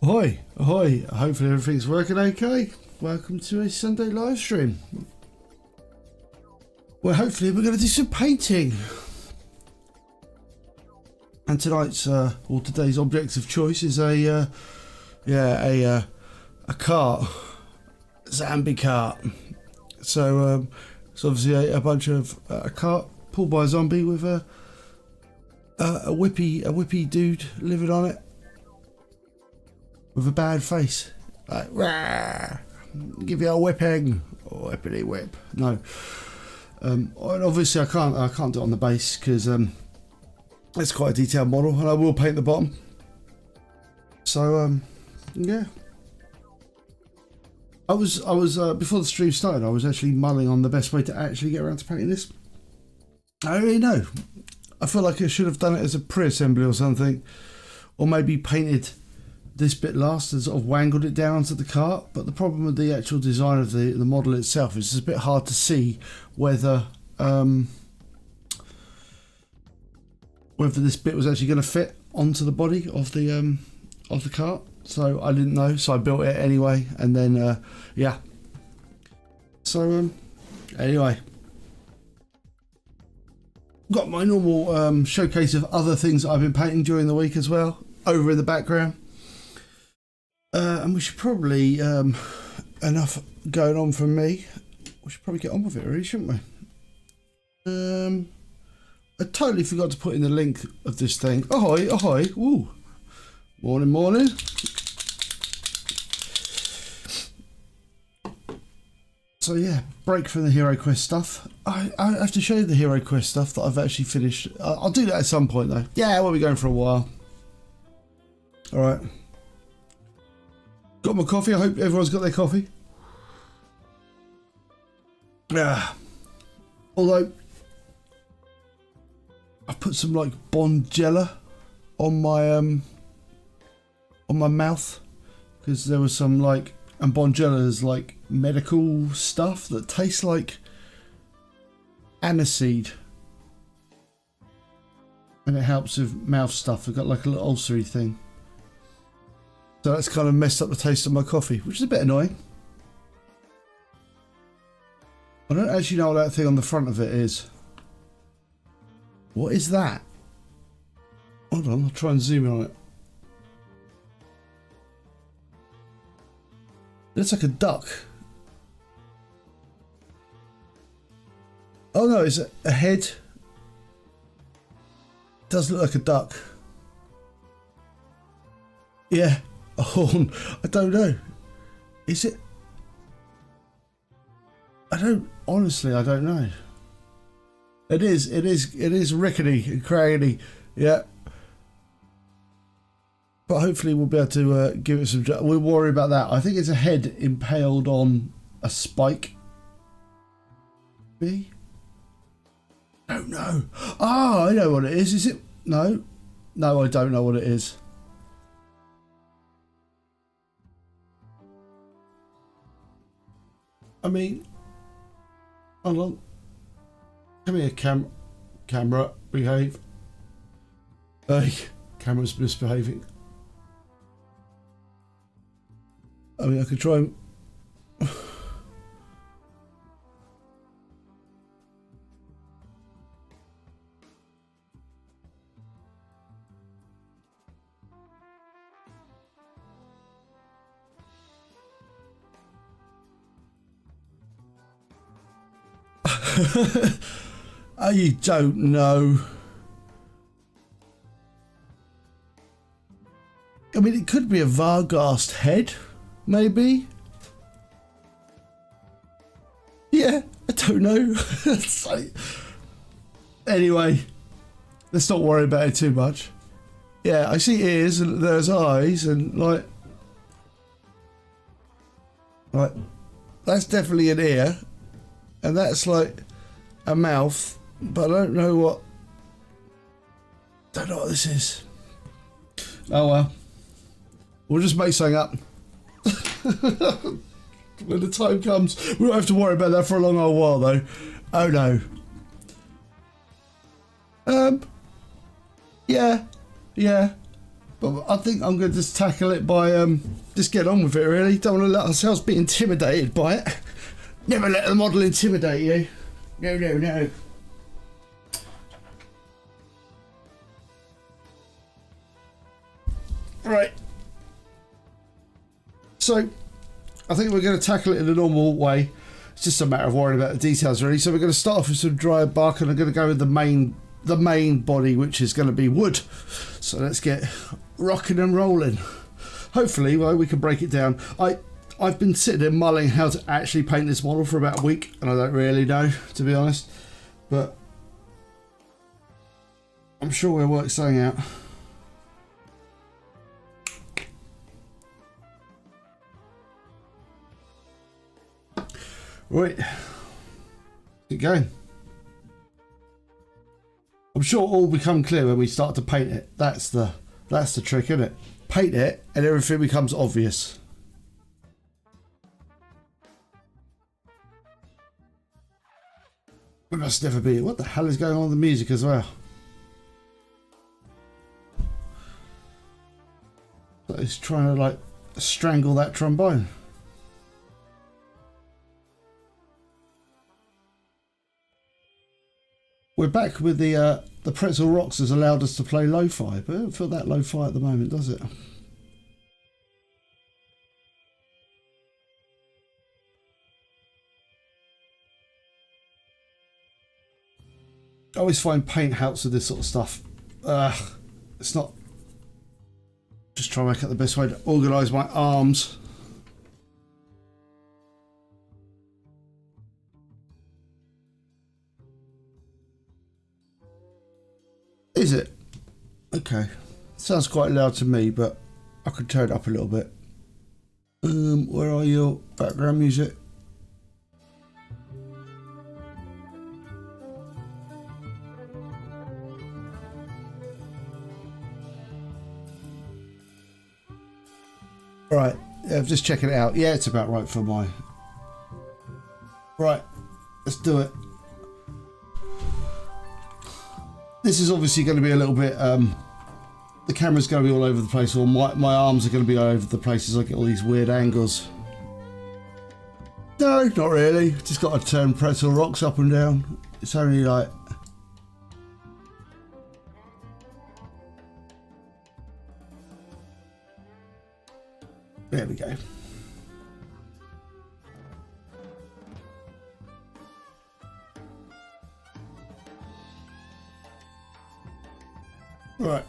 Ahoy, ahoy, hopefully everything's working okay. Welcome to a Sunday live stream. Well, hopefully we're going to do some painting. And tonight's, or today's object of choice is a cart. Zombie cart. So, it's obviously a bunch of, a cart pulled by a zombie with a whippy dude living on it. With a bad face, like rah, give you a whipping, whippity whip. No, and obviously I can't do it on the base because it's quite a detailed model, and I will paint the bottom. So yeah, I was before the stream started, I was actually mulling on the best way to actually get around to painting this. I don't really know. I feel like I should have done it as a pre-assembly or something, or maybe painted this bit last and sort of wangled it down to the cart. But the problem with the actual design of the model itself is it's a bit hard to see whether this bit was actually going to fit onto the body of the cart. So I didn't know, so I built it anyway, and then yeah. So anyway, got my normal showcase of other things that I've been painting during the week as well over in the background. And we should probably, enough going on from me, we should probably get on with it really, shouldn't we? I totally forgot to put in the link of this thing. Ahoy, ahoy, woo. Morning, morning. So yeah, break from the Hero Quest stuff. I have to show you the Hero Quest stuff that I've actually finished. I'll do that at some point though. Yeah, we'll be going for a while. Alright. Got my coffee. I hope everyone's got their coffee. Yeah. Although I put some like Bonjela on my mouth because there was some like, and Bonjela is like medical stuff that tastes like aniseed, and it helps with mouth stuff. I've got like a little ulcery thing. So that's kind of messed up the taste of my coffee, which is a bit annoying. I don't actually know what that thing on the front of it is. What is that? Hold on, I'll try and zoom in on it. It looks like a duck. Oh no, it's a head. It does look like a duck. Yeah. Oh, I don't know. Is it? I don't know. It is rickety and craggy. Yeah. But hopefully we'll be able to give it some. We'll worry about that. I think it's a head impaled on a spike. Me? I don't know. Oh, I know what it is. Is it? No. No, I don't know what it is. I mean, hold on. Come here, camera, behave. Hey, camera's misbehaving. I mean, I could try and... Oh, you don't know. I mean, it could be a Varghast head, maybe. Yeah, I don't know. So, anyway, let's not worry about it too much. Yeah, I see ears and there's eyes and like that's definitely an ear. And that's like a mouth, but I don't know what this is. Oh well. We'll just make something up. When the time comes, we won't have to worry about that for a long old while though. Oh no. Yeah. But I think I'm going to just tackle it by just get on with it, really. Don't want to let ourselves be intimidated by it. Never let the model intimidate you. No, no, no. Right. So, I think we're going to tackle it in a normal way. It's just a matter of worrying about the details, really. So we're going to start off with some dry bark, and I'm going to go with the main body, which is going to be wood. So let's get rocking and rolling. Hopefully, well, we can break it down. I've been sitting there mulling how to actually paint this model for about a week, and I don't really know, to be honest. But I'm sure we'll work something out. Right, keep going. I'm sure it'll all become clear when we start to paint it. That's the trick, isn't it? Paint it and everything becomes obvious. We must never be. What the hell is going on with the music as well? So it's trying to like strangle that trombone. We're back with the pretzel rocks has allowed us to play lo-fi, but I don't feel that lo-fi at the moment, does it? I always find paint helps with this sort of stuff. It's not. Just try to work out the best way to organise my arms. Is it? Okay. Sounds quite loud to me, but I could turn it up a little bit. Where are your background music? Right, yeah, I'm just checking it out. Yeah, it's about right for my... Right, let's do it. This is obviously going to be a little bit, the camera's going to be all over the place, or my arms are going to be all over the place as I get all these weird angles. No, not really. Just got to turn pretzel rocks up and down. It's only like... There we go. Right.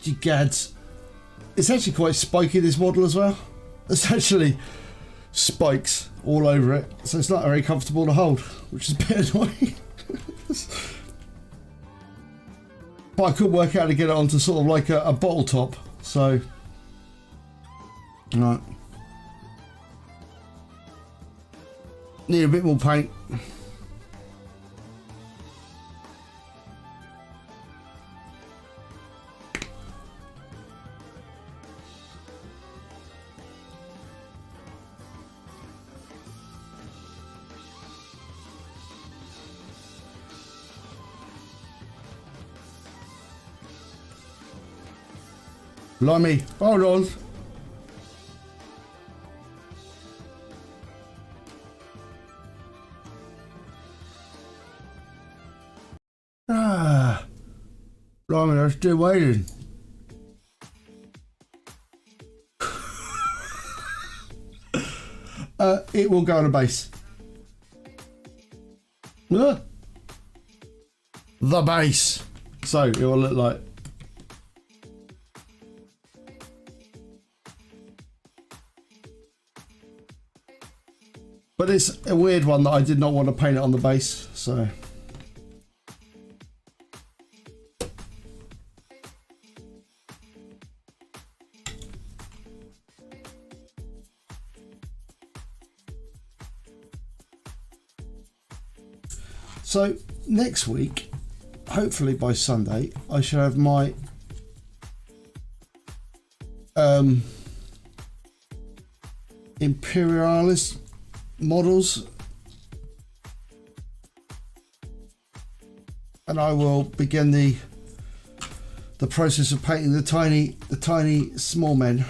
You gads. It's actually quite spiky, this model as well. There's actually spikes all over it, so it's not very comfortable to hold, which is a bit annoying. But I couldn't work out how to get it onto sort of like a bottle top, so... Right. Need a bit more paint. Blimey, hold on. Blimey, I'm still waiting. It will go on a base. The base. So it will look like... But it's a weird one that I did not want to paint it on the base, so... So, next week, hopefully by Sunday I should have my Imperialis models, and I will begin the process of painting the tiny small men.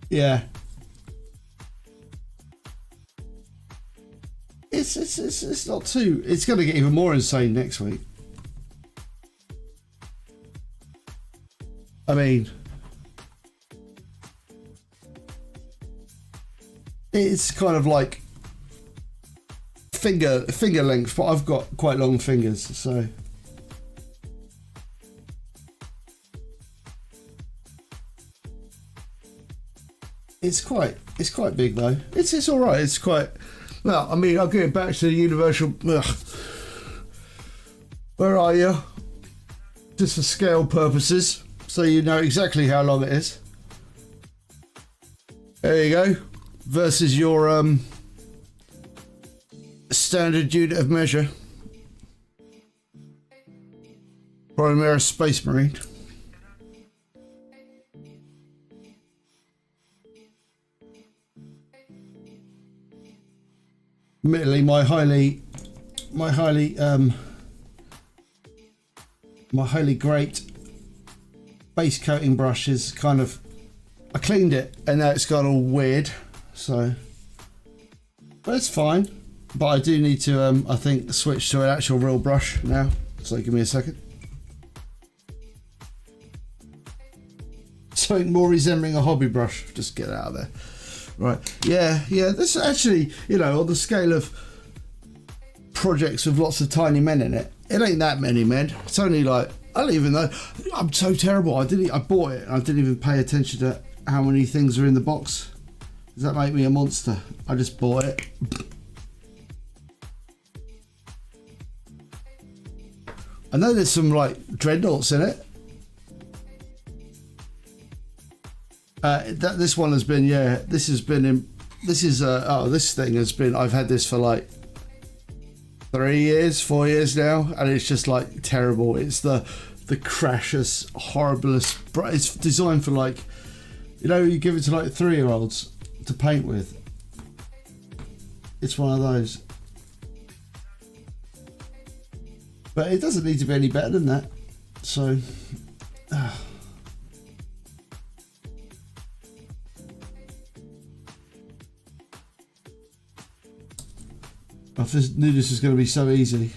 Yeah. It's not too. It's going to get even more insane next week. I mean, it's kind of like finger length, but I've got quite long fingers, so. It's quite big though. It's all right. It's quite. Well, I mean, I'll get back to the universal. Ugh. Where are you? Just for scale purposes, so you know exactly how long it is. There you go. Versus your standard unit of measure. Primera Space Marine. Admittedly, my highly great base coating brush is kind of, I cleaned it and now it's gone all weird, so, but it's fine. But I do need to I think switch to an actual real brush now, so give me a second. Something more resembling a hobby brush. Just get out of there. Right, yeah, this actually, you know, on the scale of projects with lots of tiny men in it, it ain't that many men. It's only like, I don't even know, I'm so terrible. I bought it and I didn't even pay attention to how many things are in the box. Does that make me a monster? I just bought it. I know there's some like dreadnoughts in it. This one has been, yeah, this thing has been, I've had this for like 4 years now, and it's just like terrible. It's the crashes, horriblest, it's designed for like, you know, you give it to like 3-year-olds to paint with. It's one of those. But it doesn't need to be any better than that. So, I just knew this was going to be so easy.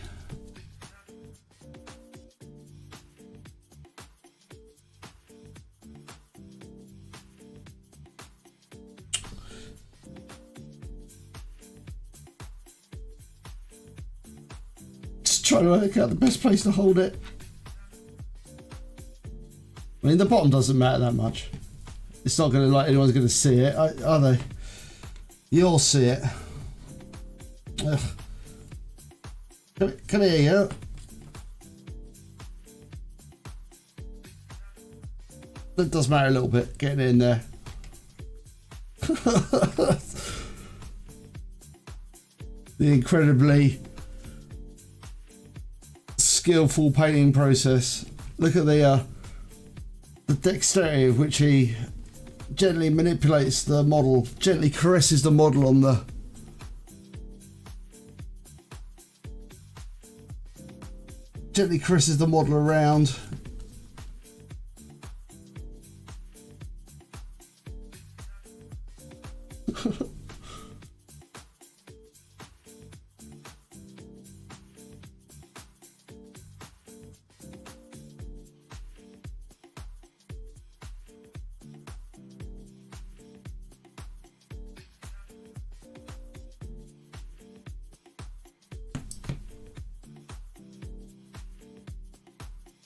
Just trying to work out the best place to hold it. I mean, the bottom doesn't matter that much. It's not going to, like, anyone's going to see it, are they? You'll see it. Ugh. Come here, you. It does matter a little bit, getting in there. The incredibly skillful painting process. Look at the dexterity with which he gently manipulates the model, gently caresses the model on the around.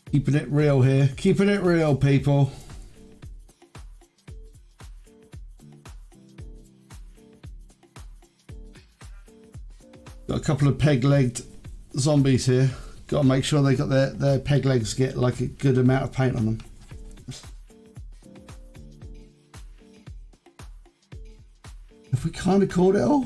Keeping it real here. Keeping it real, people. Got a couple of peg-legged zombies here. Got to make sure they got their peg legs get like a good amount of paint on them. Have we kind of caught it all?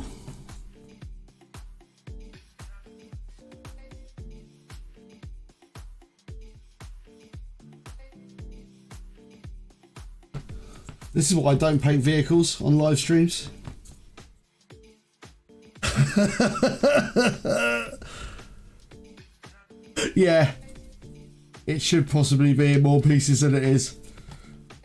This is why I don't paint vehicles on live streams. Yeah, it should possibly be in more pieces than it is.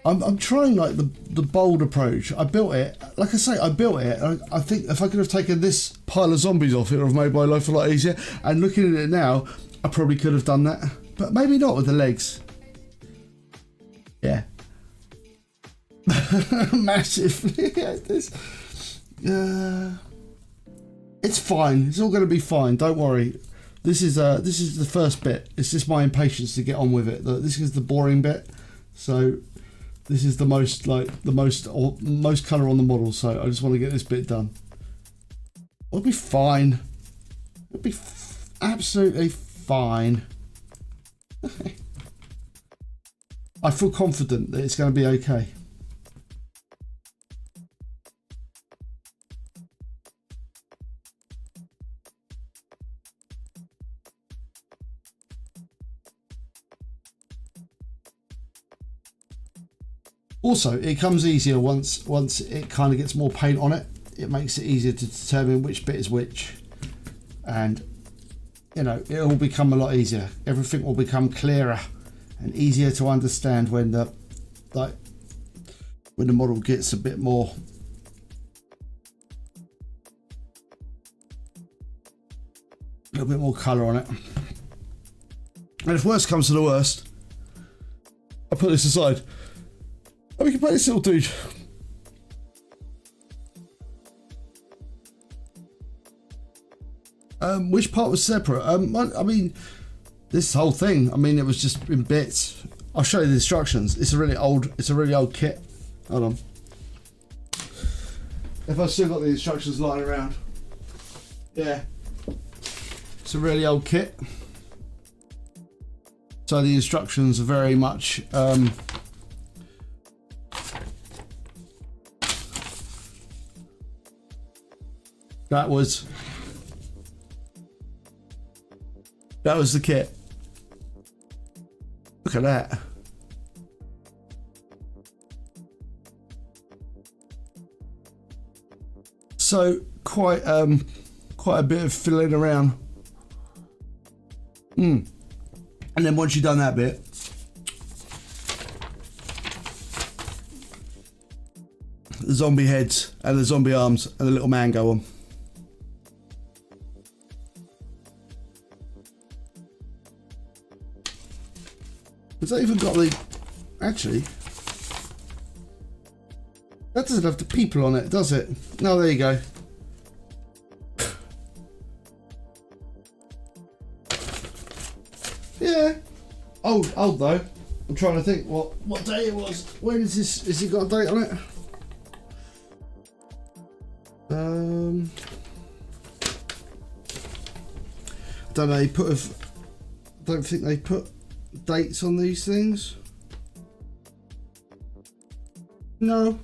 I'm trying like the bold approach. I built it, like I say, I built it. I think if I could have taken this pile of zombies off, it would have made my life a lot easier. And looking at it now, I probably could have done that, but maybe not with the legs. Yeah. Massively. It's fine. It's all going to be fine. Don't worry. This is the first bit. It's just my impatience to get on with it. This is the boring bit. So this is the most colour on the model. So I just want to get this bit done. It'll be fine. It'll be absolutely fine. I feel confident that it's going to be okay. Also, it comes easier once it kind of gets more paint on it. It makes it easier to determine which bit is which, and you know, it will become a lot easier. Everything will become clearer and easier to understand when the model gets a bit more colour on it. And if worst comes to the worst, I'll put this aside. And we can play this little dude. Which part was separate? I mean, this whole thing. I mean, it was just in bits. I'll show you the instructions. It's a really old kit. Hold on. If I've still got the instructions lying around. Yeah. It's a really old kit. So the instructions are very much that was the kit. Look at that. So quite a bit of fiddling around. And then once you've done that bit, the zombie heads and the zombie arms and the little man go on. Has that even got the... Actually, that doesn't have the people on it, does it? No, there you go. Yeah. Old though. I'm trying to think what day it was. When is this? Has it got a date on it? I don't know. I don't think they put dates on these things. No.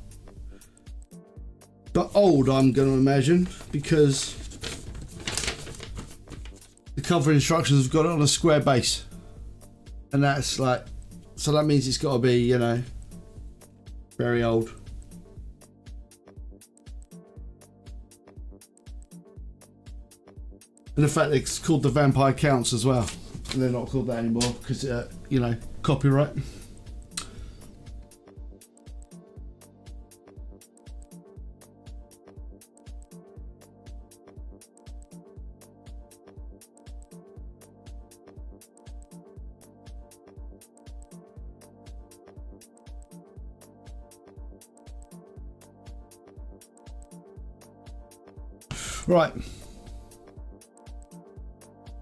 But old, I'm going to imagine, because the cover instructions have got it on a square base. And that's like, so that means it's got to be, you know, very old. And the fact it's called the Vampire Counts as well. And they're not called that anymore because, you know, copyright. Right.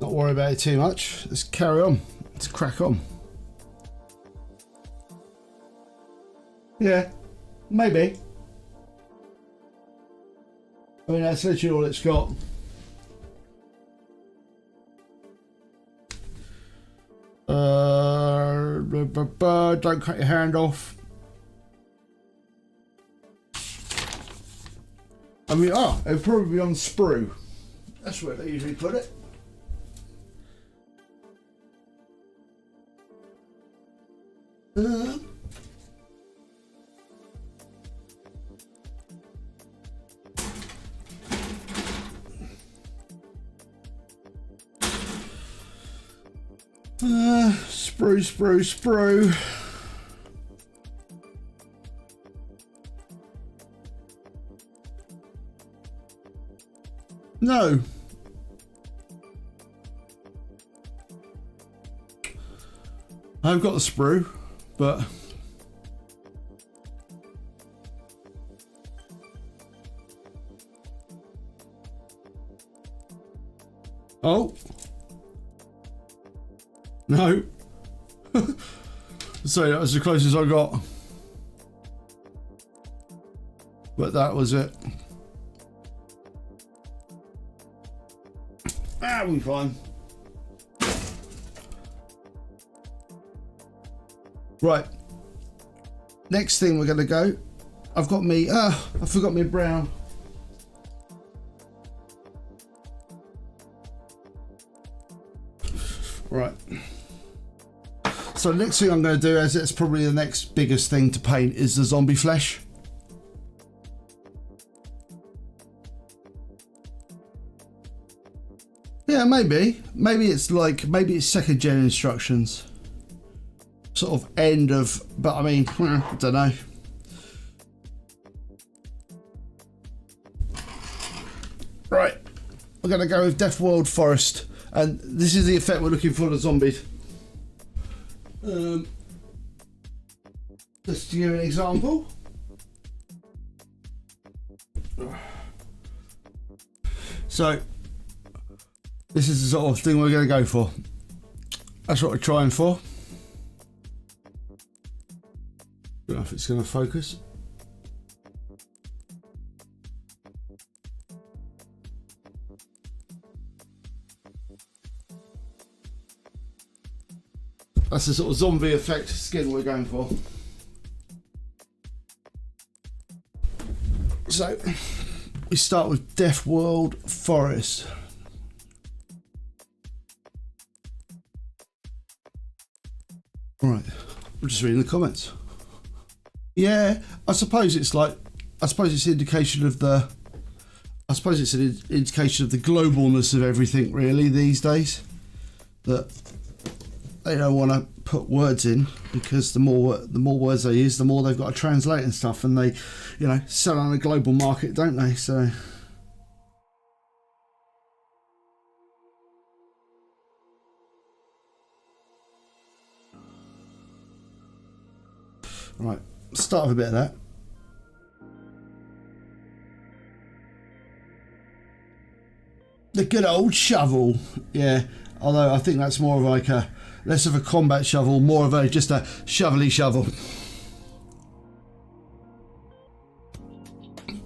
Not worry about it too much. Let's carry on. Let's crack on. Yeah, maybe. I mean, that's literally all it's got. Don't cut your hand off. I mean, it'd probably be on sprue. That's where they usually put it. Sprue. No. I've got the sprue, but oh no. Sorry, that was the closest I got, but that was it. We'll be fine. Right. Next thing we're gonna go. I've got me. I forgot me brown. Right. So next thing I'm going to do, as it's probably the next biggest thing to paint, is the zombie flesh. Yeah, maybe it's second gen instructions, sort of end of. But I mean, I don't know. Right, we're going to go with Death World Forest, and this is the effect we're looking for the zombies. Just to give an example. So this is the sort of thing we're going to go for. That's what we're trying for. Don't know if it's going to focus. That's the sort of zombie effect skin we're going for. So we start with Death World Forest. Right, I'm just reading the comments. Yeah, I suppose it's an indication of the. I suppose it's an indication of the globalness of everything, really, these days. That they don't want to put words in, because the more words they use, the more they've got to translate and stuff, and they, sell on a global market, don't they? So. Right, start with a bit of that. The good old shovel, yeah. Although I think that's more of like less of a combat shovel, more of just a shovelly shovel.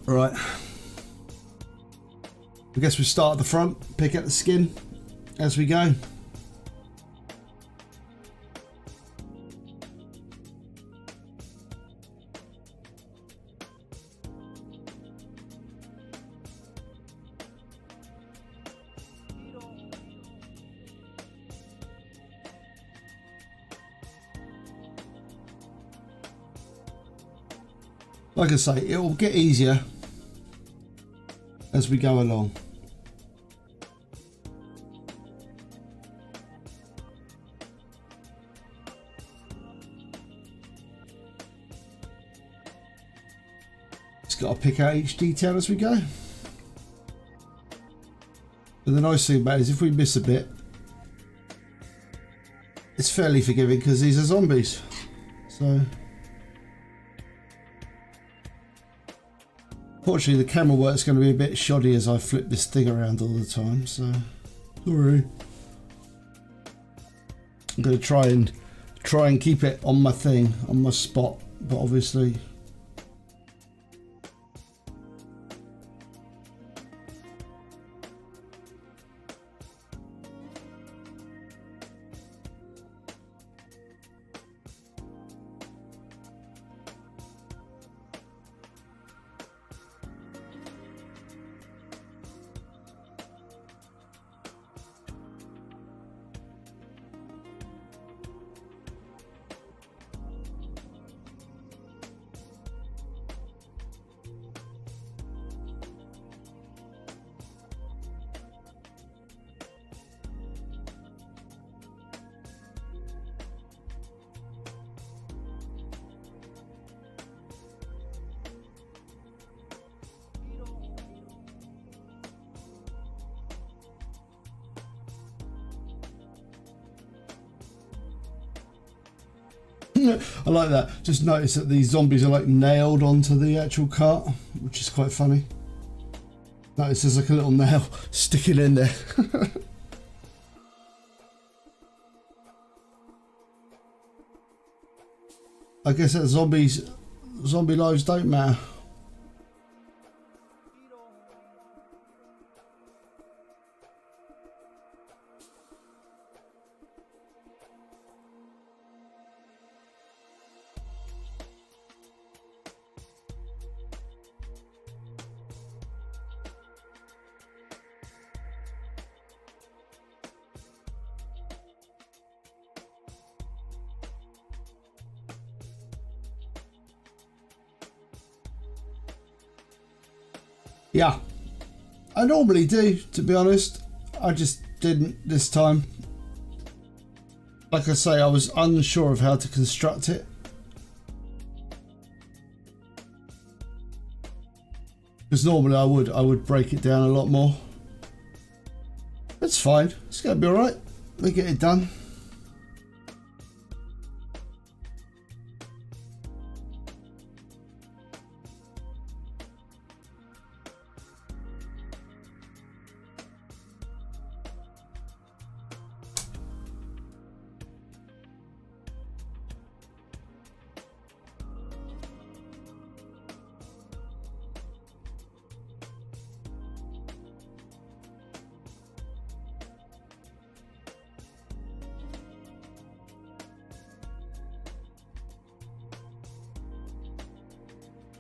Right. I guess we start at the front, pick out the skin as we go. Like I say, it will get easier as we go along. Just got to pick out each detail as we go. But the nice thing about it is if we miss a bit, it's fairly forgiving because these are zombies. So. Fortunately, the camera work's going to be a bit shoddy as I flip this thing around all the time, so sorry. I'm going to try and keep it on my thing, on my spot, but obviously. I like that. Just notice that these zombies are like nailed onto the actual cart, which is quite funny. Notice there's like a little nail sticking in there. I guess that zombie lives don't matter. Yeah, I normally do, to be honest. I just didn't this time. Like I say, I was unsure of how to construct it. Because normally I would break it down a lot more. It's fine. It's going to be alright. We get it done.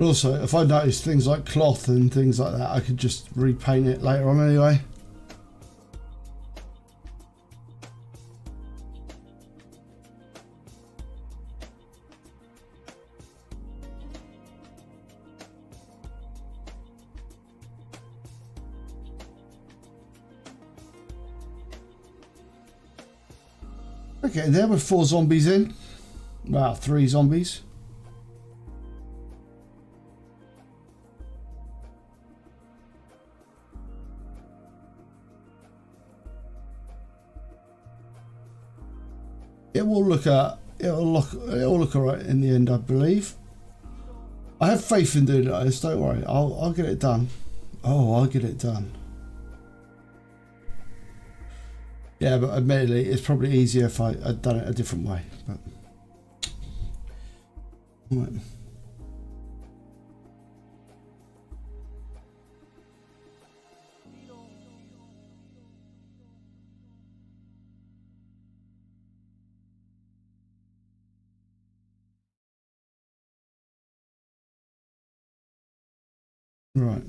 Also, if I notice things like cloth and things like that, I could just repaint it later on anyway. Okay, there were 4 zombies in. Wow, 3 zombies. It'll look alright in the end, I believe. I have faith in doing this, don't worry. I'll get it done. Oh, I'll get it done. Yeah, but admittedly, it's probably easier if I had done it a different way. But right. Right.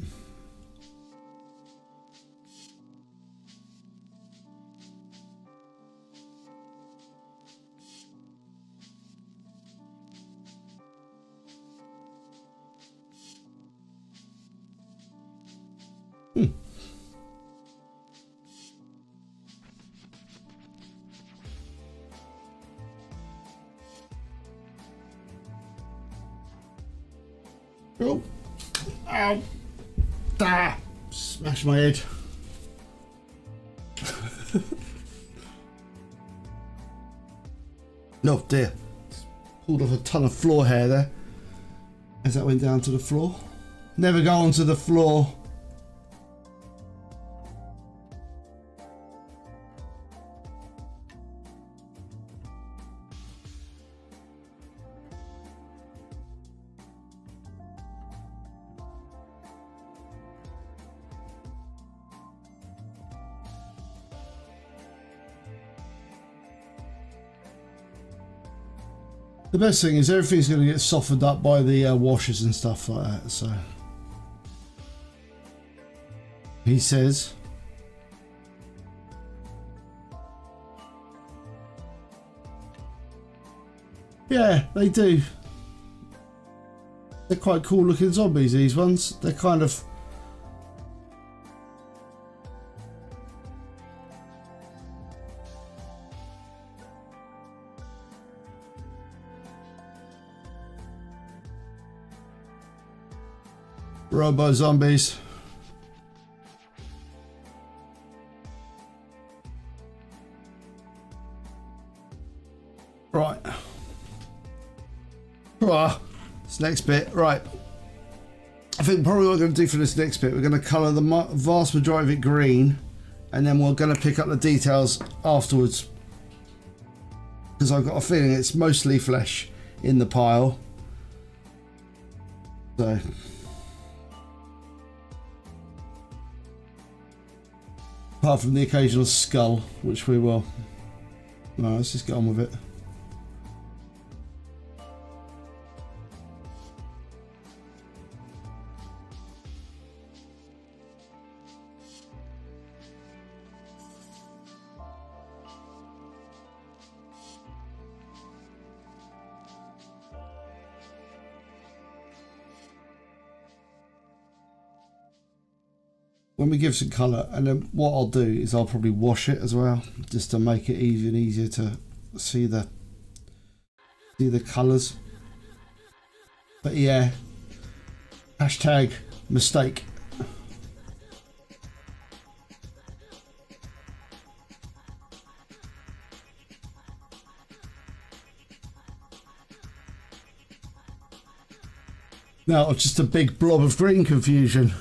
Oh. Ow. Ah. Smash my head. No, dear. Pulled off a ton of floor hair there as that went down to the floor. Never go onto the floor. The best thing is everything's going to get softened up by the washers and stuff like that, so he says. Yeah, they do. They're quite cool looking zombies, these ones. They're kind of... robo zombies. Right. Next bit, right. I think probably what we're going to do for this next bit, we're going to colour the vast majority of it green, and then we're going to pick up the details afterwards. Because I've got a feeling it's mostly flesh in the pile. So... apart from the occasional skull, which we will. No, let's just get on with it. When we give some colour, and then what I'll do is I'll probably wash it as well, just to make it even easier to see the colours. But yeah, hashtag mistake. Now it's just a big blob of green confusion.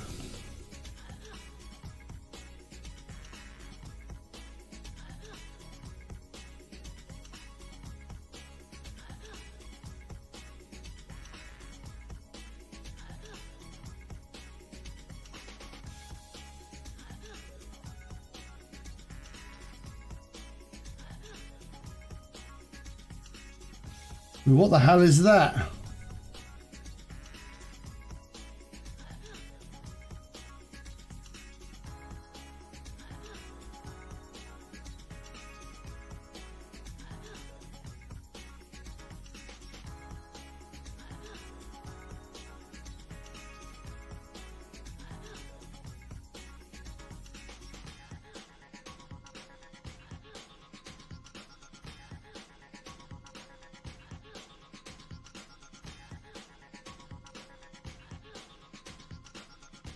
What the hell is that?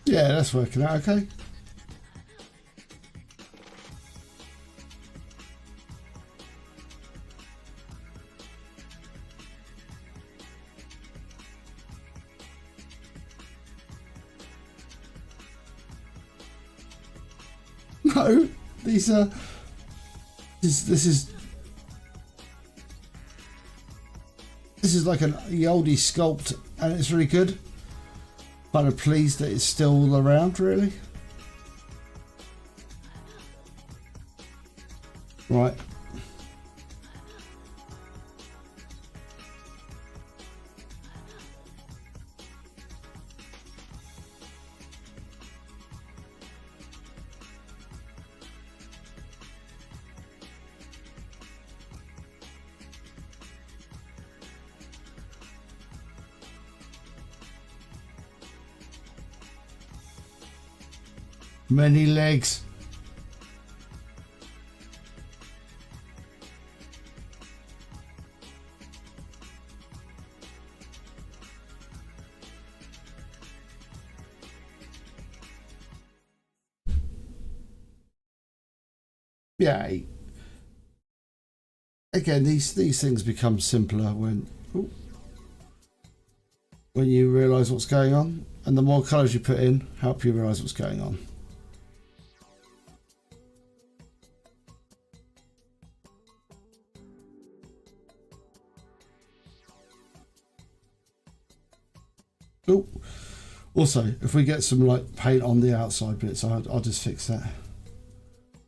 Yeah, that's working out okay. No, these are... This is like an oldie sculpt, and it's really good. Kind of pleased that it's still around, really. Right. Many legs. Yeah. Again, these things become simpler when you realise what's going on, and the more colours you put in, help you realise what's going on. Oh, also, if we get some like paint on the outside bits, I'll just fix that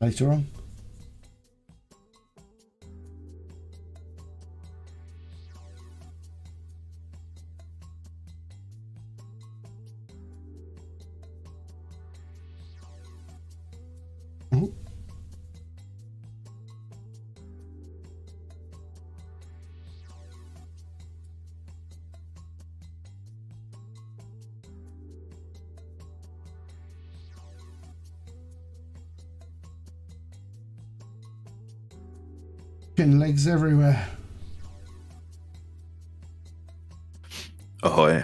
later on. Oh. Legs everywhere. Ahoy.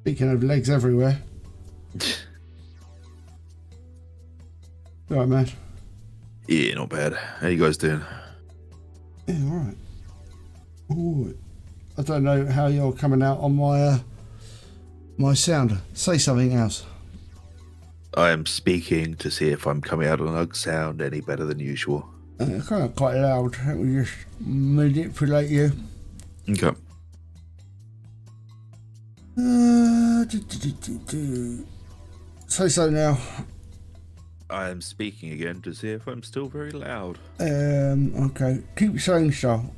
Speaking of legs everywhere. Alright, man. Yeah, not bad. How you guys doing? Yeah, alright. Alright. I don't know how you're coming out on my my sound. Say something else. I am speaking to see if I'm coming out on Ugg sound any better than usual. Kind of quite loud. Let me just manipulate you. Okay. Say so now. I am speaking again to see if I'm still very loud. Okay. Keep saying so.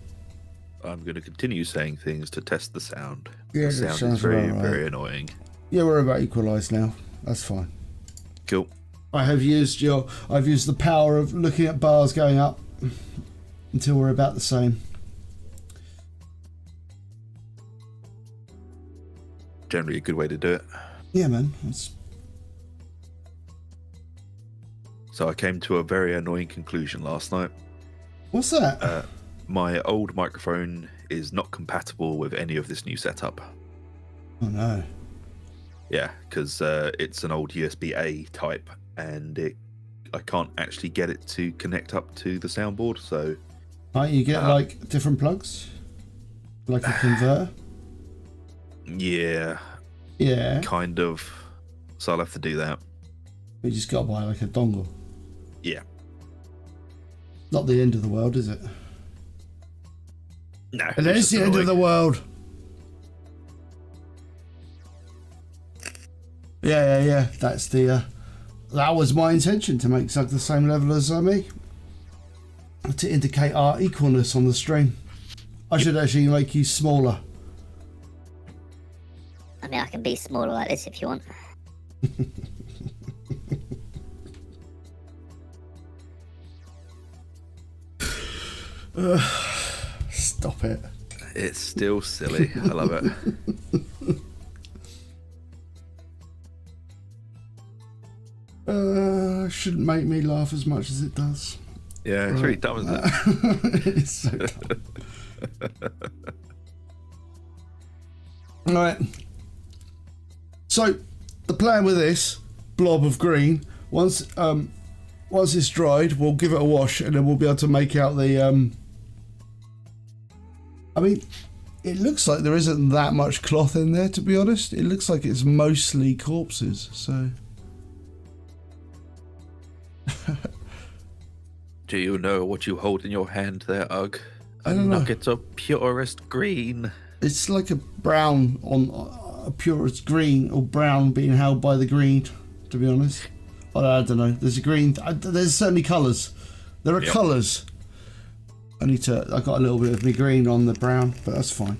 I'm going to continue saying things to test the sound. Yeah, the that sound sounds is very, about right. very annoying. Yeah, we're about equalised now. That's fine. Cool. I've used the power of looking at bars going up until we're about the same. Generally a good way to do it. Yeah, man. So I came to a very annoying conclusion last night. What's that? My old microphone is not compatible with any of this new setup. Oh no. Yeah, because it's an old USB-A type, and I can't actually get it to connect up to the soundboard. So, Can't you get like different plugs, like a converter? Yeah, kind of. So I'll have to do that. You just got to buy like a dongle. Yeah. Not the end of the world, is it? No. And it's the end of the world. Yeah. That's the. That was my intention, to make Zug the same level as me, to indicate our equalness on the stream. I should actually make you smaller. I mean, I can be smaller like this if you want. Stop it. It's still silly. I love it. Shouldn't make me laugh as much as it does. Yeah, it's really dumb, isn't it? It's so dumb. Right. So the plan with this blob of green, once it's dried, we'll give it a wash, and then we'll be able to make out the. I mean, it looks like there isn't that much cloth in there, to be honest. It looks like it's mostly corpses. So. Do you know what you hold in your hand there, Ugg? I don't know. Nugget of purest green. It's like a brown on a purest green, or brown being held by the green, to be honest. I don't know. There's a green. There's certainly colours. There are colours. I got a little bit of my green on the brown, but that's fine.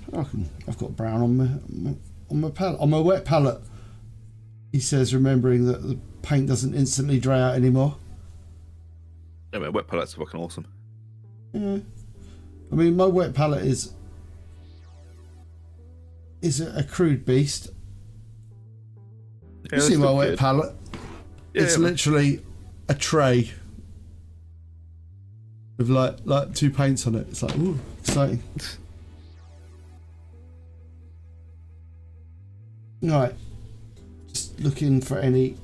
I've got brown on my palette, on my wet palette. He says, remembering that the paint doesn't instantly dry out anymore. Yeah, man, wet palettes are fucking awesome. Yeah. I mean, my wet palette is a crude beast. Yeah, you see my wet good. palette? Yeah, it's literally a tray with like two paints on it. It's like, ooh, exciting. Right. Just looking for any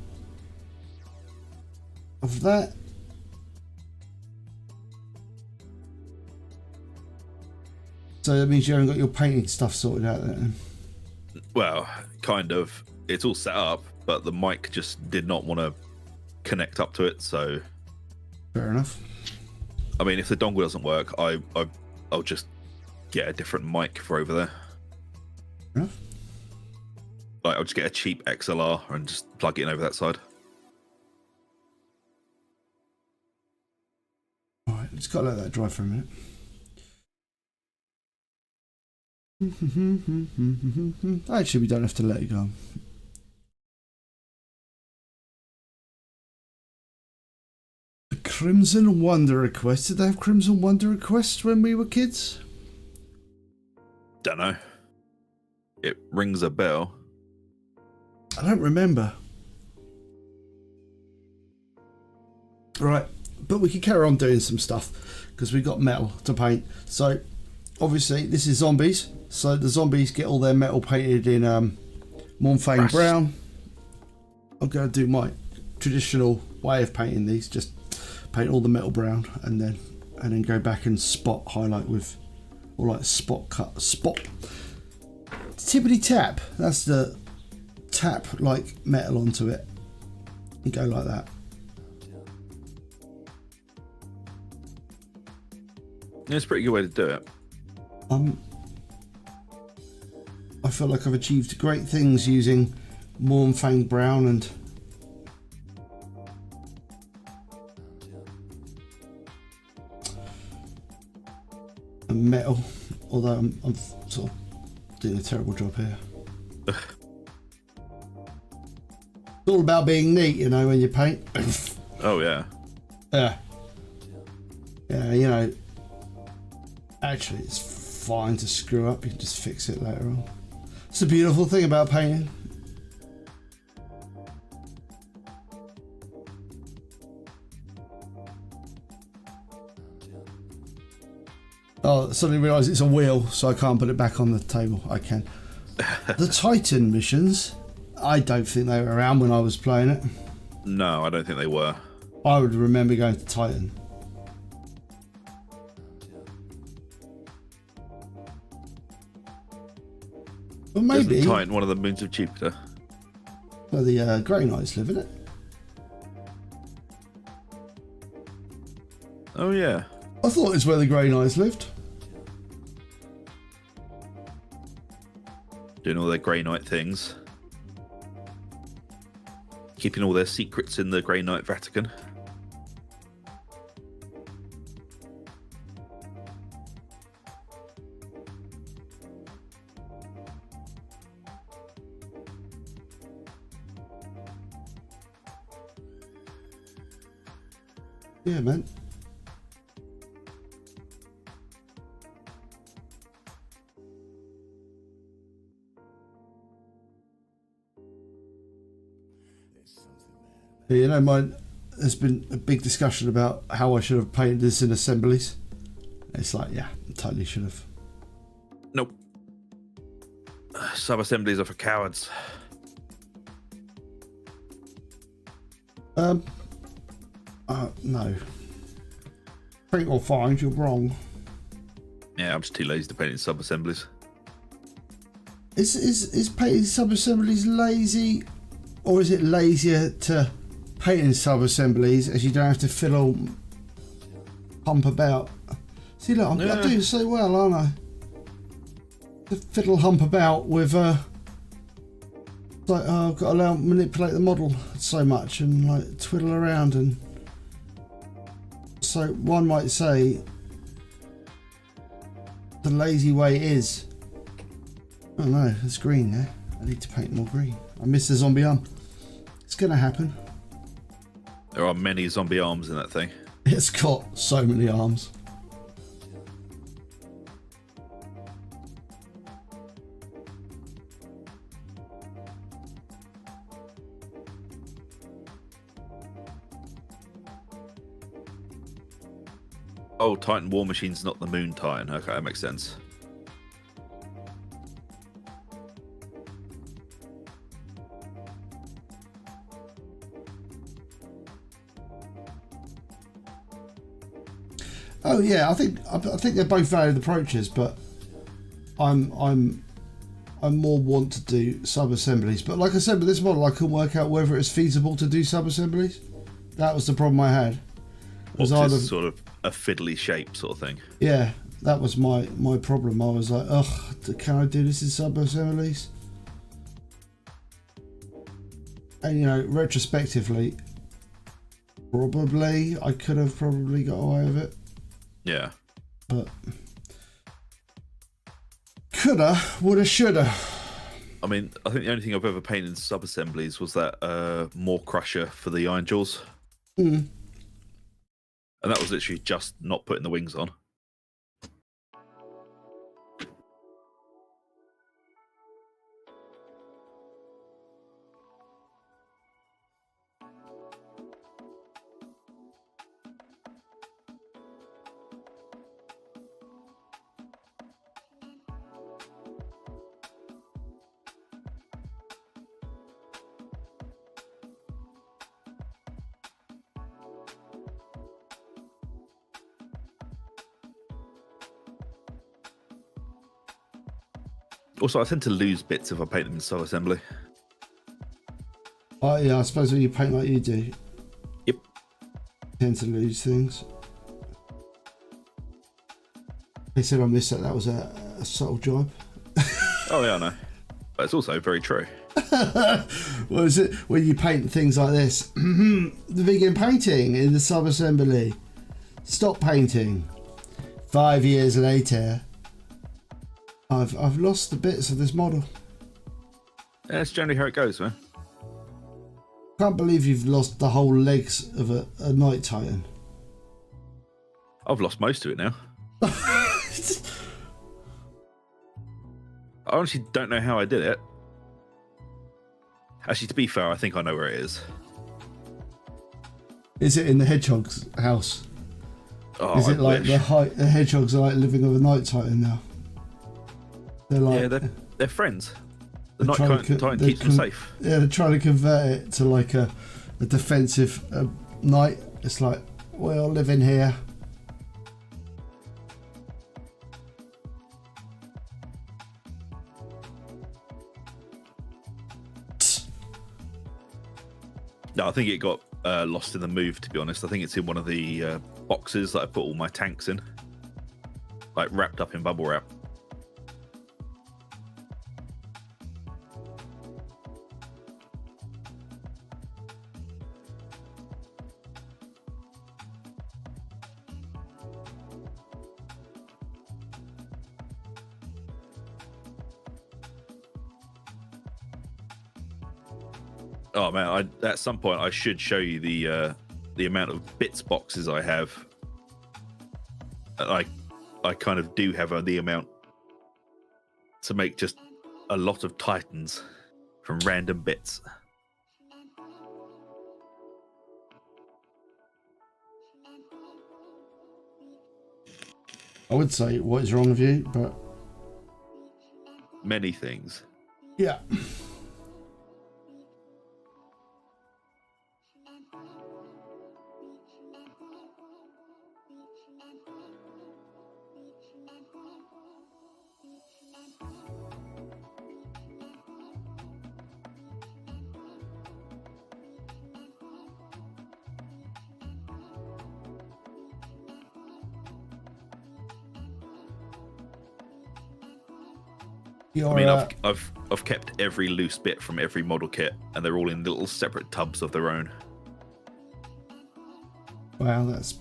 of that. So that means you haven't got your painting stuff sorted out then? Well, kind of. It's all set up, but the mic just did not want to connect up to it, so... Fair enough. I mean, if the dongle doesn't work, I'll just get a different mic for over there. Fair enough. Like, I'll just get a cheap XLR and just plug it in over that side. Alright, just gotta let that dry for a minute. Actually, we don't have to let it go. The Crimson Wonder Request. Did they have Crimson Wonder Requests when we were kids? Don't know. It rings a bell. I don't remember. Right, but we can carry on doing some stuff because we've got metal to paint. So obviously this is zombies. So the zombies get all their metal painted in Montfane brown. I'm going to do my traditional way of painting these. Just paint all the metal brown and then go back and spot highlight with, or like spot tippity tap. That's the tap like metal onto it and go like that. It's a pretty good way to do it. I feel like I've achieved great things using Mornfang Brown and metal, although I'm sort of doing a terrible job here. It's all about being neat, you know, when you paint. Oh yeah. Yeah, you know, actually it's fine to screw up, you can just fix it later on. It's a beautiful thing about painting. Oh, I suddenly realise it's a wheel, so I can't put it back on the table. I can. The Titan missions, I don't think they were around when I was playing it. No, I don't think they were. I would remember going to Titan. But maybe... Isn't Titan one of the moons of Jupiter? Where the Grey Knights live, isn't it? Oh yeah. I thought it's where the Grey Knights lived. Doing all their Grey Knight things. Keeping all their secrets in the Grey Knight Vatican. Yeah, man. You know, there's been a big discussion about how I should have painted this in assemblies. It's like, yeah, I totally should have. Nope. Sub-assemblies are for cowards. No. Think or find you're wrong. Yeah, I'm just too lazy to paint in sub-assemblies. Is painting sub-assemblies lazy, or is it lazier to paint in sub-assemblies as you don't have to fiddle pump about? See, look, I'm doing so well, aren't I? To fiddle hump about with like, I've got to manipulate the model so much and like twiddle around, and so one might say the lazy way is, oh no, it's green there. I need to paint more green. I missed the zombie arm. It's gonna happen. There are many zombie arms in that thing. It's got so many arms. Oh, Titan War Machine's not the Moon Titan. Okay, that makes sense. Oh yeah, I think they're both valid approaches, but I'm more want to do sub-assemblies. But like I said, with this model, I couldn't work out whether it's feasible to do sub-assemblies. That was the problem I had. Was either sort of a fiddly shape sort of thing. Yeah, that was my problem. I was like, ugh, can I do this in sub-assemblies? And you know, retrospectively, probably I could have probably got away with it. Yeah. But coulda, woulda, shoulda. I mean, I think the only thing I've ever painted in sub-assemblies was that Maw Crusher for the Iron Jaws. Mm. And that was literally just not putting the wings on. Also, I tend to lose bits if I paint them in sub-assembly. Oh yeah, I suppose when you paint like you do, Yep. you tend to lose things. They said on this set that was a subtle job. Oh yeah, I know. But it's also very true. What is it when you paint things like this? The begin painting in the sub-assembly. Stop painting. 5 years later, I've lost the bits of this model. Yeah, that's generally how it goes, man. Can't believe you've lost the whole legs of a Night Titan. I've lost most of it now. I honestly don't know how I did it. Actually, to be fair, I think I know where it is. Is it in the hedgehog's house? Oh, Is it I like wish. the hedgehogs are like living with a Night Titan now? They're like, Yeah, they're friends. The They're Night trying to Titan they're keeps them safe. yeah, they're trying to convert it to like a defensive knight. It's like, we all live in here. No, I think it got lost in the move, to be honest. I think it's in one of the boxes that I put all my tanks in. Like, wrapped up in bubble wrap. Oh man, at some point I should show you the amount of bits boxes I have. I kind of do have the amount to make just a lot of Titans from random bits. I would say what is wrong with you, but Many things. yeah. I mean, I've kept every loose bit from every model kit, and they're all in little separate tubs of their own. Wow, that's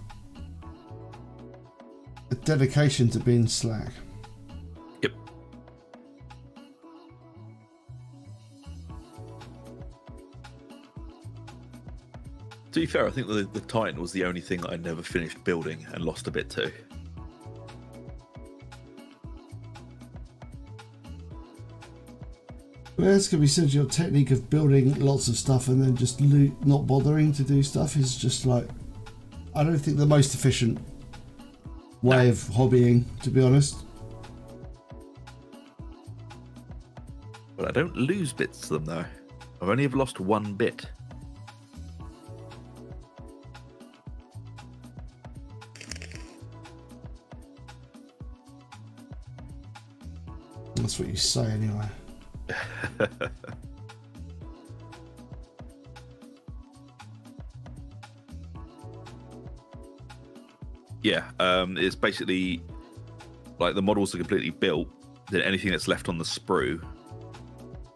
a dedication to being slack. Yep. To be fair, I think the Titan was the only thing that I never finished building and lost a bit to. Well, this could be said your technique of building lots of stuff and then just not bothering to do stuff is just like, I don't think the most efficient way of hobbying, to be honest. But I don't lose bits to them though. I've only ever lost one bit. That's what you say anyway. Yeah, it's basically like the models are completely built, then anything that's left on the sprue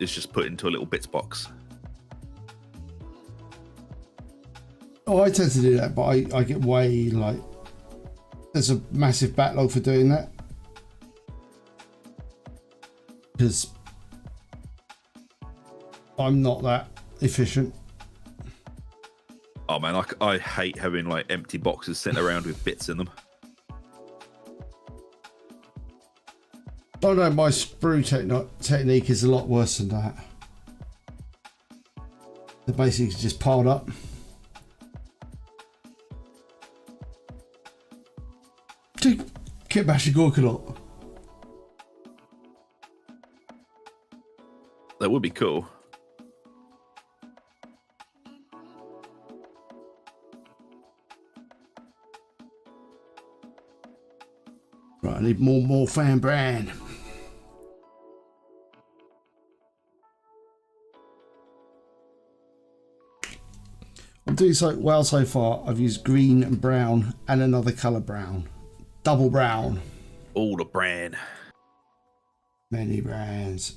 is just put into a little bits box. Oh, I tend to do that, but I get way like, there's a massive backlog for doing that. Because I'm not that efficient. Oh man, I hate having like empty boxes sitting around with bits in them. Oh no, my sprue technique is a lot worse than that. They're basically just piled up. Kit bash a Gorkanot. That would be cool. Right, I need more fan brand. I'm doing so well so far. I've used green and brown and another colour brown. Double brown. All the brand. Many brands.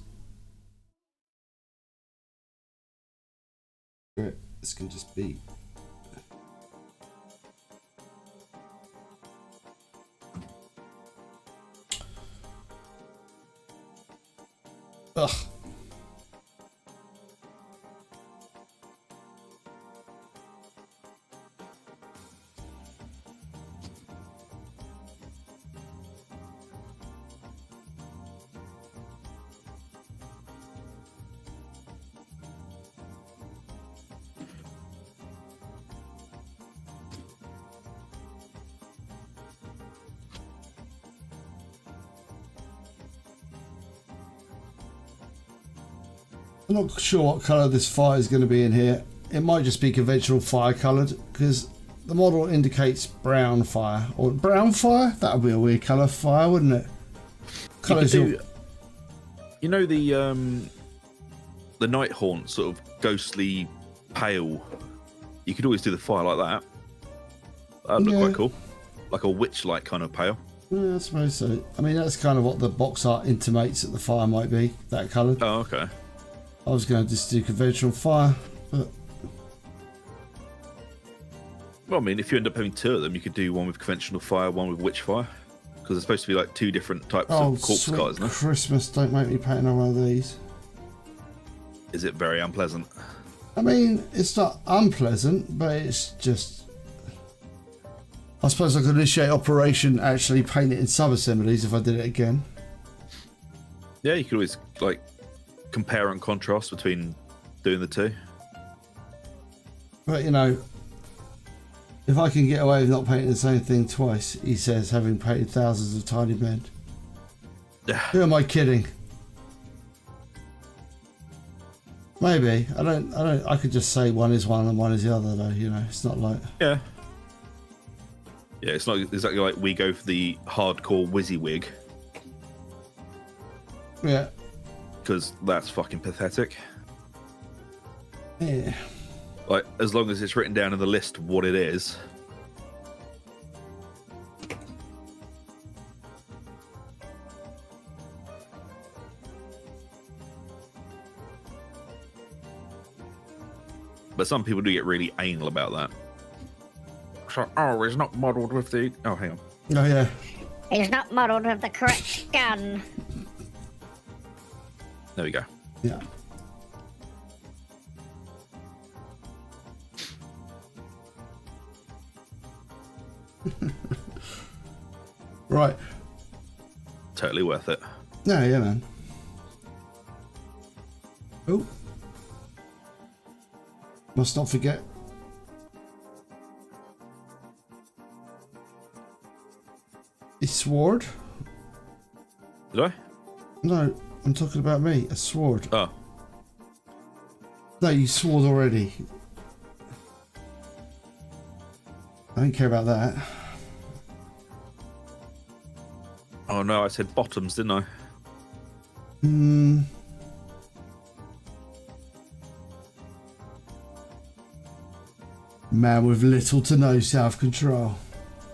This can just be. Ugh. I'm not sure what colour this fire is going to be in here. It might just be conventional fire coloured because the model indicates brown fire. Or brown fire? That would be a weird colour fire, wouldn't it? You know the night haunt sort of ghostly pale. You could always do the fire like that. That'd look quite cool. Like a witch-like kind of pale. Yeah, I suppose so. I mean, that's kind of what the box art intimates that the fire might be, that coloured. Oh, okay. I was going to just do conventional fire, but... Well, I mean, if you end up having two of them, you could do one with conventional fire, one with witch fire. Because there's supposed to be like two different types of corpse cart, isn't there? Christmas, don't make me paint on one of these. Is it very unpleasant? I mean, it's not unpleasant, but it's just... I suppose I could initiate operation, actually paint it in sub-assemblies if I did it again. Yeah, you could always, like, compare and contrast between doing the two. But, you know, if I can get away with not painting the same thing twice, he says, having painted thousands of tiny men. Who am I kidding? Maybe. I could just say one is one and one is the other, though, you know. It's not like... Yeah. Yeah, it's not exactly like we go for the hardcore WYSIWYG. Yeah. Because that's fucking pathetic. Yeah. Like, as long as it's written down in the list what it is. But some people do get really anal about that. So, oh, it's not modelled with the... Oh, hang on. Oh, yeah. He's not modelled with the correct gun. There we go. Yeah. Right. Totally worth it. No, yeah, man. Oh. Must not forget. A sword? Did I? No, I'm talking about me. A sword. Oh. No, you swore already. I don't care about that. Oh no, I said bottoms, didn't I? Hmm. Man with little to no self-control.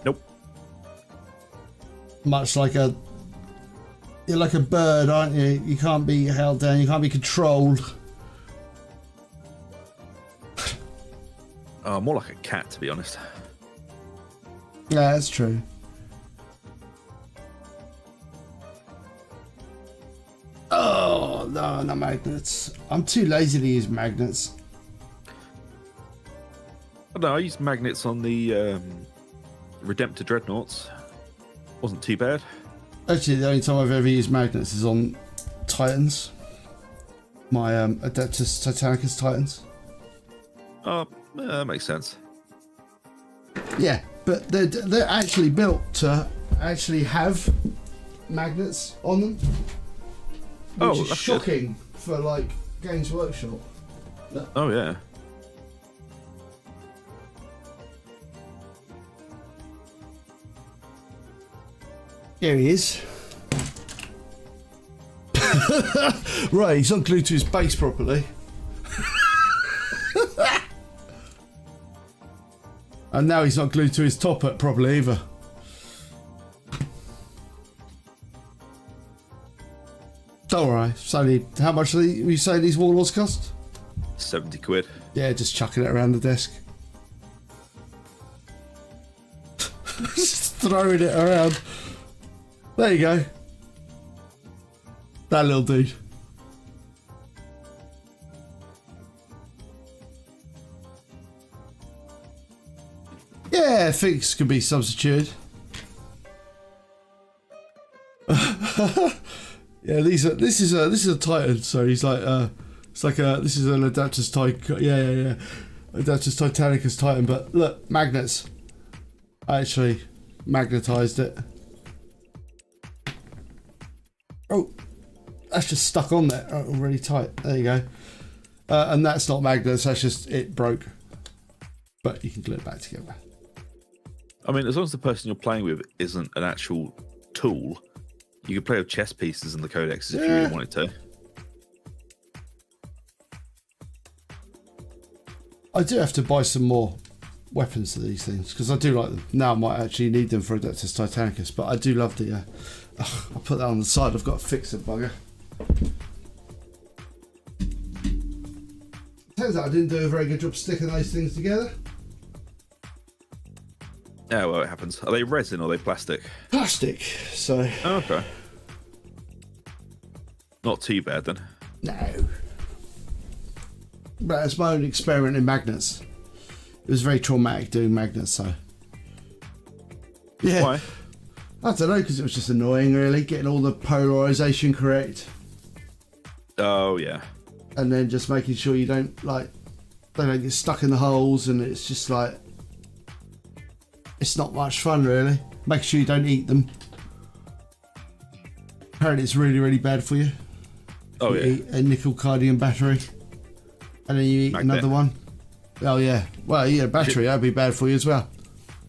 Nope. Much like a... You're like a bird, aren't you? You can't be held down, you can't be controlled. Oh, more like a cat, to be honest. Yeah, that's true. Oh, no, not magnets. I'm too lazy to use magnets. I don't know, I used magnets on the Redemptor Dreadnoughts. Wasn't too bad. Actually, the only time I've ever used magnets is on Titans. My Adeptus Titanicus Titans. Oh, that makes sense. Yeah, but they're actually built to actually have magnets on them. Which is shocking for like Games Workshop. Oh yeah. Here he is. Right, he's not glued to his base properly. And now he's not glued to his top properly either. Don't worry. It's only, how much do you say these warlords cost? 70 quid. Yeah, just chucking it around the desk. Just throwing it around. There you go. That little dude. Yeah, things can be substituted. Yeah, this is a Titan, so he's like it's like this is an Adaptus Titan. Yeah. Adaptus Titanicus Titan, but look, magnets. I actually magnetized it. Oh, that's just stuck on there. Oh, really tight. There you go. And that's not magnets. That's just it broke. But you can glue it back together. I mean, as long as the person you're playing with isn't an actual tool, you could play with chess pieces in the codexes if you really wanted to. I do have to buy some more weapons to these things because I do like them. Now I might actually need them for Adeptus Titanicus, but I do love the... I'll put that on the side. I've got to fix it, bugger. Turns out I didn't do a very good job sticking those things together. Yeah, well, it happens. Are they resin or are they plastic? Plastic, so... Oh, okay. Not too bad, then. No. But it's my own experiment in magnets. It was very traumatic doing magnets, so... Yeah. Why? I don't know, because it was just annoying, really, getting all the polarization correct. Oh, yeah. And then just making sure you don't, they don't get stuck in the holes, and it's just like... It's not much fun, really. Make sure you don't eat them. Apparently it's really, really bad for you. Oh, you yeah. eat a nickel cadmium battery. And then you eat another one. Oh, yeah. Well, yeah, battery, that'd be bad for you as well.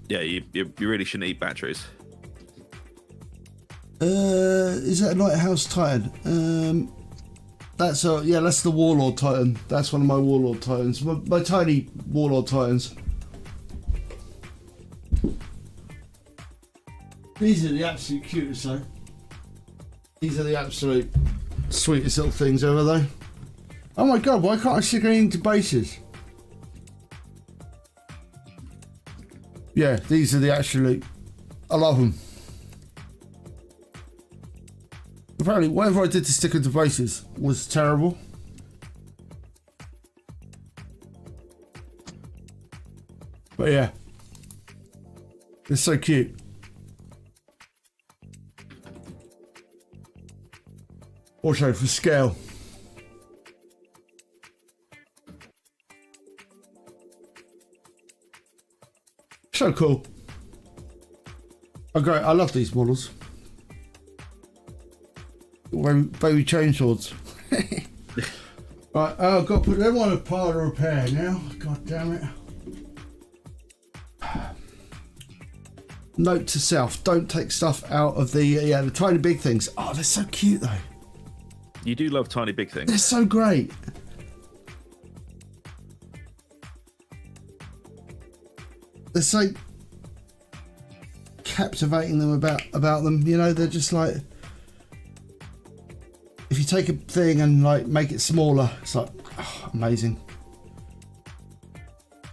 Yeah, you really shouldn't eat batteries. Is that a Lighthouse Titan? That's the Warlord Titan. That's one of my Warlord Titans. My tiny Warlord Titans. These are the absolute cutest, though. These are the absolute sweetest little things ever, though. Oh my god, why can't I stick anything to bases? Yeah, these are the absolute... I love them. Apparently, whatever I did to stick into bases was terrible. But yeah. They're so cute. Also for scale. So cool. Okay, I love these models. Baby chainswords. Right, I've got to put them on a pile of repair now. God damn it. Note to self, don't take stuff out of the tiny big things. Oh, they're so cute though. You do love tiny big things. They're so great. They're so captivating them about them, you know, they're just like, if you take a thing and like make it smaller, it's like, oh, amazing.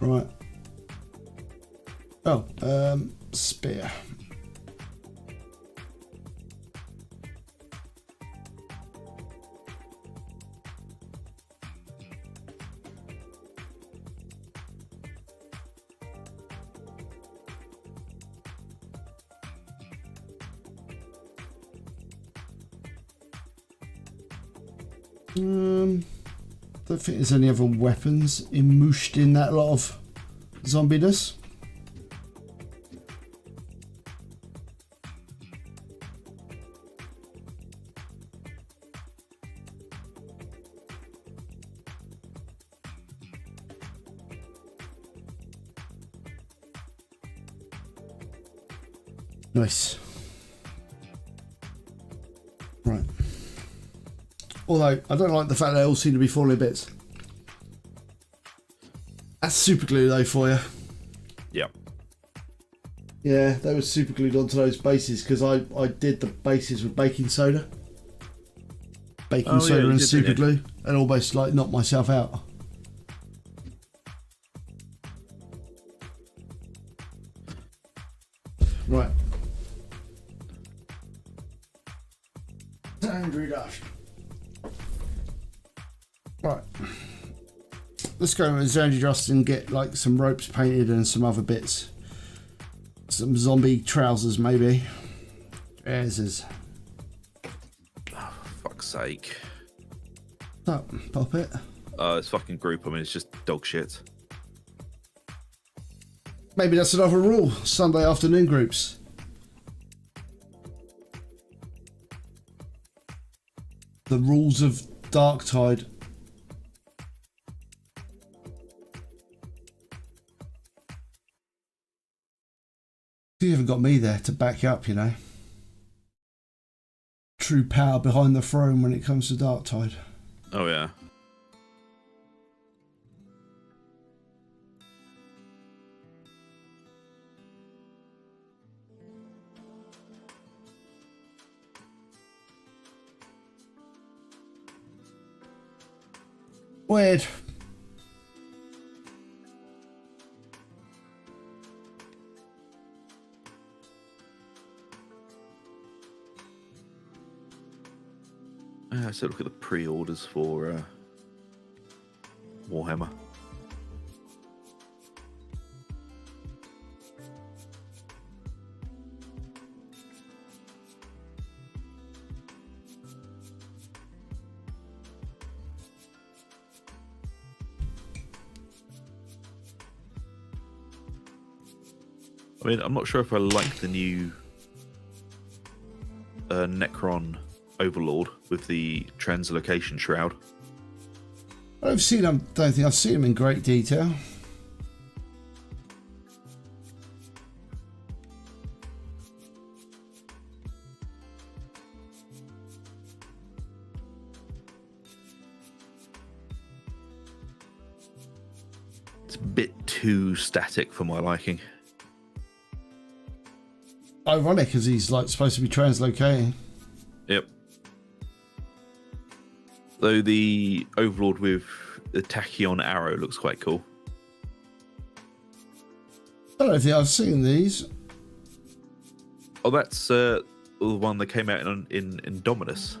Right. Oh, spear. Don't think there's any other weapons immersed in that lot of zombiness. Nice. Right. Although, I don't like the fact they all seem to be falling to bits. That's super glue though for you. Yep. Yeah, they were super glued onto those bases because I did the bases with baking soda. Baking soda and super glue, and almost like knocked myself out. Right. Andrew Dash. Right. Let's go with Zandy Dust and get like some ropes painted and some other bits. Some zombie trousers maybe. Trousers. Oh, fuck's sake. Up, pop it. It's fucking group. I mean, it's just dog shit. Maybe that's another rule. Sunday afternoon groups. The rules of Darktide. You haven't got me there to back you up, you know. True power behind the throne when it comes to Darktide. Oh, yeah. Weird. So look at the pre-orders for Warhammer. I mean, I'm not sure if I like the new Necron Overlord with the translocation shroud. I've seen them. Don't think I've seen them in great detail. It's a bit too static for my liking. Ironic, because he's like supposed to be translocating. Yep. Though the Overlord with the tachyon arrow looks quite cool. I don't think I've seen these. Oh, that's the one that came out in Dominus.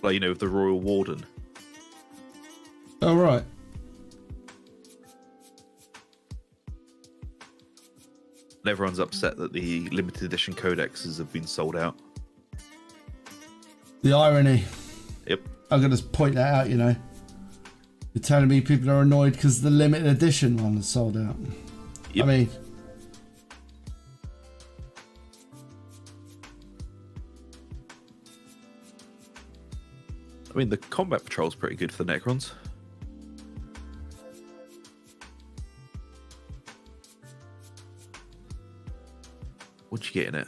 Like, you know, with the Royal Warden. Oh, right. And everyone's upset that the limited edition codexes have been sold out. The irony. Yep. I'm going to point that out, you know. You're telling me people are annoyed because the limited edition one is sold out. Yep. I mean, the combat patrol's pretty good for the Necrons. What'd you get in it?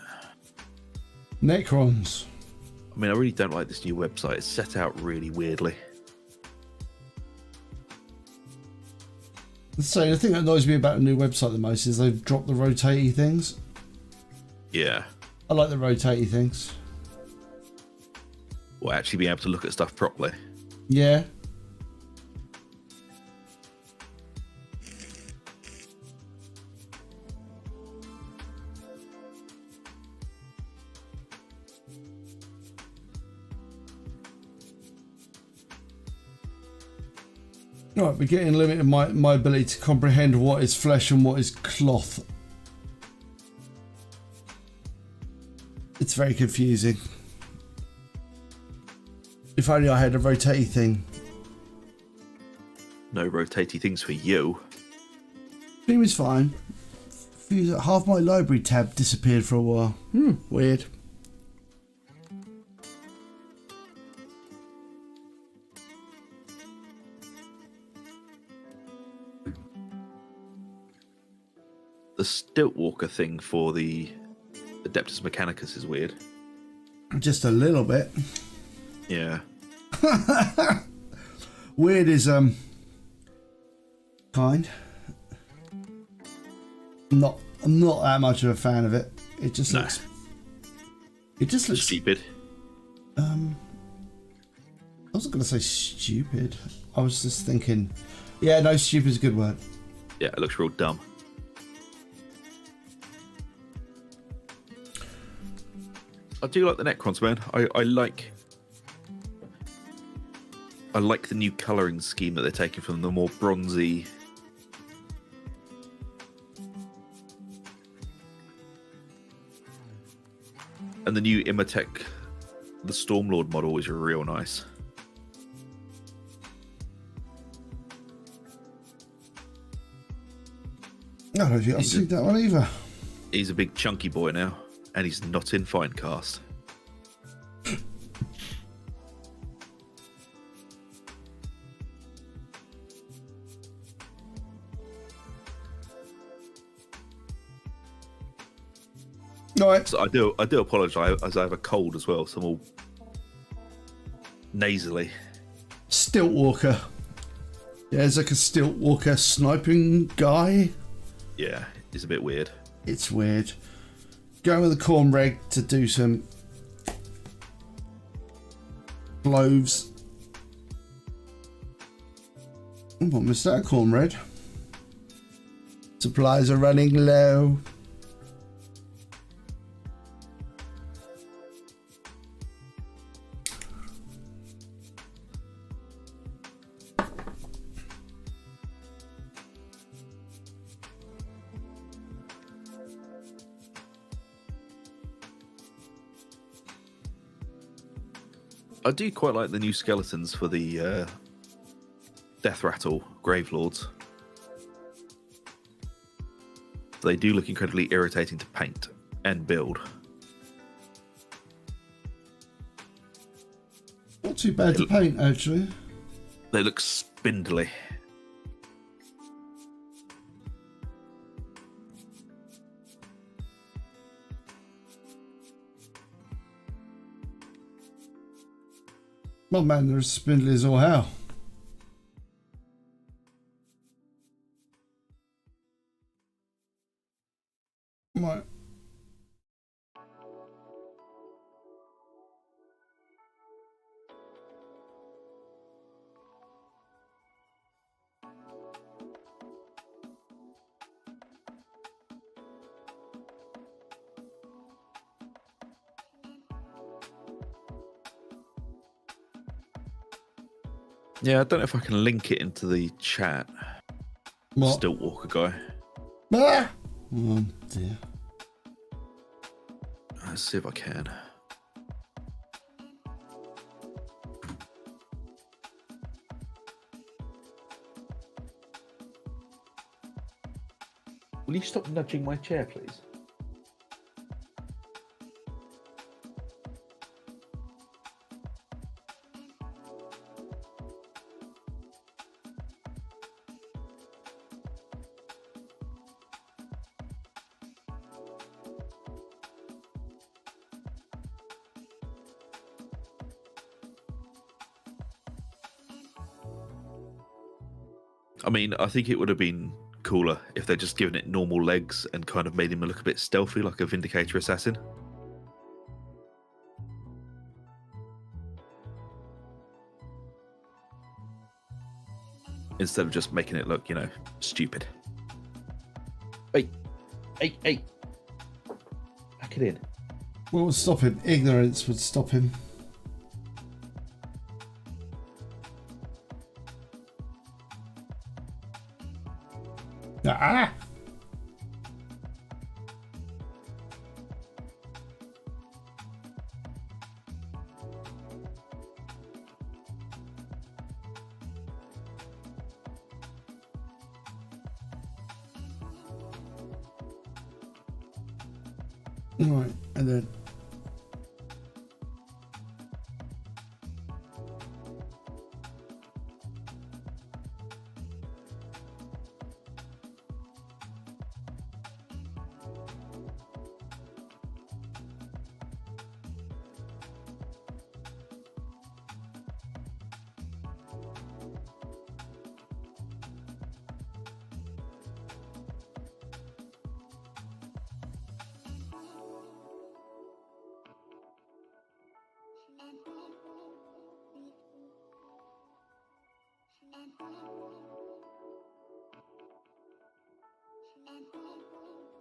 Necrons. I mean, I really don't like this new website. It's set out really weirdly. So the thing that annoys me about the new website the most is they've dropped the rotatey things. Yeah. I like the rotatey things. Or actually being able to look at stuff properly. Yeah. Right, we're getting limited my ability to comprehend what is flesh and what is cloth. It's very confusing. If only I had a rotatey thing. No rotatey things for you. Theme is fine. Half my library tab disappeared for a while. Weird. The Stiltwalker thing for the Adeptus Mechanicus is weird. Just a little bit. Yeah. Weird is kind. I'm not that much of a fan of it. It just looks. It just looks stupid. I wasn't going to say stupid. I was just thinking. Yeah, no, stupid is a good word. Yeah, it looks real dumb. I do like the Necrons, man. I like the new colouring scheme that they're taking from the more bronzy. And the new Imhotep, the Stormlord model is real nice. I don't think I've seen that one either. He's a big chunky boy now, and he's not in Finecast. All right. So I do apologise, as I have a cold as well, so I'm all nasally. Stiltwalker. Yeah, it's like a Stiltwalker sniping guy. Yeah, it's a bit weird. It's weird. Going with the corn reg to do some cloves. What was that, corn red? Supplies are running low. I do quite like the new skeletons for the Death Rattle gravelords. They do look incredibly irritating to paint and build. Not too bad to paint, actually. They look spindly. Well, man, they're as spindly as all hell. Right. Yeah, I don't know if I can link it into the chat. What? Stiltwalker guy. Ah! Oh, dear. Let's see if I can. Will you stop nudging my chair, please? I mean, I think it would have been cooler if they'd just given it normal legs and kind of made him look a bit stealthy, like a Vindicator assassin. Instead of just making it look, you know, stupid. Hey, hey. Back it in. What would stop him? Ignorance would stop him. Ah! All right, and then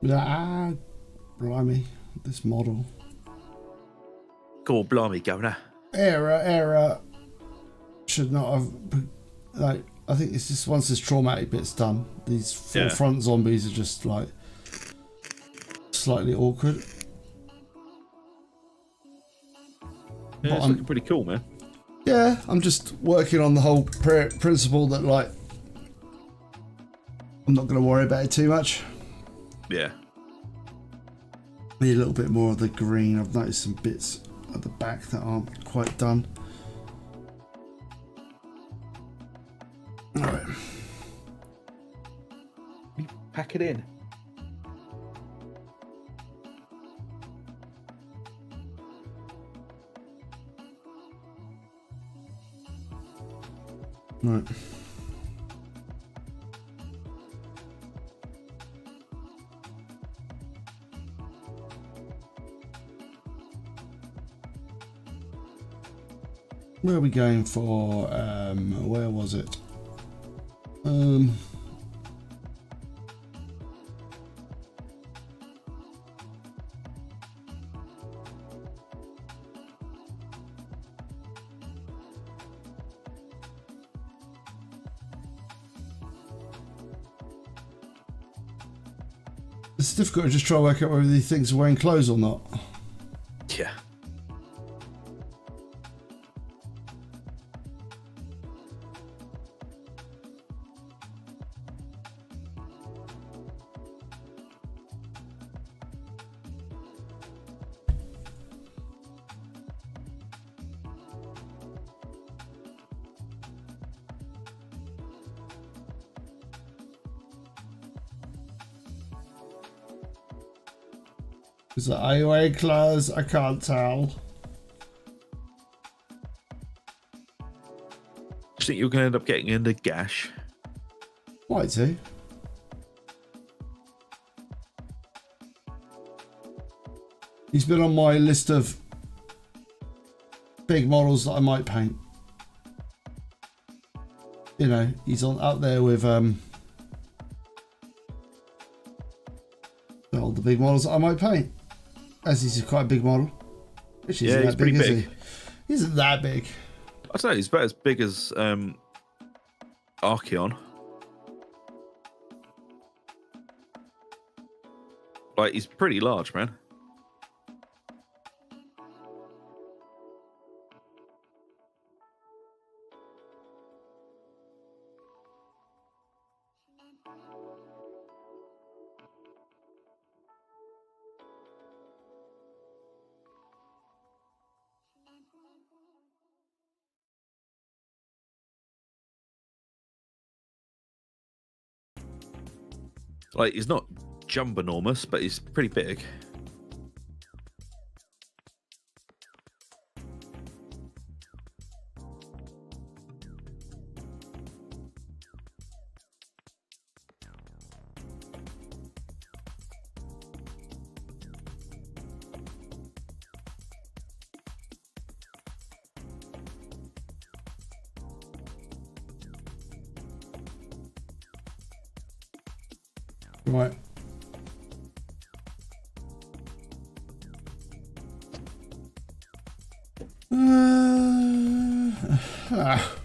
Ah, blimey, this model. Go on, blimey, governor. Error. Should not have. Like, I think it's just once this traumatic bit's done, these front zombies are just like slightly awkward. Yeah, it's looking pretty cool, man. Yeah, I'm just working on the whole principle that, like, I'm not going to worry about it too much. Yeah. Need a little bit more of the green. I've noticed some bits at the back that aren't quite done. All right. Pack it in. Right. Where are we going for? Where was it? It's difficult to just try to work out whether these things are wearing clothes or not. Yeah. Is it, are you wearing clothes? I can't tell. Do you think you're going to end up getting in the gash? Might do. He's been on my list of big models that I might paint. You know, he's on up there with all the big models that I might paint. As he's quite a big model. Which isn't he's that big, pretty is big. He isn't that big. I'd say he's about as big as Archeon. Like, he's pretty large, man. Like, he's not jumbo-enormous, but he's pretty big. Right. Ah.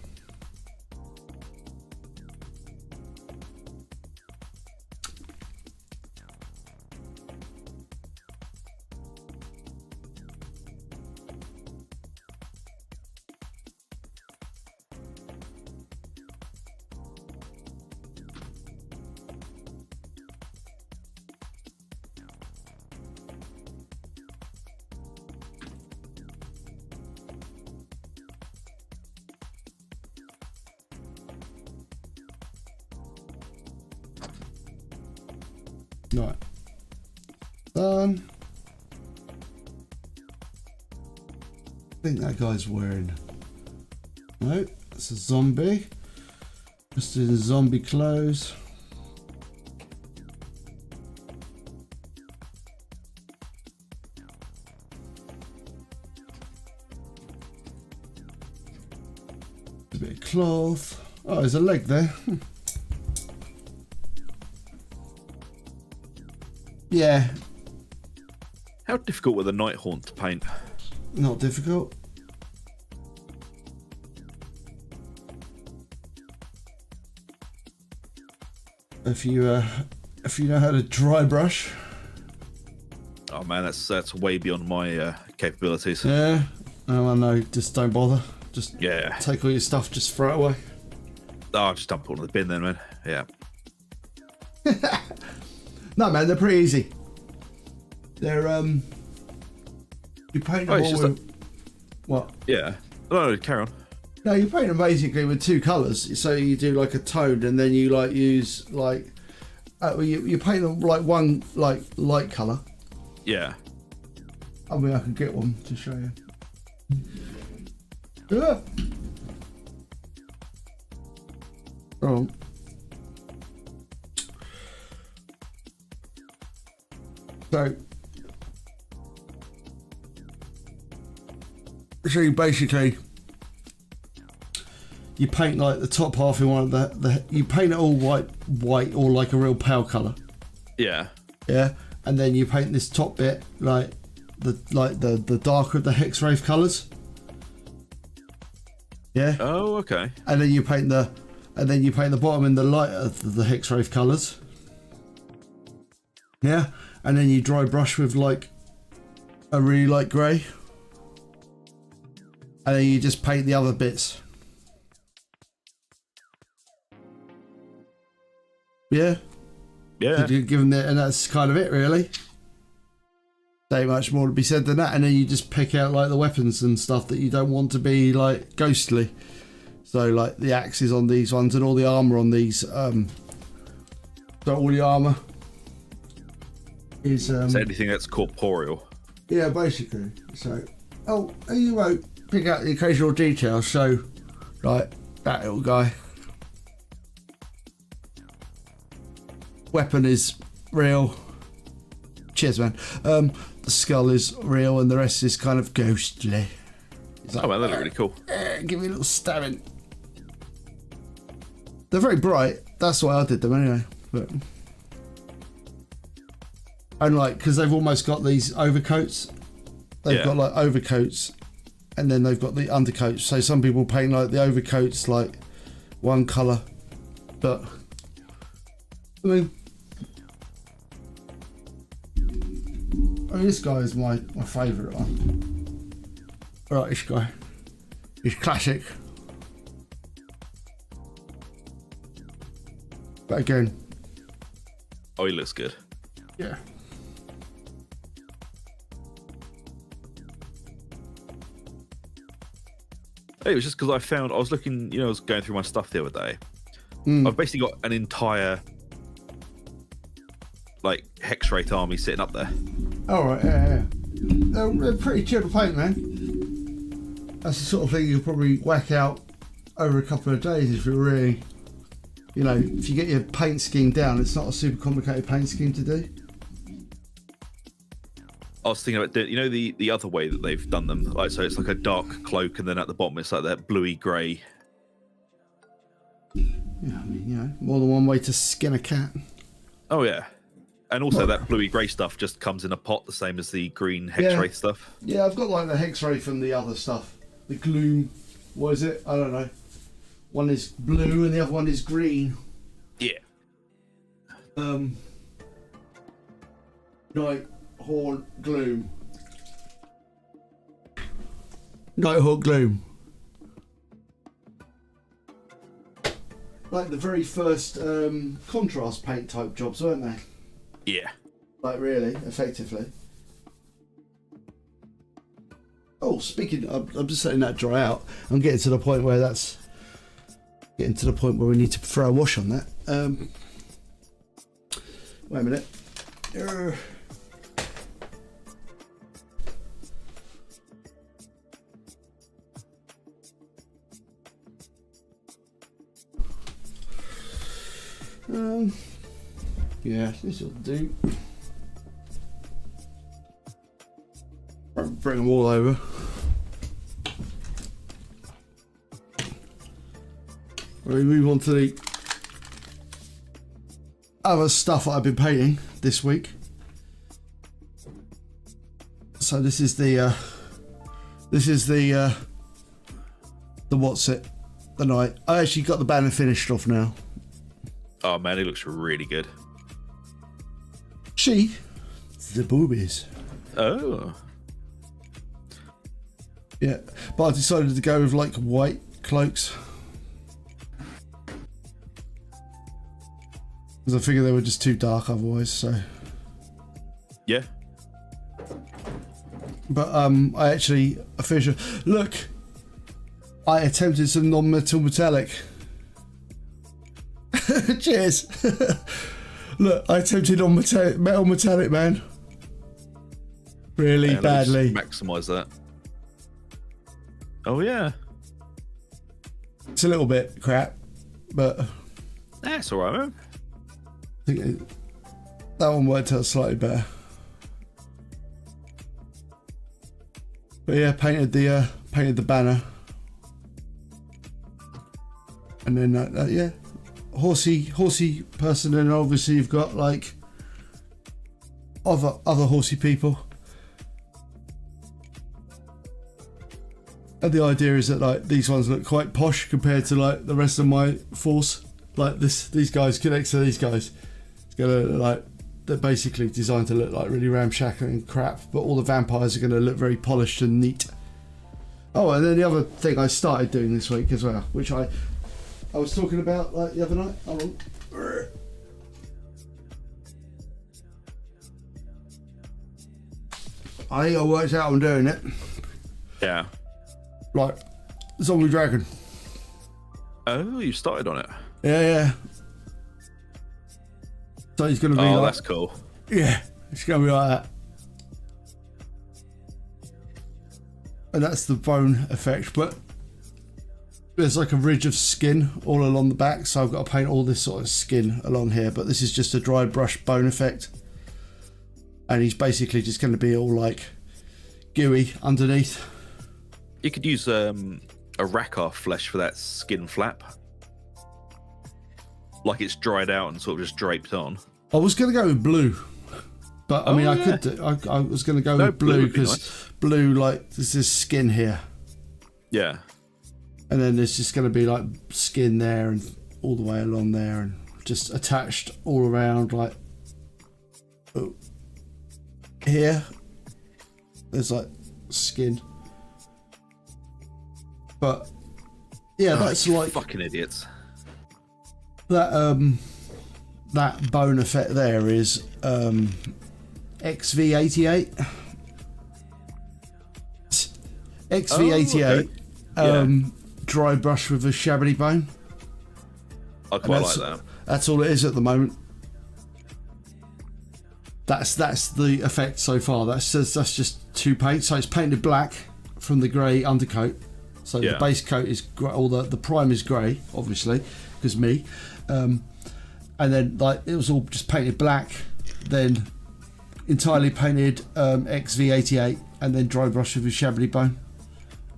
Right. Done. I think that guy's wearing. No, it's a zombie. Just in zombie clothes. A bit of cloth. Oh, there's a leg there. Yeah, How difficult were the night haunt to paint? not difficult. If you know how to dry brush. Oh man, that's way beyond my capabilities. Yeah. Oh, I know. Just don't bother. Just Yeah. take all your stuff. Just throw it away. Oh, just dump it on the bin then, man. Yeah. No, man, they're pretty easy. They're you paint them it's all just with what? Yeah. No, carry on. No, you paint them basically with two colours. So you do like a tone, and then you like use like you paint them like one like light colour. Yeah. I mean, I can get one to show you. Yeah. Oh. So you basically you paint like the top half in one of the you paint it all white or like a real pale colour. Yeah. Yeah, and then you paint this top bit like the darker of the hex wraith colours. Yeah. Oh, okay. And then you paint the bottom in the lighter of the hex wraith colours. Yeah, and then you dry brush with like a really light grey, and then you just paint the other bits. Yeah. Yeah. Give them and that's kind of it, really. Ain't much more to be said than that, and then you just pick out like the weapons and stuff that you don't want to be like ghostly. So like the axes on these ones and all the armor on these. So all the armor is So anything that's corporeal. yeah, basically. So you won't pick out the occasional details. So like that little guy. Weapon is real. Cheers, man. The skull is real, and the rest is kind of ghostly. Oh man, that look really cool. Give me a little stabbing. They're very bright. That's why I did them anyway. But and like, because they've almost got these overcoats. They've got like overcoats, and then they've got the undercoats. So some people paint like the overcoats like one colour, but I mean, this guy is my favourite one. Right, this guy. He's classic. But again. Oh, he looks good. Yeah. It was just because I was looking, I was going through my stuff the other day. I've basically got an entire like hex wraith army sitting up there. Alright, yeah. They're pretty chill to paint, man. That's the sort of thing you'll probably whack out over a couple of days if you're really, if you get your paint scheme down. It's not a super complicated paint scheme to do. I was thinking about doing, the other way that they've done them. Like, so it's like a dark cloak, and then at the bottom it's like that bluey grey. Yeah, I mean, more than one way to skin a cat. Oh yeah, and also that bluey grey stuff just comes in a pot, the same as the green hex wraith stuff. Yeah, I've got like the hex wraith and the other stuff. The gloom, what is it? I don't know. One is blue and the other one is green. Yeah. Nighthorn gloom. Nighthorn gloom. Like the very first contrast paint type jobs, weren't they? Yeah. Like really, effectively. Oh, speaking, I'm just letting that dry out. I'm getting to the point where we need to throw a wash on that. Wait a minute. Yeah, this will do. Bring them all over. We move on to the other stuff that I've been painting this week. So this is the what's it? The knight. I actually got the banner finished off now. Oh man, he looks really good. She, the boobies. Oh. Yeah, but I decided to go with like white cloaks because I figured they were just too dark otherwise. So. Yeah. But I actually officially look. I attempted some non-metal metallic. Cheers. Look, I attempted on metal metallic, man. Really badly. Maximize that. Oh yeah. It's a little bit crap, but that's all right, man. I think that one worked out slightly better. But yeah, painted the banner, and then yeah, horsey person, and obviously you've got like other horsey people. And the idea is that like these ones look quite posh compared to like the rest of my force. Like these guys connect to these guys. It's gonna look like they're basically designed to look like really ramshackle and crap, but all the vampires are gonna look very polished and neat. Oh, and then the other thing I started doing this week as well, which I was talking about like the other night. Hold on. I think I worked out I'm doing it. Yeah. Like zombie dragon. Oh, you started on it. Yeah. So he's gonna be like, that's cool. Yeah, it's gonna be like that. And that's the bone effect, but there's like a ridge of skin all along the back, so I've got to paint all this sort of skin along here, but this is just a dry brush bone effect. And he's basically just going to be all like gooey underneath. You could use a Rakar flesh for that skin flap. Like it's dried out and sort of just draped on. I was going to go with blue, but I mean, I could do, I was going to go with blue because blue, like there's this skin here. Yeah. And then there's just going to be like skin there and all the way along there and just attached all around like here. There's like skin. But yeah, that's like fucking idiots. That that bone effect there is XV88. XV88 dry brush with a shabbity bone. I quite like that. That's all it is at the moment. That's the effect so far. That's just two paints. So it's painted black from the grey undercoat. So the base coat is grey, or the prime is grey, obviously, because me. And then like it was all just painted black, then entirely painted XV88, and then dry brush with a shabbity bone.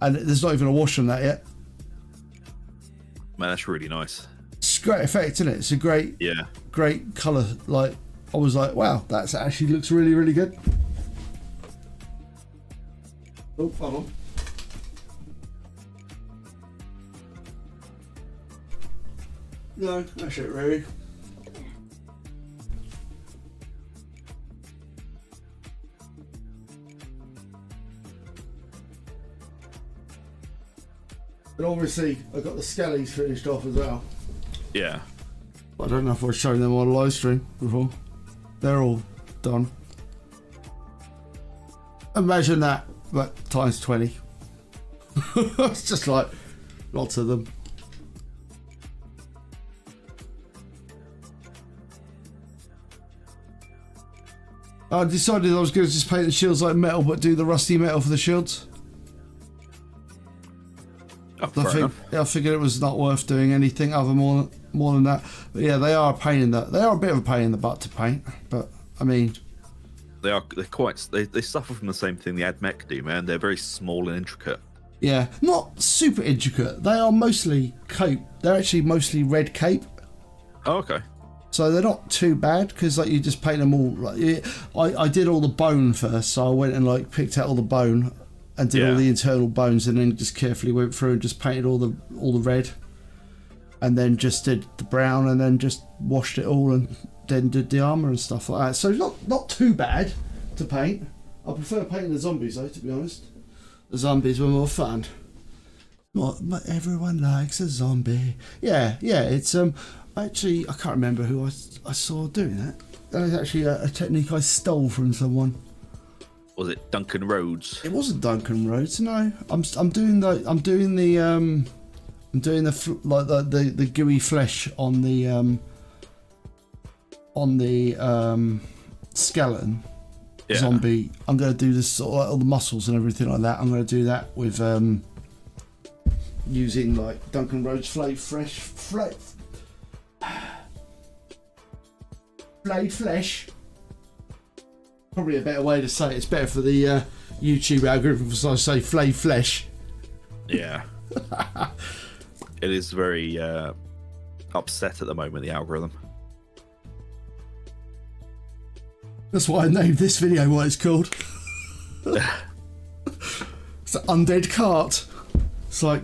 And there's not even a wash on that yet. Man, that's really nice. It's a great effect, isn't it? It's a great colour. Like I was like, wow, that actually looks really, really good. Oh, hold on. No, that's it, really. And obviously, I got the skellies finished off as well. Yeah. I don't know if I've shown them on a live stream before. They're all done. Imagine that, but times 20. It's just like lots of them. I decided I was going to just paint the shields like metal, but do the rusty metal for the shields. I figured it was not worth doing anything other more than that. But yeah, they are a pain in that. They are a bit of a pain in the butt to paint, but I mean, they're quite. They suffer from the same thing the Admech do, man. They're very small and intricate. Yeah, not super intricate. They are mostly cape. They're actually mostly red cape. Oh, okay. So they're not too bad because like you just paint them all. Like, I did all the bone first, so I went and like picked out all the bone and did all the internal bones, and then just carefully went through and just painted all the red, and then just did the brown, and then just washed it all, and then did the armor and stuff like that. So not too bad to paint. I prefer painting the zombies though, to be honest. The zombies were more fun. Everyone likes a zombie. Yeah. It's actually I can't remember who I saw doing that. That was actually a technique I stole from someone. Was it Duncan Rhodes? It wasn't Duncan Rhodes. No, I'm doing the gooey flesh on the skeleton zombie. I'm going to do this sort of like all the muscles and everything like that. I'm going to do that with using like Duncan Rhodes Flayed Flesh. Probably a better way to say it. It's better for the YouTube algorithm if I say Flayed Flesh. Yeah. It is very upset at the moment, the algorithm. That's why I named this video what it's called. It's an undead cart. It's like...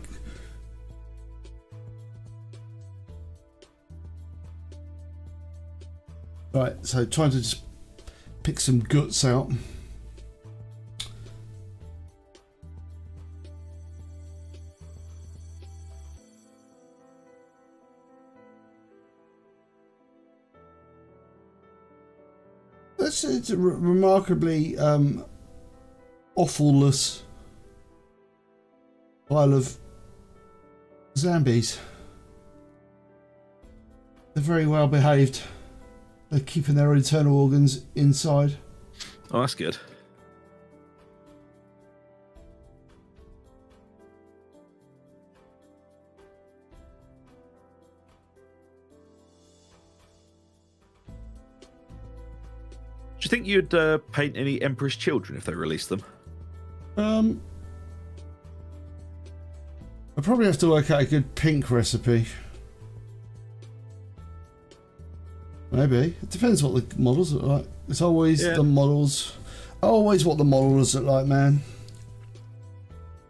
Right, so trying to just pick some guts out. It's a remarkably awfulless pile of zombies. They're very well behaved. They're keeping their internal organs inside. Oh, that's good. Do you think you'd paint any Emperor's Children if they released them? I'd probably have to work out a good pink recipe. Maybe. It depends what the models look like. It's always the models. Always what the models look like, man.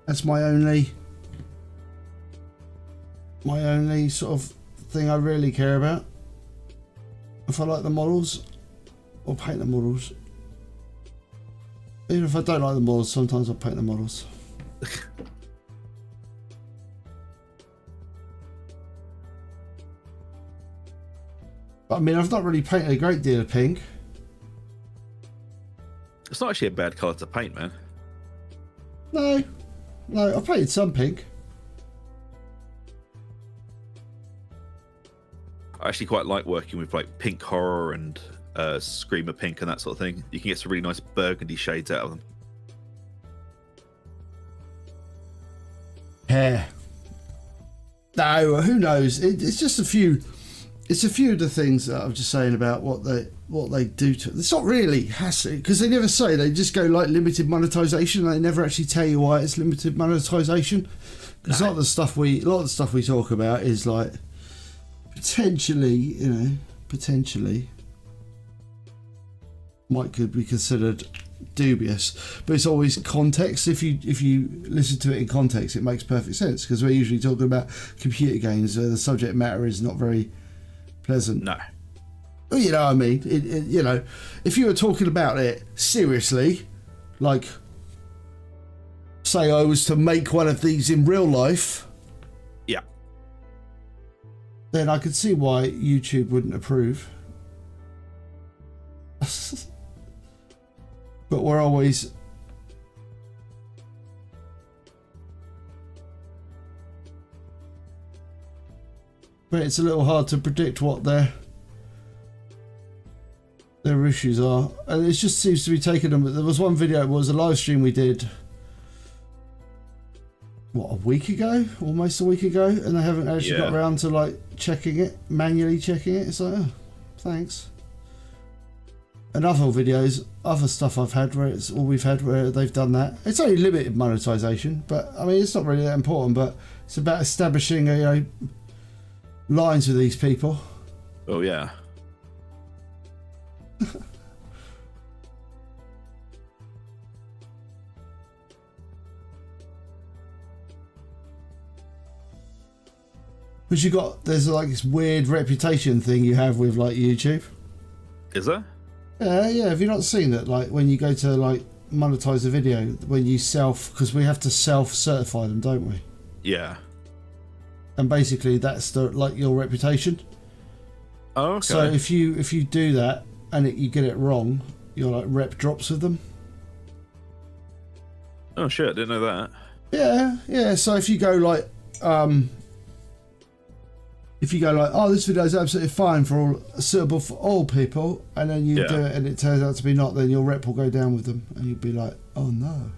That's my only sort of thing I really care about. If I like the models, I'll paint the models. Even if I don't like the models, sometimes I'll paint the models. But I mean, I've not really painted a great deal of pink. It's not actually a bad colour to paint, man. No, I've painted some pink. I actually quite like working with like pink horror and screamer pink and that sort of thing. You can get some really nice burgundy shades out of them. Hair. No, who knows? It's just a few. It's a few of the things that I'm just saying about what they do to it. It's not really hassle because they never say. They just go like limited monetization. They never actually tell you why it's limited monetization. Because a lot of the stuff we talk about is like potentially could be considered dubious, but it's always context. If you listen to it in context, it makes perfect sense because we're usually talking about computer games where the subject matter is not very pleasant. No. Well, you know what I mean? You know, if you were talking about it seriously, like, say I was to make one of these in real life, yeah, then I could see why YouTube wouldn't approve. But we're always... But it's a little hard to predict what their issues are. And it just seems to be taking them... There was one video, it was a live stream we did... What, a week ago? Almost a week ago? And they haven't actually got around to, like, checking it, manually checking it. It's like, oh, thanks. And other videos, other stuff I've had where it's all we've had where they've done that. It's only limited monetization, but I mean it's not really that important. But it's about establishing lines with these people. Oh yeah. Because there's like this weird reputation thing you have with like YouTube. Is there? Yeah. Have you not seen it? Like when you go to like monetize a video, when you because we have to self-certify them, don't we? Yeah. And basically that's like your reputation. Oh, okay. So if you do that and you get it wrong, your like rep drops with them. Oh shit! I didn't know that. Yeah. So if you go like oh, this video is absolutely fine suitable for all people, and then you do it and it turns out to be not, then your rep will go down with them, and you'll be like, oh no.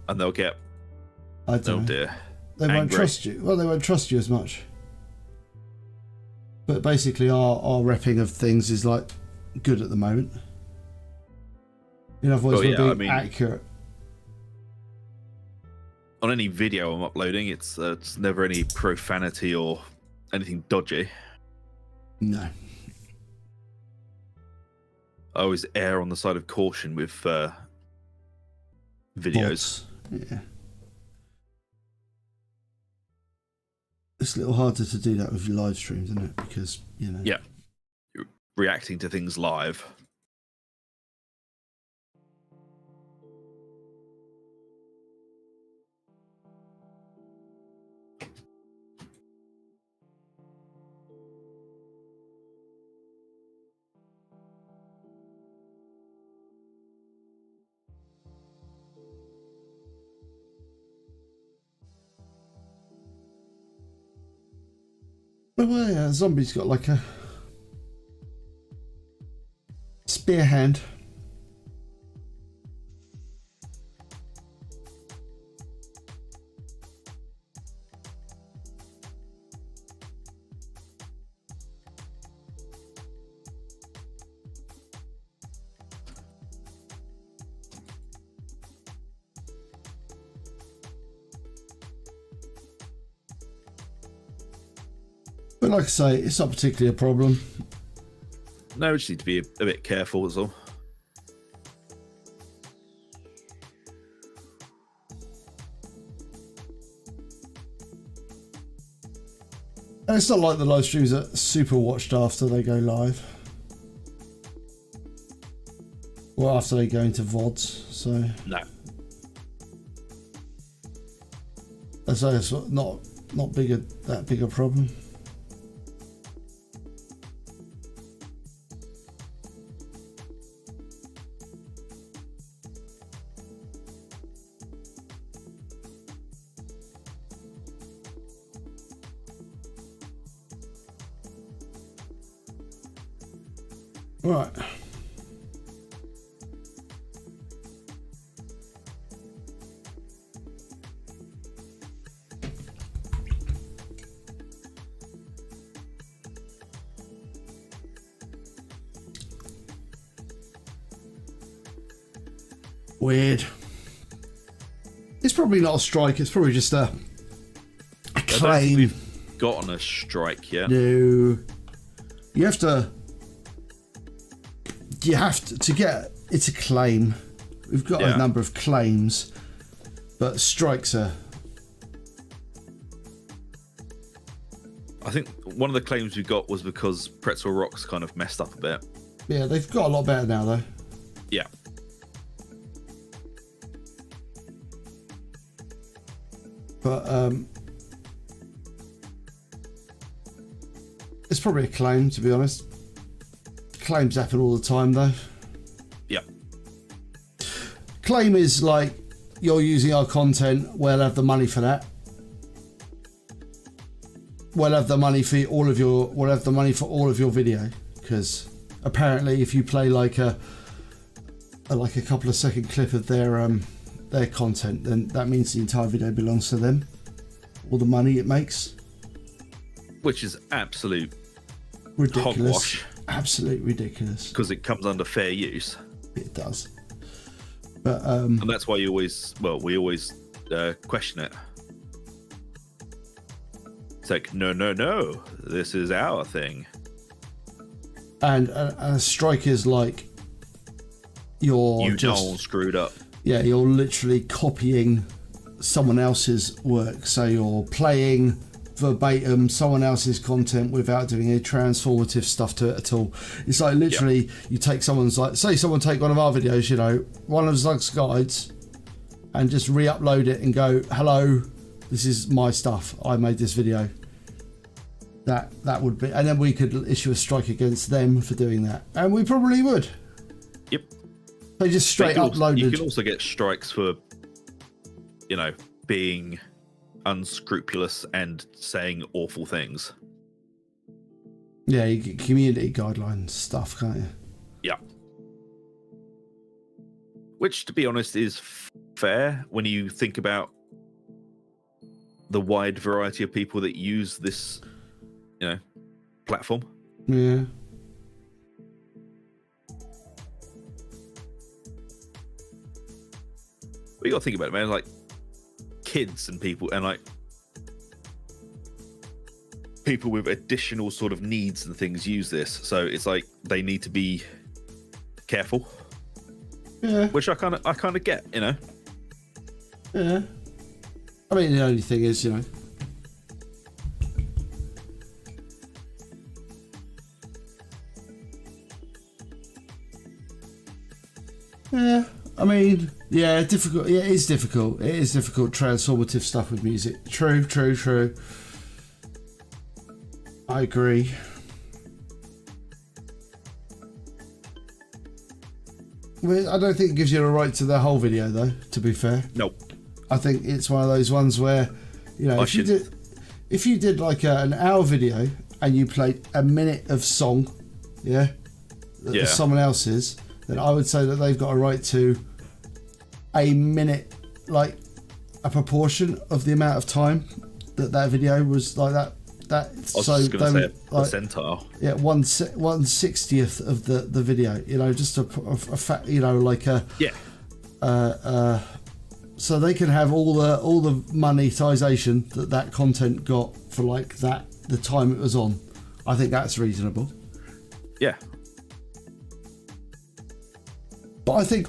And they'll get. I don't know. Dear. They won't trust you. Well, they won't trust you as much. But basically, our repping of things is like good at the moment. In other words, we're being accurate. On any video I'm uploading, it's never any profanity or anything dodgy. No. I always err on the side of caution with videos. Bots. Yeah. It's a little harder to do that with your live streams, isn't it? Because, you know. Yeah. You're reacting to things live. Well, yeah, zombie's got like a spear hand. But like I say, it's not particularly a problem. No, we just need to be a bit careful, that's all. And it's not like the live streams are super watched after they go live. Or after they go into VODs, so... No. So it's not that big a problem. Right. Weird. It's probably not a strike, it's probably just a claim. We've gotten a strike yet. No. You have to get it's a claim. We've got a number of claims, but strikes are. I think one of the claims we got was because Pretzel Rocks kind of messed up a bit. Yeah, they've got a lot better now though. Yeah. But it's probably a claim, to be honest. Claims happen all the time though. Yeah. Claim is like, you're using our content, we'll have the money for that. We'll have the money for all of your video, because apparently if you play like a couple of second clip of their content, then that means the entire video belongs to them. All the money it makes. Which is absolute ridiculous. Hogwash. Absolute ridiculous. Because it comes under fair use. It does. But and that's why we always question it. It's like, no, this is our thing. And a strike is like you're screwed up. Yeah, you're literally copying someone else's work. So you're playing verbatim someone else's content without doing any transformative stuff to it at all. It's like literally you take someone's, like, say someone take one of our videos, you know, one of Zug's guides, and just re-upload it and go, hello, this is my stuff, I made this video. That would be, and then we could issue a strike against them for doing that, and we probably would. Yep. They just straight uploaded. You can also get strikes for, you know, being unscrupulous and saying awful things. Yeah, you get community guidelines stuff, can't you? Yeah. Which, to be honest, is fair when you think about the wide variety of people that use this, you know, platform. Yeah. But you got to think about it, man. Like, kids and people, and like people with additional sort of needs and things use this, so it's like they need to be careful. Yeah. Which I kind of get, you know. Yeah. I mean, the only thing is, you know, yeah. I mean, yeah, difficult. Yeah, it is difficult. It is difficult. Transformative stuff with music. True. I agree. I mean, I don't think it gives you a right to the whole video, though. To be fair, Nope. I think it's one of those ones where, you know, if you did like an hour video and you played a minute of song, yeah, someone else's, then I would say that they've got a right to a minute, like a proportion of the amount of time that video was like that. I was just going to say a percentile. Yeah, 1/60th of the video. You know, just a fact. You know, like a so they can have all the monetization that content got for like the time it was on. I think that's reasonable. Yeah. But I think,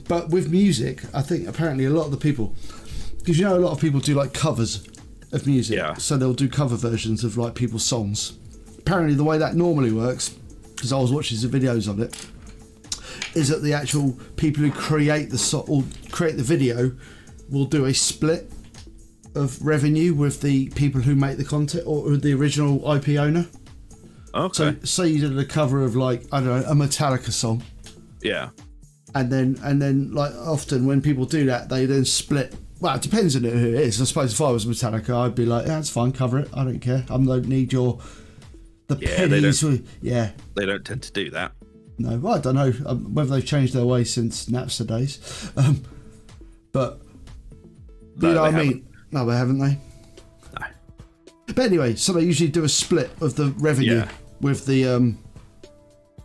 but with music, I think apparently a lot of the people, because you know a lot of people do like covers of music, so they'll do cover versions of like people's songs. Apparently, the way that normally works, because I was watching some videos of it, is that the actual people who create the video will do a split of revenue with the people who make the content or the original IP owner. Okay. So, say you did a cover of like, I don't know, a Metallica song. Yeah. And then like often when people do that, they then split. Well, it depends on who it is. I suppose if I was Metallica, I'd be like, yeah, that's fine, cover it. I don't care. I don't need the pennies. They don't tend to do that. No, well, I don't know whether they've changed their ways since Napster days. But No, you know what I haven't. mean? No, they haven't, they? No. But anyway, so they usually do a split of the revenue with the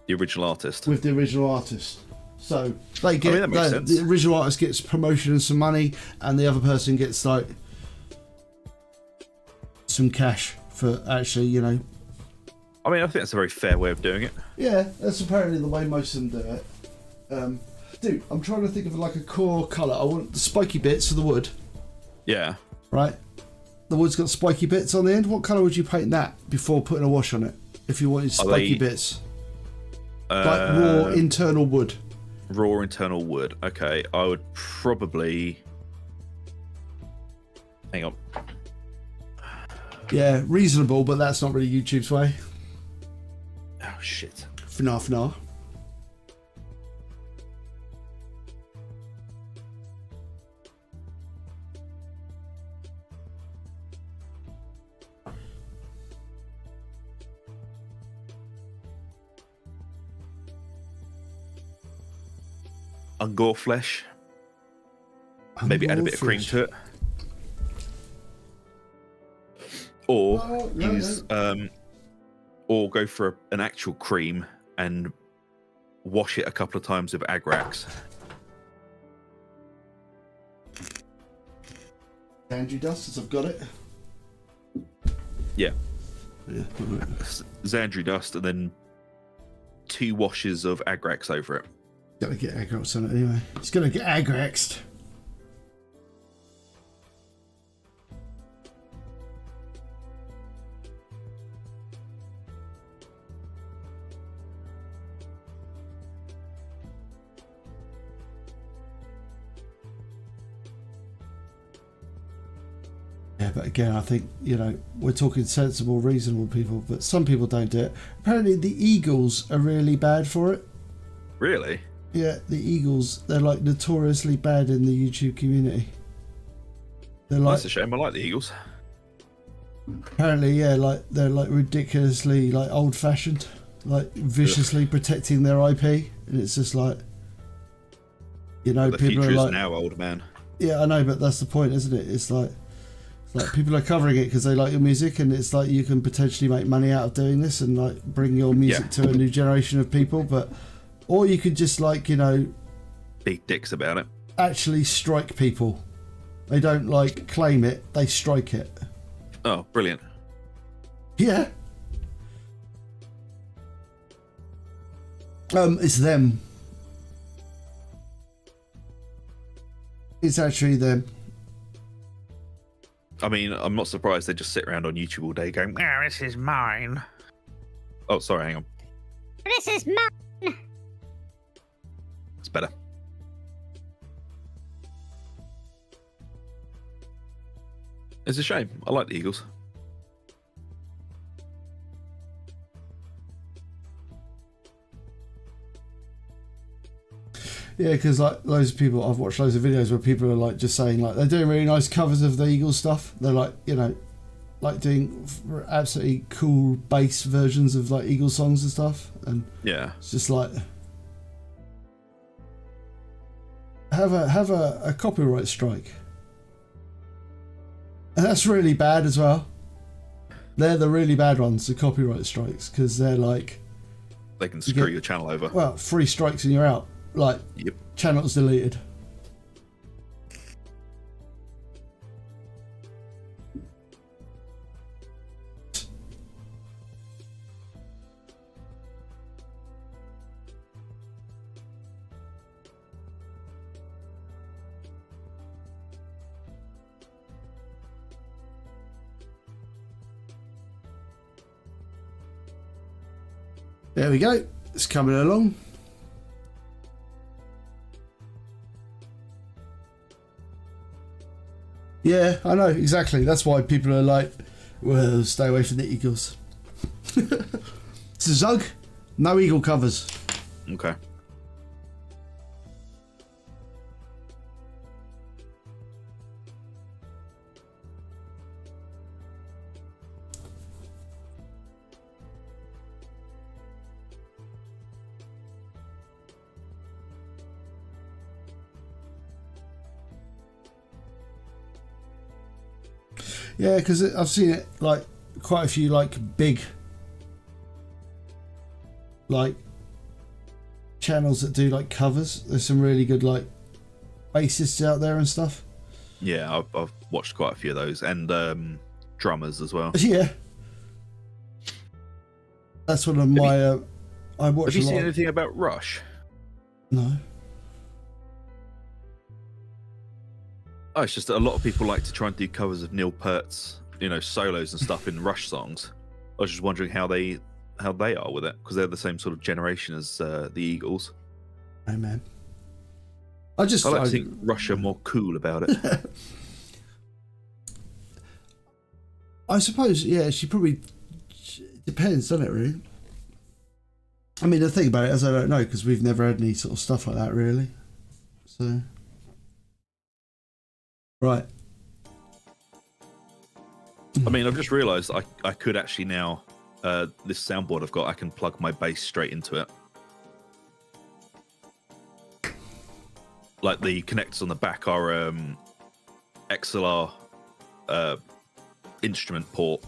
original artist. With the original artist. So they get that makes sense. The original artist gets promotion and some money, and the other person gets like some cash for actually, you know. I mean, I think that's a very fair way of doing it. Yeah, that's apparently the way most of them do it. Dude, I'm trying to think of like a core colour. I want the spiky bits of the wood. Yeah. Right? The wood's got spiky bits on the end. What colour would you paint that before putting a wash on it? If you wanted spiky bits. Like raw internal wood. Raw internal wood. Okay, I would probably... Hang on. Yeah, reasonable, but that's not really YouTube's way. Oh, shit. FNAF. Angor flesh. Maybe add a bit of cream to it. Or or go for an actual cream and wash it a couple of times with Agrax. Andrew dust, as I've got it. Yeah. Yeah. Xandri dust and then 2 washes of Agrax over it. Gotta get aggroxed on it anyway. It's gonna get aggroxed. Yeah, but again, I think, you know, we're talking sensible, reasonable people, but some people don't do it. Apparently the eagles are really bad for it. Really? Yeah, the eagles, they're like notoriously bad in the YouTube community. They're like, That's a shame. I like the Eagles. apparently, yeah, like they're like ridiculously like old-fashioned, like viciously protecting their IP, and it's just like, you know, The people future are is like, now, old man. yeah, I know, but that's the point, isn't it? It's like people are covering it because they like your music, and it's like you can potentially make money out of doing this and like bring your music to a new generation of people, but or you could just like, you know, Big dicks about it. actually strike people. They don't like claim it, they strike it. Oh, brilliant. Yeah. It's them. It's actually them. I mean, I'm not surprised they just sit around on YouTube all day going, "Ah, this is mine." Oh, sorry, hang on. This is mine. It's better. It's a shame. I like the Eagles. Yeah, because like loads of people, I've watched loads of videos where people are like just saying like they're doing really nice covers of the Eagles stuff. They're like, you know, like doing absolutely cool bass versions of like Eagles songs and stuff, and Yeah. it's just like have a copyright strike, and that's really bad as well. They're the really bad ones, the copyright strikes, because they're like, They can screw your channel over. well, 3 strikes and you're out. Like, Yep. channel's deleted. There we go. It's coming along. Yeah, I know, exactly. That's why people are like, well, stay away from the Eagles. It's a Zug. No Eagle covers. Okay. Yeah, because I've seen it like quite a few like big like channels that do like covers. There's some really good like bassists out there and stuff. Yeah, I've watched quite a few of those, and drummers as well. Yeah, that's one of my. I watch. Have you a lot seen of- anything about Rush? No. Oh, it's just that a lot of people like to try and do covers of Neil Peart's, you know, solos and stuff in Rush songs. I was just wondering how they are with it, because they're the same sort of generation as the Eagles. Hey man. I I like to think Rush are more cool about it. I suppose, yeah, she probably depends, doesn't it, really? I mean, the thing about it is I don't know, because we've never had any sort of stuff like that, really. So, right. I mean, I've just realised I could actually now, this soundboard I've got, I can plug my bass straight into it. Like the connectors on the back are XLR instrument port.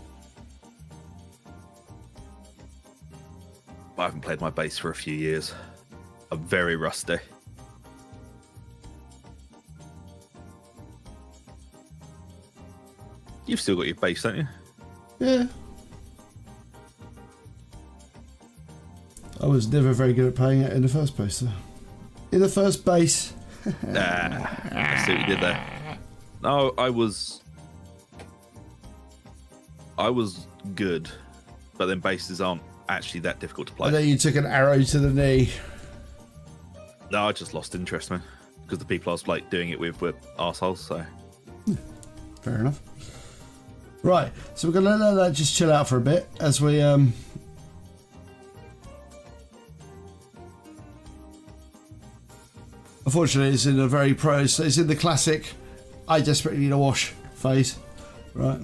I haven't played my bass for a few years. I'm very rusty. You've still got your bass, don't you? Yeah. I was never very good at playing it in the first place, though. in the first base. I see what you did there. No, I was good, but then bases aren't actually that difficult to play. And then you took an arrow to the knee. No, I just lost interest, man, because the people I was like doing it with were arseholes. So fair enough. Right, so we're gonna let that just chill out for a bit as we Unfortunately, it's in a very it's in the classic I desperately need a wash phase. Right.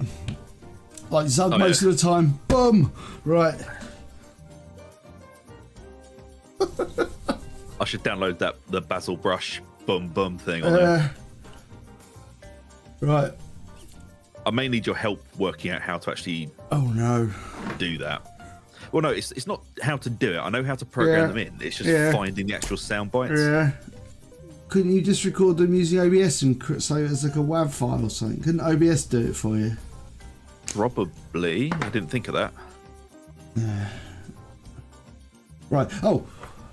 Like Zug most of the time. Boom! Right. I should download the Basil brush boom boom thing on there. Right. I may need your help working out how to actually do that. Well, no, it's not how to do it. I know how to program them in. It's just finding the actual sound bites. Yeah. Couldn't you just record them using OBS and say it as like a WAV file or something? Couldn't OBS do it for you? Probably. I didn't think of that. Yeah. Right. Oh,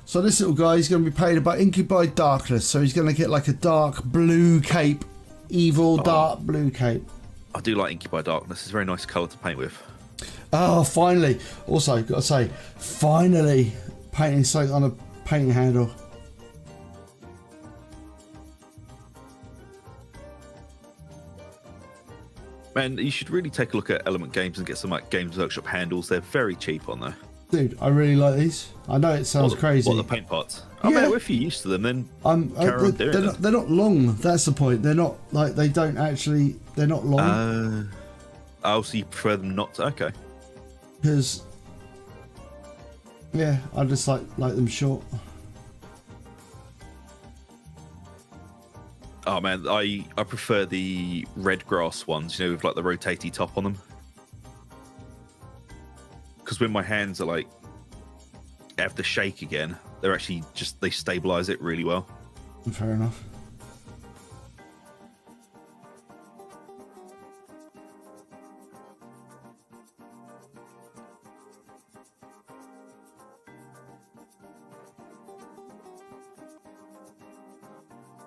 so this little guy is going to be paid about Incubi Darkness. So he's going to get like a dark blue cape. Evil dark blue cape. I do like Incubi Darkness. It's a very nice colour to paint with. Oh, finally. Also, got to say, finally painting something on a painting handle. Man, you should really take a look at Element Games and get some like Games Workshop handles. They're very cheap on there. Dude, I really like these. I know it sounds crazy. What, the paint pots? I mean, if you're used to them, then they're not long. That's the point. They're not like they don't actually. They're not long. So you prefer them not to? Okay. Because I just like them short. Oh man, I prefer the red grass ones, you know, with like the rotatey top on them. Because when my hands are like have to shake again, they're actually they stabilize it really well. Fair enough.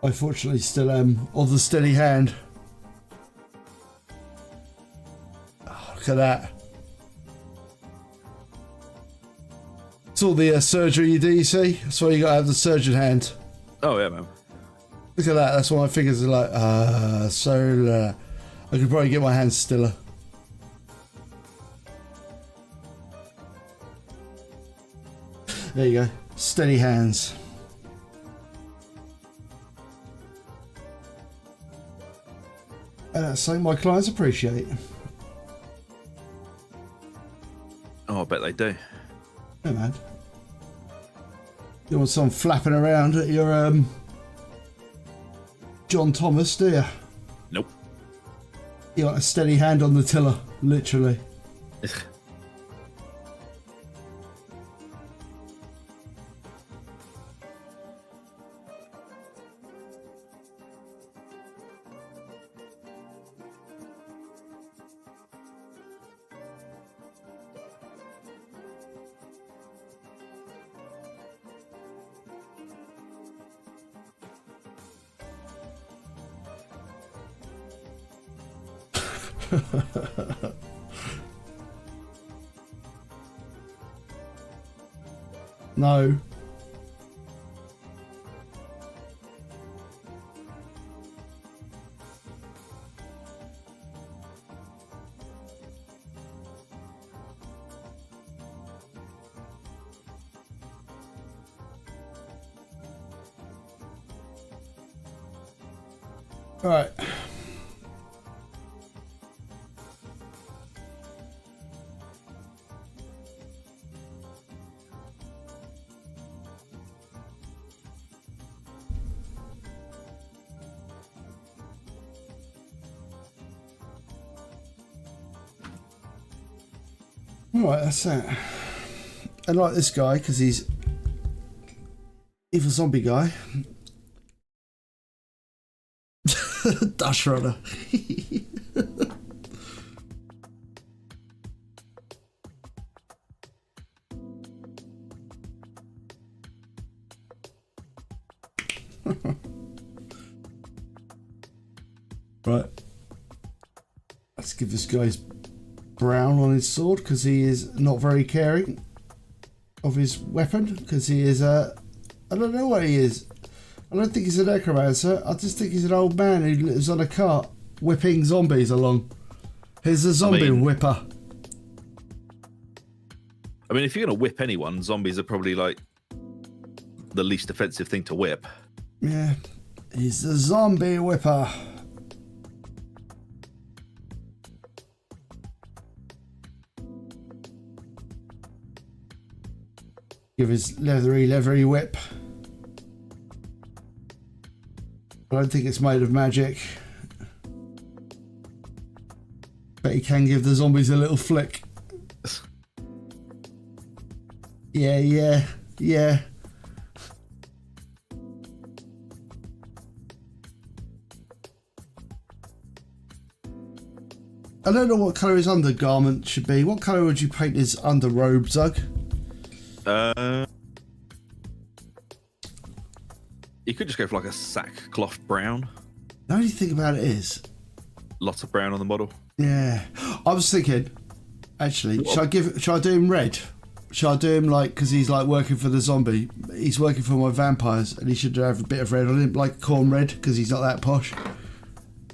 I fortunately still am of the steady hand. Oh, look at that. It's all the surgery you do, you see? That's why you gotta have the surgeon hand. Oh yeah, man. Look at that, that's why my fingers are like, I could probably get my hands stiller. There you go, steady hands. And that's something my clients appreciate. Oh, I bet they do. Yeah, man. You don't want someone flapping around at your John Thomas, do you? Nope. You want a steady hand on the tiller, literally. No. All right. Alright, that's that. I like this guy because he's evil zombie guy. Dash runner. Right. Let's give this guy brown on his sword because he is not very caring of his weapon because he is I don't know what he is. I don't think he's a necromancer. I just think he's an old man who lives on a cart whipping zombies along. Here's a zombie whipper. I mean, if you're going to whip anyone, zombies are probably like the least offensive thing to whip. Yeah, he's a zombie whipper. Give his leathery whip. I don't think it's made of magic. But he can give the zombies a little flick. Yeah. I don't know what colour his undergarment should be. What colour would you paint his underrobe, Zug? You could just go for like a sackcloth brown. The only thing about it is... Lots of brown on the model. Yeah. I was thinking, actually, should I do him red? Should I do him like, because he's like working for the zombie, he's working for my vampires, and he should have a bit of red on him, like corn red, because he's not that posh.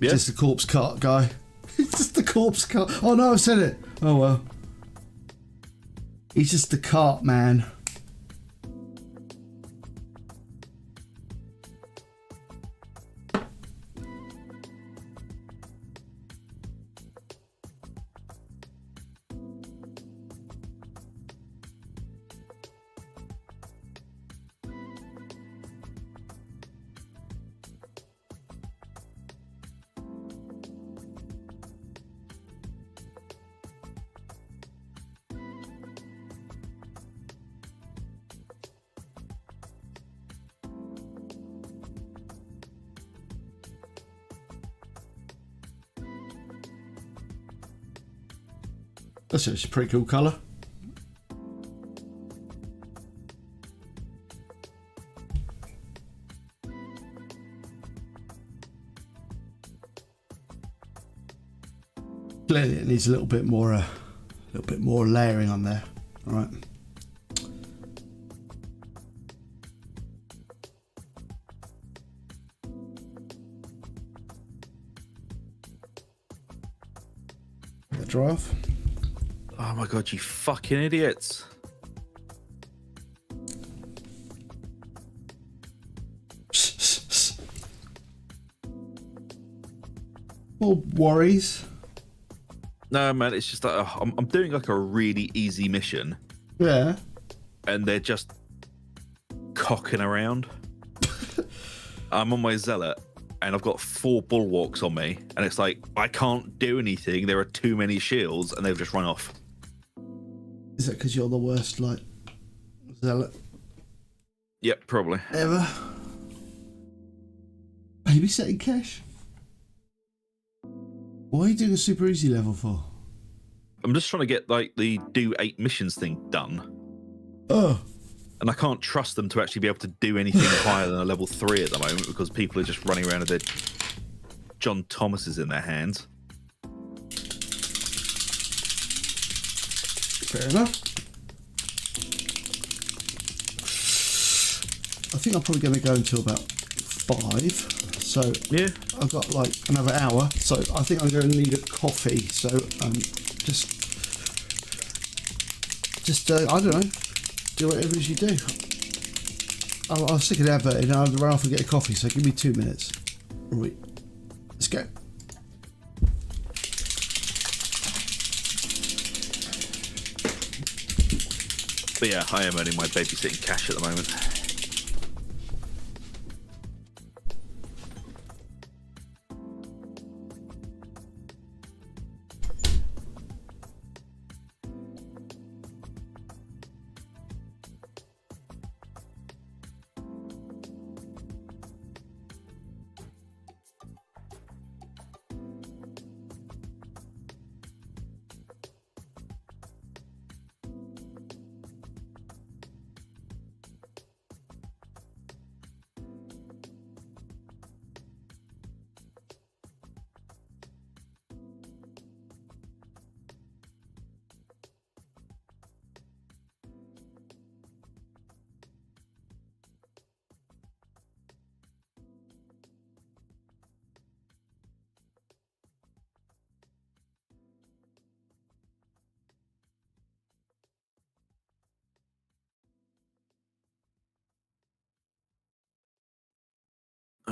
Yeah. Just a corpse cart guy. He's just the corpse cart. Oh no, I said it. Oh well. He's just the cart man. That's actually a pretty cool colour. Clearly it needs a little bit more layering on there. All right. The dry off. Oh my god, you fucking idiots. More worries. No, man, it's just like I'm doing like a really easy mission. Yeah. And they're just cocking around. I'm on my zealot and I've got 4 bulwarks on me. And it's like, I can't do anything. There are too many shields and they've just run off. Is that because you're the worst, like, zealot? Yep, probably. Ever. Babysitting cash? What are you doing a super easy level for? I'm just trying to get, like, the do 8 missions thing done. Oh. And I can't trust them to actually be able to do anything higher than a level 3 at the moment because people are just running around with their John Thomases in their hands. Fair enough. I think I'm probably going to go until about 5. So yeah, I've got like another hour. So I think I'm going to need a coffee. So just I don't know. Do whatever it is you do. I'll stick an advert in and I'll run off and get a coffee. So give me 2 minutes. Right. Let's go. But yeah, I am earning my babysitting cash at the moment.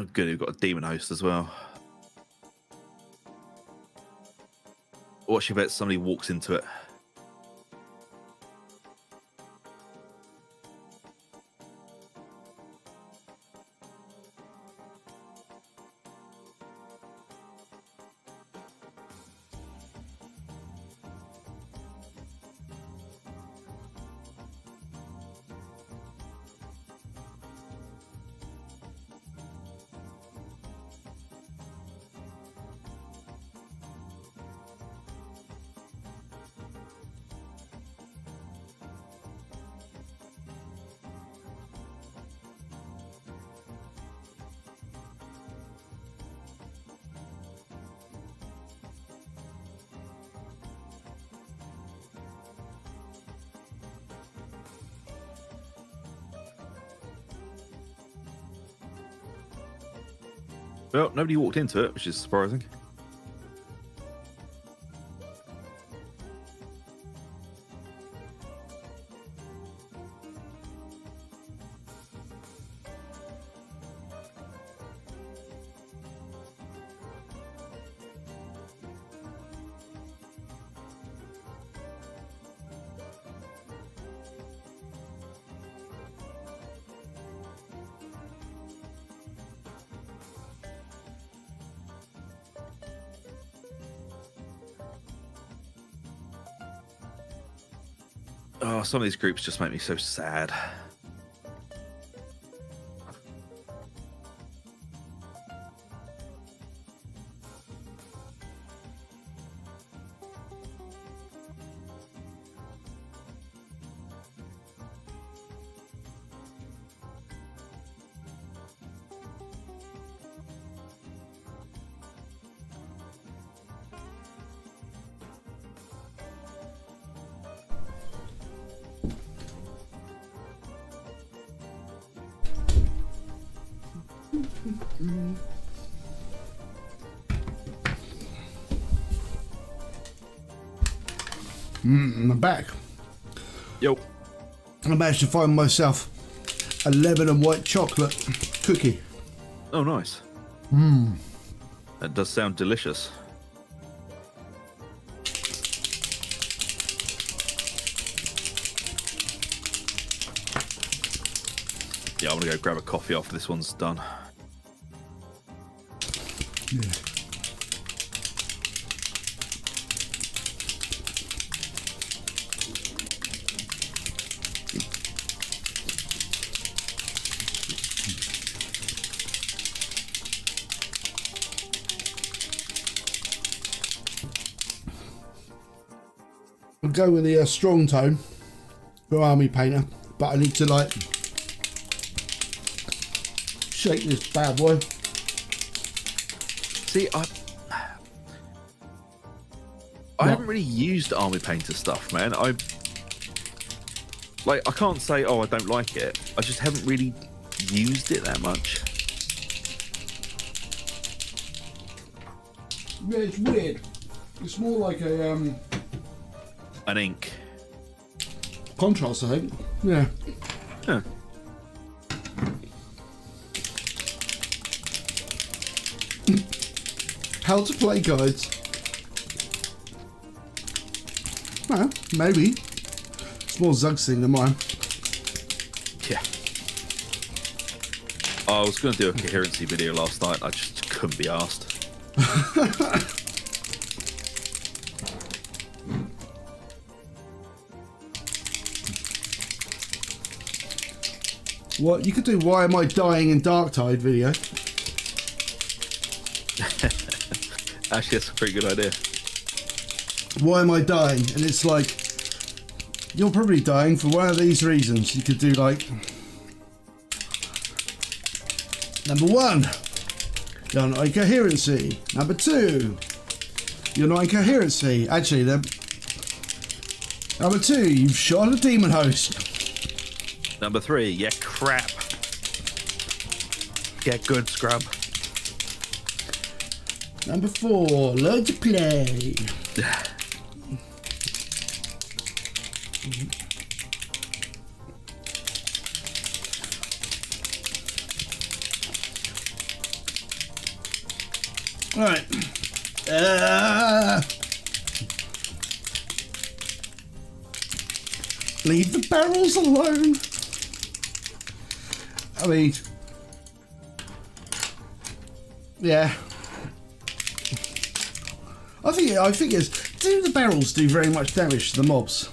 Oh, good. We've got a demon host as well. Watch your bet somebody walks into it. Well, nobody walked into it, which is surprising. Oh, some of these groups just make me so sad. I'm back. Yo. I managed to find myself a lemon and white chocolate cookie. Oh, nice. That does sound delicious. Yeah, I'm gonna go grab a coffee after this one's done. Yeah. I'll go with the strong tone for Army Painter, but I need to like shake this bad boy. See, I haven't really used Army Painter stuff, man. I can't say, oh, I don't like it. I just haven't really used it that much. Yeah, it's weird. It's more like a An ink. contrast, I think. Yeah. Huh. How to play guides. Well, maybe. It's more Zug's thing than mine. Yeah. I was going to do a coherency video last night. I just couldn't be asked. What you could do? Why am I dying in Darktide video? Actually, that's a pretty good idea. Why am I dying? And it's like, you're probably dying for one of these reasons. You could do like, number one, you're not in coherency. Number two, you're not in coherency. Actually, number two, you've shot a demon host. Number 3, yeah, crap. Get good, scrub. Number 4, learn to play. Right. Leave the barrels alone. I mean, yeah. I think it's. Do the barrels do very much damage to the mobs?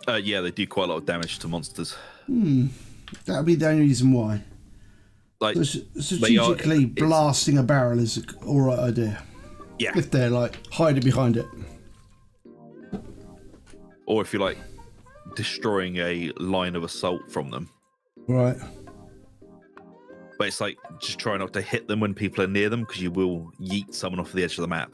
Yeah, they do quite a lot of damage to monsters. That would be the only reason why. Like, So strategically blasting a barrel is an alright idea. Yeah. If they're like hiding behind it. Or if you're like destroying a line of assault from them. Right. But it's like just try not to hit them when people are near them because you will yeet someone off the edge of the map.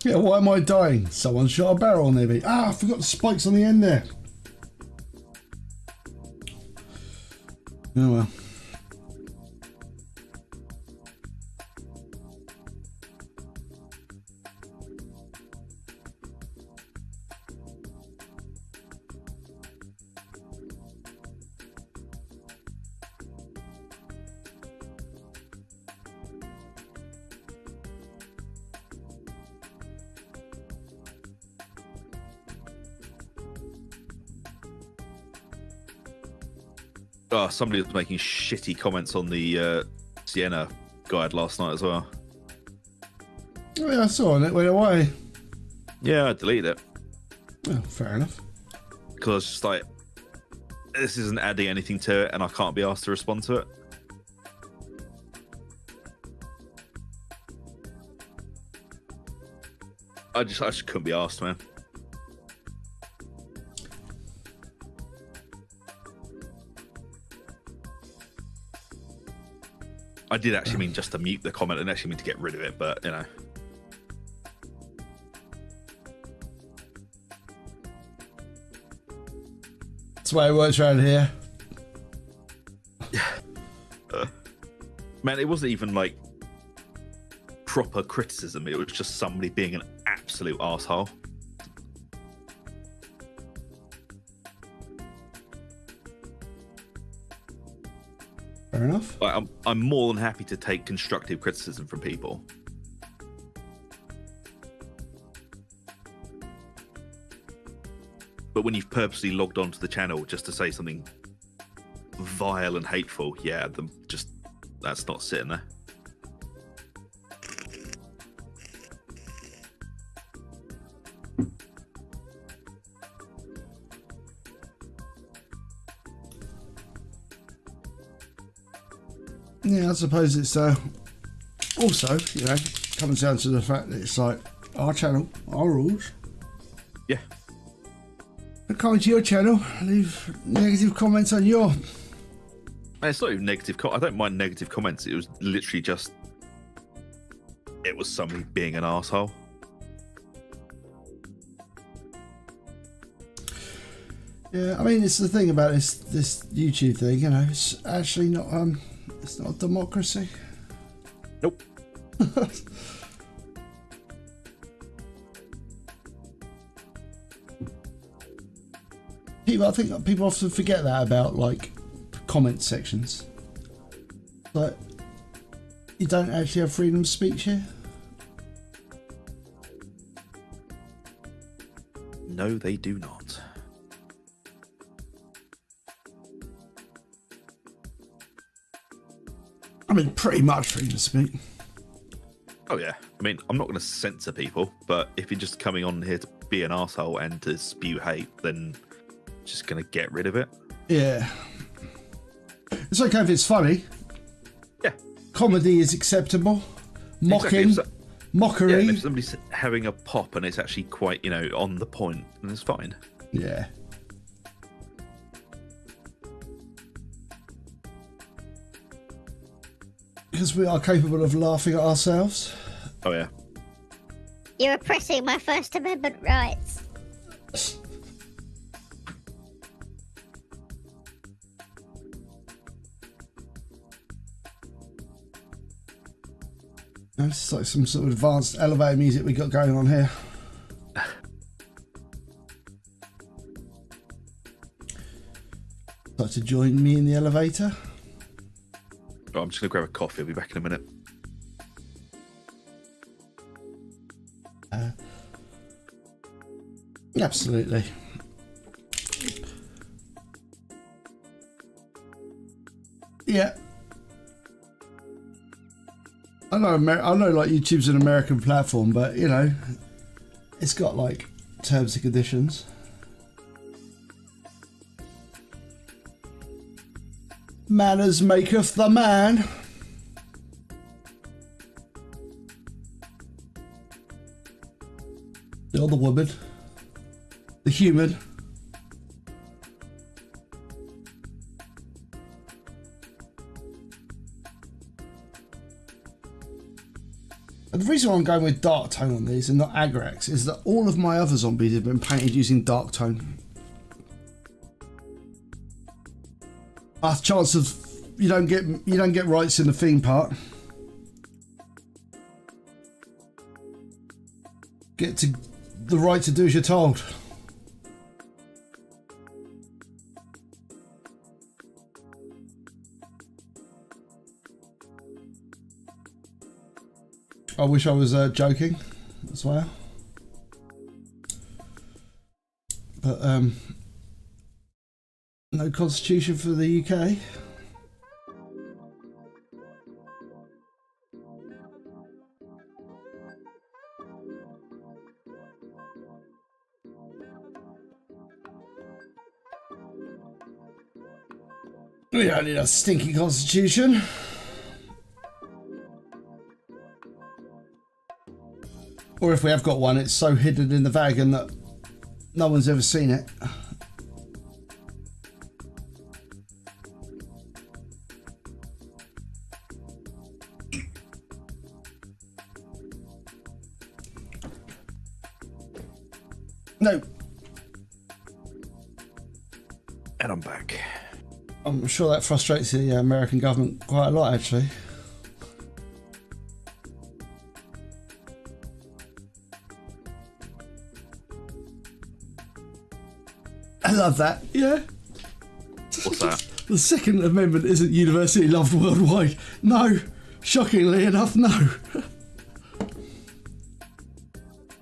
Yeah, why am I dying? Someone shot a barrel near me. Ah, I forgot the spikes on the end there. Oh well. Oh, somebody was making shitty comments on the Sienna guide last night as well. Oh yeah, I saw it went away. Yeah, I deleted it. Oh, fair enough. Because I was just like, this isn't adding anything to it and I can't be asked to respond to it. I just couldn't be asked, man. I did actually mean just to mute the comment and actually mean to get rid of it, but you know. That's the way it works around here. Man, it wasn't even like proper criticism. It was just somebody being an absolute arsehole. Fair enough. Like, I'm more than happy to take constructive criticism from people. But when you've purposely logged onto the channel just to say something vile and hateful, yeah, that's not sitting there. Yeah, I suppose it's also, you know, comes down to the fact that it's like our channel, our rules. Yeah. Come to your channel, leave negative comments on your. It's not even negative. I don't mind negative comments. It was literally just. It was somebody being an arsehole. Yeah, I mean, it's the thing about this YouTube thing, you know, it's actually not it's not a democracy. Nope. I think people often forget that about like comment sections. Like, you don't actually have freedom of speech here. No, they do not. I mean, pretty much freedom of speech. Oh yeah. I mean, I'm not going to censor people, but if you're just coming on here to be an arsehole and to spew hate, then just going to get rid of it. Yeah. It's okay if it's funny. Yeah. Comedy is acceptable. Mocking, exactly. mockery. Yeah, and if somebody's having a pop and it's actually quite, you know, on the point, then it's fine. Yeah. Because we are capable of laughing at ourselves. Oh yeah. You're oppressing my First Amendment rights. It's like some sort of advanced elevator music we got going on here. Like to join me in the elevator? Oh, I'm just gonna grab a coffee. I'll be back in a minute. Absolutely. Yeah. I know like YouTube's an American platform, but you know, it's got like terms and conditions. Manners maketh the man. Or the woman. The human. And the reason why I'm going with dark tone on these and not Agrax is that all of my other zombies have been painted using dark tone. A chance of you don't get rights in the theme part. Get to the right to do as you're told. I wish I was joking as well, but no constitution for the UK. We don't need a stinky constitution. Or if we have got one, it's so hidden in the wagon that no one's ever seen it. No. And I'm back. I'm sure that frustrates the American government quite a lot, actually. I love that. Yeah. What's that? The Second Amendment isn't universally loved worldwide. No. Shockingly enough, no.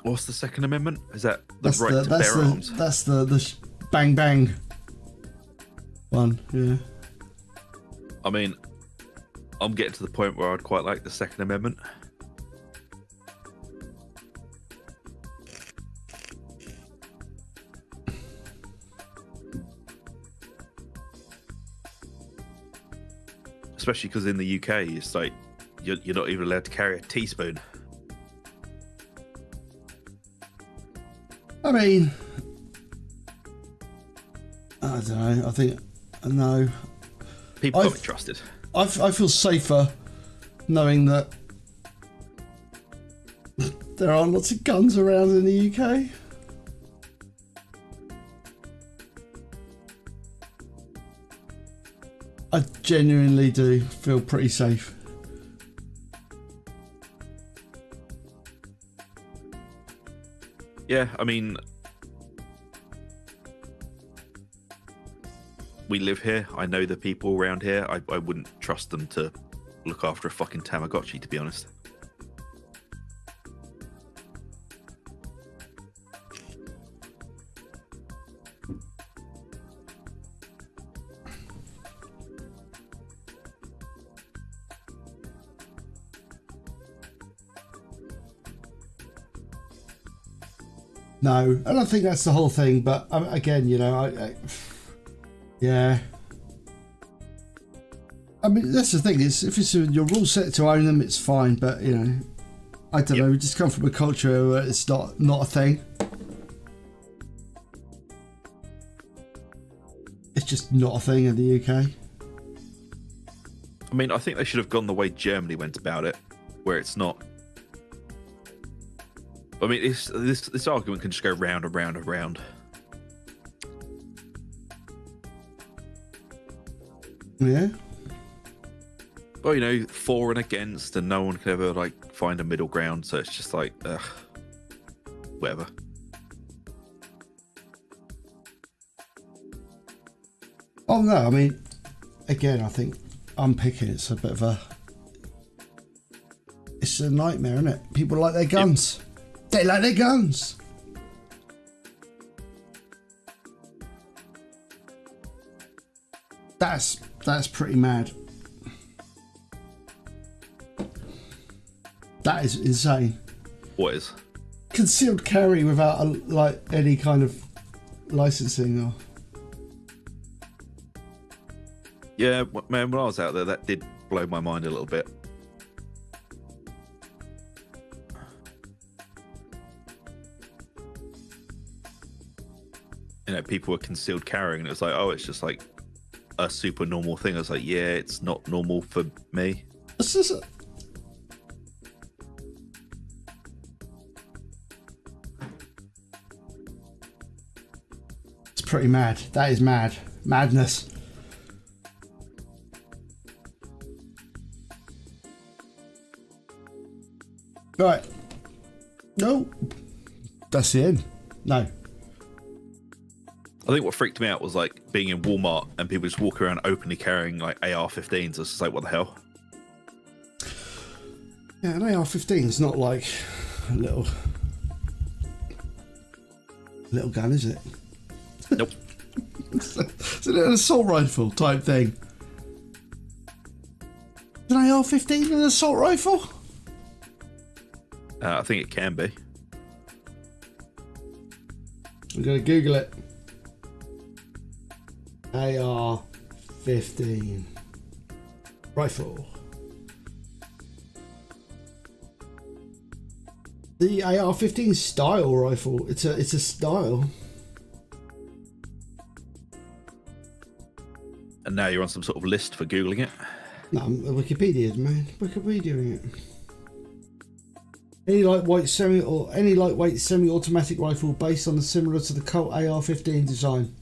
What's the Second Amendment? Is that the right to bear arms? That's the bang bang one, yeah. I mean, I'm getting to the point where I'd quite like the Second Amendment. Especially because in the UK, it's like you're not even allowed to carry a teaspoon. I mean, I don't know. I think no. People can't be trusted. I feel safer knowing that there are lots of guns around in the UK. I genuinely do feel pretty safe. Yeah, I mean, we live here. I know the people around here. I wouldn't trust them to look after a fucking Tamagotchi, to be honest. No, I don't think that's the whole thing, but again, you know, yeah. I mean, that's the thing, is if it's your rule set to own them, it's fine, but, you know, I don't know, we just come from a culture where it's not a thing. It's just not a thing in the UK. I mean, I think they should have gone the way Germany went about it, where it's not. I mean, this argument can just go round and round and round. Yeah. Well, you know, for and against, and no one can ever like find a middle ground. So it's just like, whatever. Oh no, I mean, again, I think unpicking. It's a bit of a... It's a nightmare, isn't it? People like their guns. Yep. They like their guns. That's pretty mad. That is insane. What is? Concealed carry without like any kind of licensing or... Yeah, man, when I was out there, that did blow my mind a little bit. You know, people were concealed carrying, and it was like, oh, it's just like a super normal thing. I was like, yeah, it's not normal for me. This is It's pretty mad. That is mad. Madness. Right. No. That's the end. No. I think what freaked me out was like being in Walmart and people just walk around openly carrying like AR-15s. It's just like, what the hell? Yeah, an AR-15 is not like a little gun, is it? Nope. It's an assault rifle type thing. Is an AR-15 an assault rifle? I think it can be. I'm going to Google it. AR-15 rifle. The AR-15 style rifle. It's a style. And now you're on some sort of list for Googling it. No, I'm Wikipedia, man. Wikipediaing it. Any lightweight semi-automatic rifle based on the similar to the Colt AR-15 design.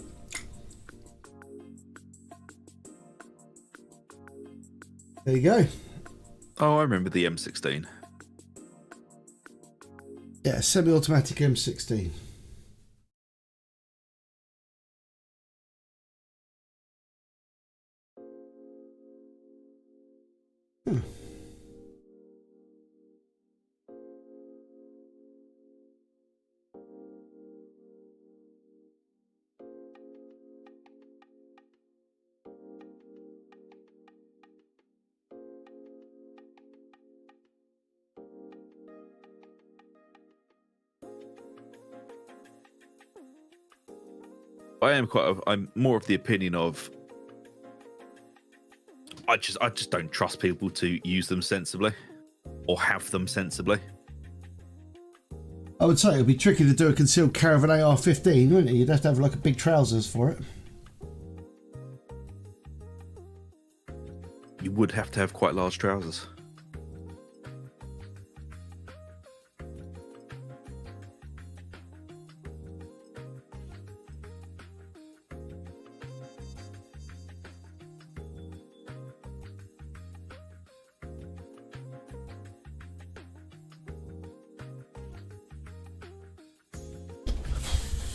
There you go. Oh, I remember the M16. Yeah, semi-automatic M16. I'm more of the opinion of I just don't trust people to use them sensibly or have them sensibly. I would say it would be tricky to do a concealed carry of an AR-15, wouldn't it? You'd have to have like a big trousers for it. You would have to have quite large trousers.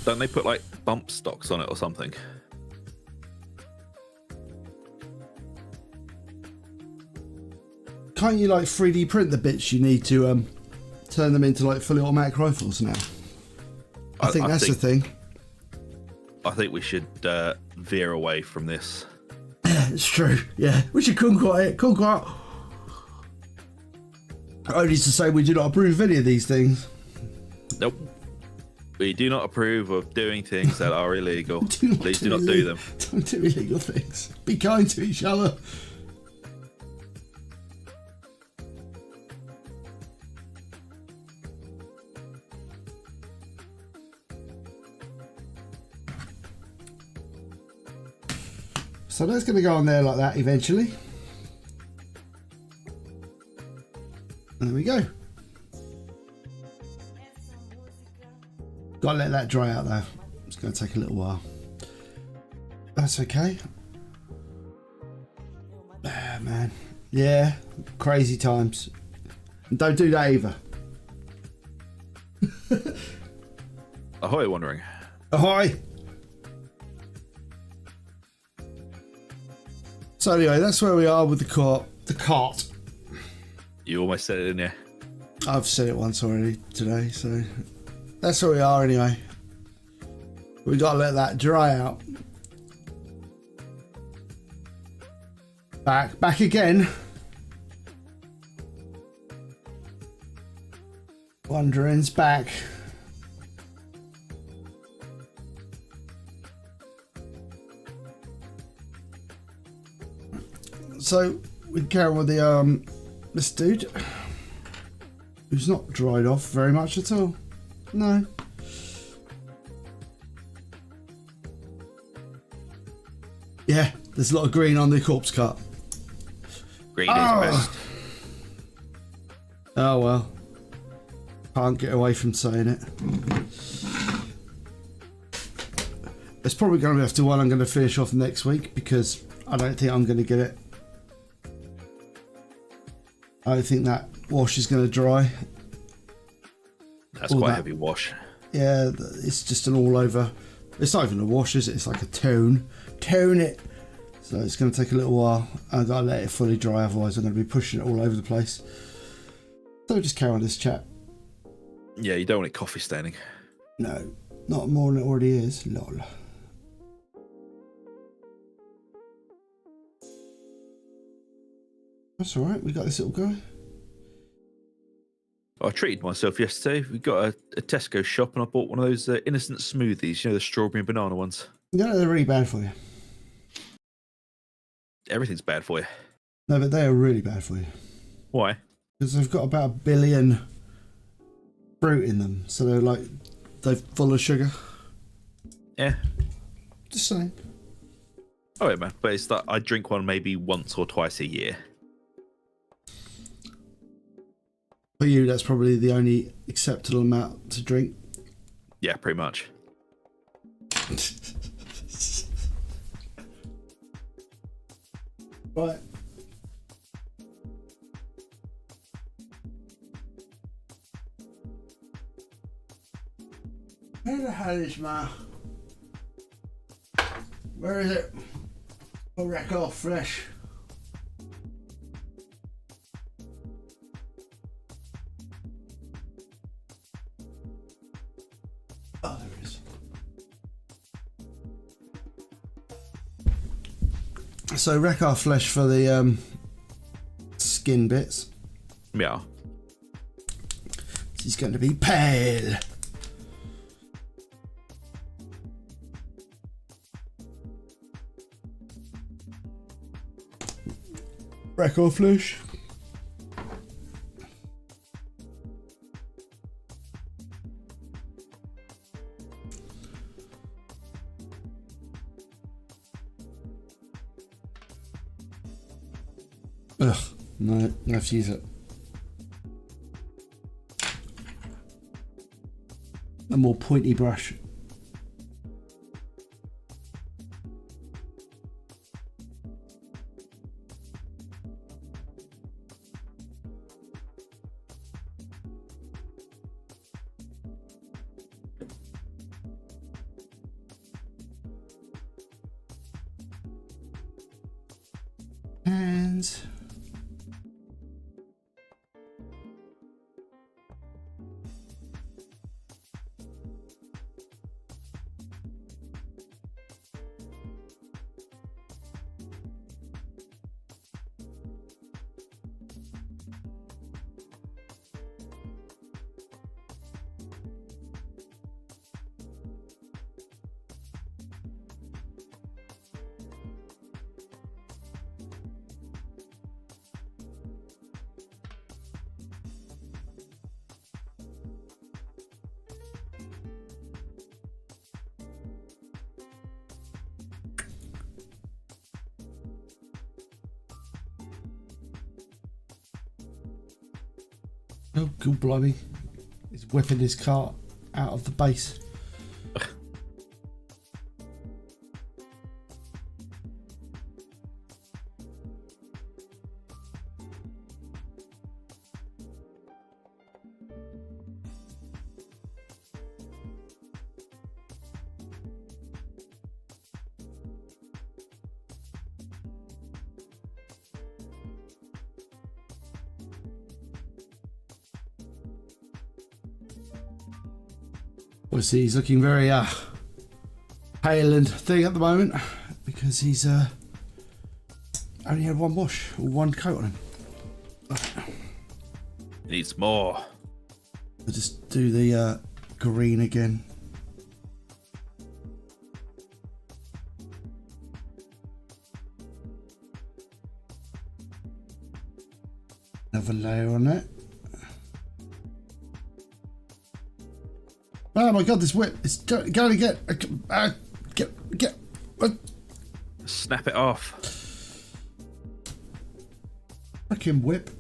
Don't they put like bump stocks on it or something? Can't you like 3D print the bits you need to turn them into like fully automatic rifles now? I think that's the thing. I think we should veer away from this. Yeah, it's true. Yeah, we should conquer it. Only to say we do not approve of any of these things. Nope. We do not approve of doing things that are illegal. Please do not do them. Don't do illegal things. Be kind to each other. So that's going to go on there like that eventually. And there we go. Gotta let that dry out though. It's going to take a little while. That's okay. Ah, man. Yeah, crazy times. And don't do that either. Ahoy, wandering. So anyway, that's where we are with the cart. The cart. You almost said it, didn't you? I've said it once already today, so that's where we are anyway. We got to let that dry out. Back again. Wandering's back. So we carry on with the this dude who's not dried off very much at all. No. Yeah, there's a lot of green on the corpse cart. Green is best. Oh well. Can't get away from saying it. It's probably going to have to one I'm going to finish off next week because I don't think I'm going to get it. I don't think that wash is going to dry. That's quite a heavy wash. Yeah, it's just an all over. It's not even a wash, is it? It's like a tone. Tone it. So it's going to take a little while. I've got to let it fully dry, otherwise I'm going to be pushing it all over the place. So just carry on this chat. Yeah, you don't want it coffee staining. No, not more than it already is. Lol. That's alright, we got this little guy. I treated myself yesterday. We got a Tesco shop and I bought one of those innocent smoothies, you know, the strawberry and banana ones. Yeah, they're really bad for you. Everything's bad for you. No, but they are really bad for you. Why? Because they've got about 1 billion fruit in them. So they're full of sugar. Yeah. Just saying. Oh yeah, man. But it's like I drink one maybe once or twice a year. For you, that's probably the only acceptable amount to drink. Yeah, pretty much. Right. Where the hell is my... Where is it? I'll wreck off fresh. Oh, there it is. So wreck our flesh for the skin bits. Yeah. He's going to be pale. Wreck our flesh. Ugh, no, I have to use it. A more pointy brush. Hands. Oh, good blimey. He's whipping his cart out of the base. Obviously, he's looking very pale and thing at the moment because he's only had one wash or one coat on him. Needs more. I'll just do the green again. Another layer on it. Oh my god, this whip is going to get Snap it off. fucking whip.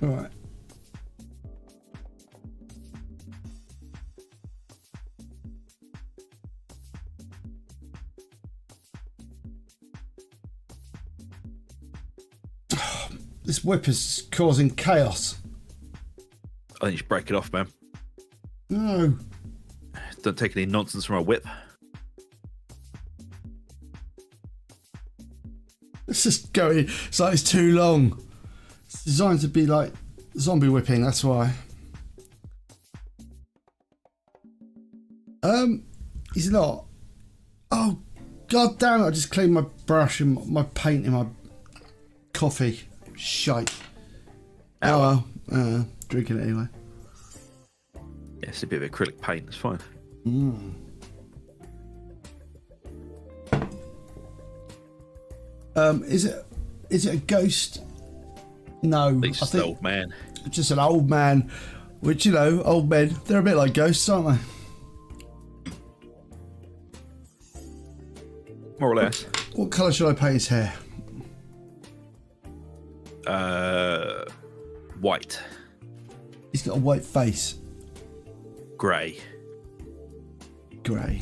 All right. This whip is causing chaos. I think you should break it off, man. No. Don't take any nonsense from a whip. It's just going. It's like it's too long. It's designed to be like zombie whipping. That's why. He's not. Oh, god damn it! I just cleaned my brush and my paint in my coffee. Shite. Oh well. Drinking it anyway. Yeah, it's a bit of acrylic paint. It's fine. Is it a ghost? No, It's just an old man. Just an old man. Which, you know, old men, they're a bit like ghosts, aren't they? More or less. What colour should I paint his hair? White. He's got a white face. Grey. Grey.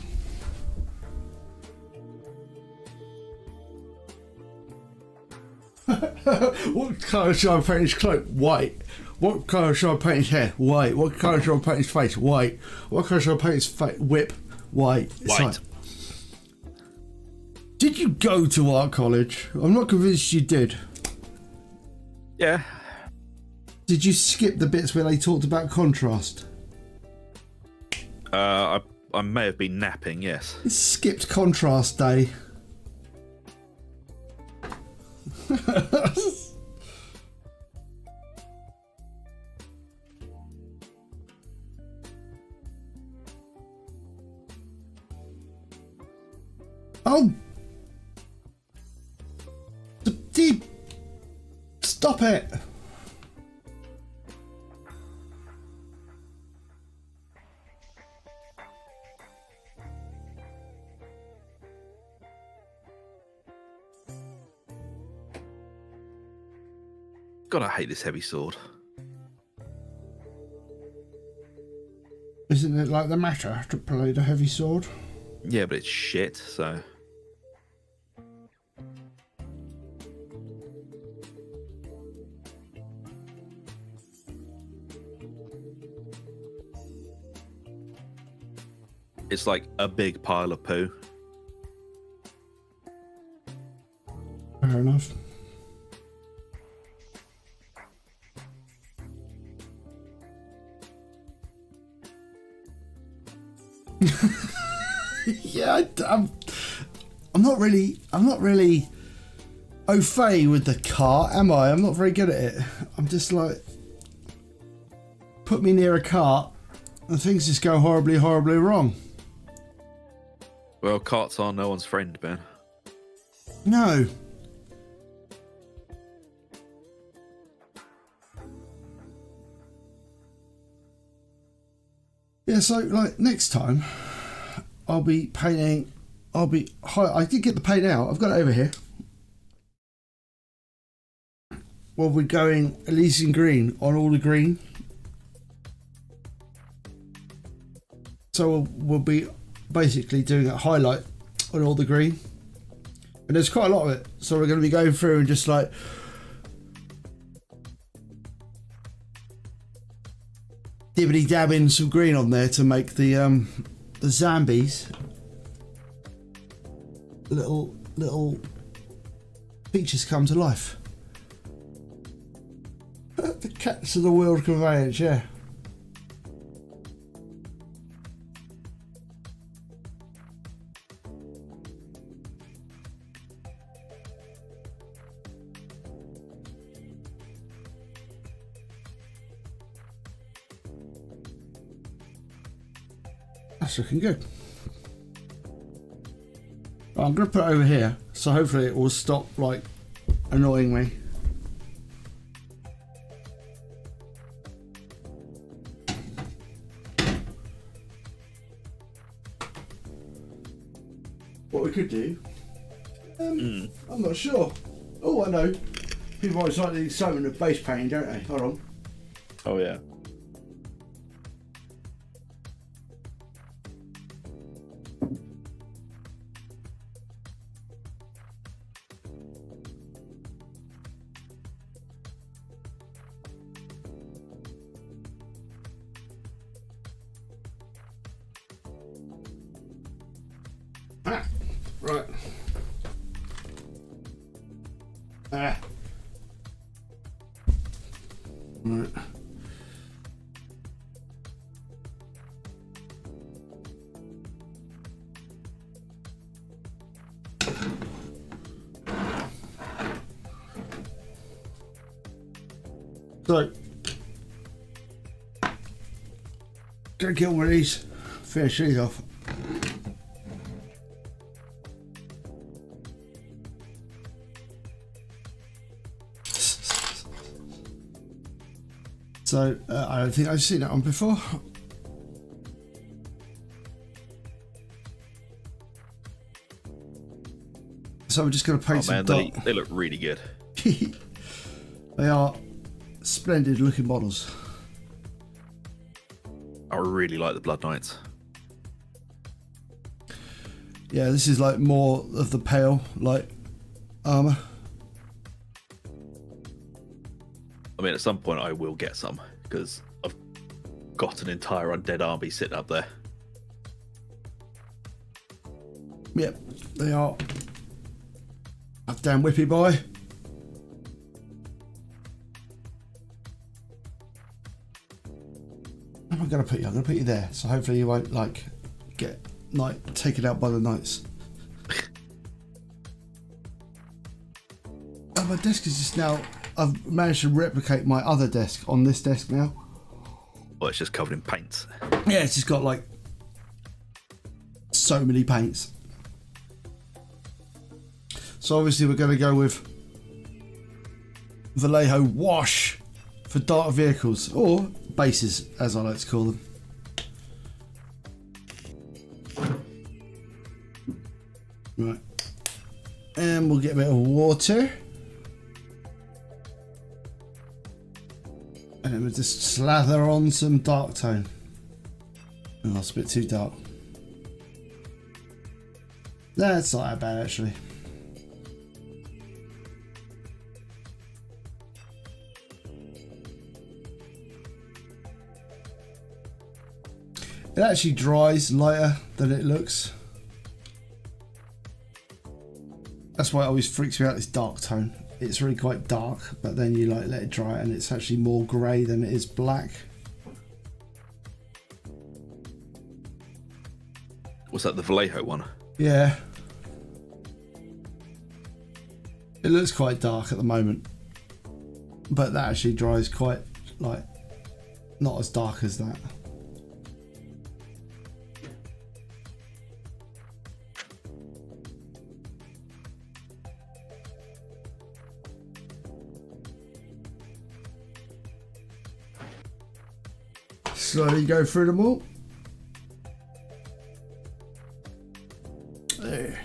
What colour should I paint his cloak? White. What colour should I paint his hair? White. What colour should I paint his face? White. What colour should I paint his whip? White. It's White. like, did you go to art college? I'm not convinced you did. Yeah. Did you skip the bits where they talked about contrast? I may have been napping, yes. It skipped contrast day. Oh! Deep! Stop it! God, I hate this heavy sword. Isn't it like the matter to play the heavy sword? Yeah, but it's shit, so... It's like a big pile of poo. Fair enough. Yeah, I'm not really au fait with the car, am I? I'm not very good at it. I'm just like, put me near a cart and things just go horribly, horribly wrong. Well, carts are no one's friend, Ben. No. Yeah, so like next time I'll be painting. I did get the paint out. I've got it over here. well, we're going Elysian Green on all the green. So we'll be basically doing a highlight on all the green. And there's quite a lot of it. So we're going to be going through and just like dibbity dabbing some green on there to make the zombies little features come to life. The cats of the wheeled conveyance, yeah. That's looking good. I'm going to put it over here, so hopefully it will stop like annoying me. What we could do, I'm not sure. Oh, I know. People always like the excitement of base painting, don't they? Hold on. Oh yeah. Right. Right. So, gonna get one of these, finish these off. So, I don't think I've seen that one before. So I'm just going to paint some they look really good. They are splendid looking models. I really like the Blood Knights. Yeah, this is like more of the pale, like, armour. I mean, at some point I will get some, because I've got an entire undead army sitting up there. Yep, they are. A damn whippy boy. Where am I going to put you? I'm going to put you there, so hopefully you won't, like, get taken out by the knights. Oh, my desk is just now... I've managed to replicate my other desk on this desk now. Well, it's just covered in paint. Yeah, it's just got like so many paints. So obviously we're going to go with Vallejo Wash for dark vehicles, or bases as I like to call them. Right. And we'll get a bit of water. And then we'll just slather on some dark tone. Oh, it's a bit too dark. No, it's not that bad actually. It actually dries lighter than it looks. That's why it always freaks me out, this dark tone. It's really quite dark, but then you like let it dry and it's actually more grey than it is black. What's that, the Vallejo one? Yeah. It looks quite dark at the moment, but that actually dries quite, like, not as dark as that. Slowly go through them all. There.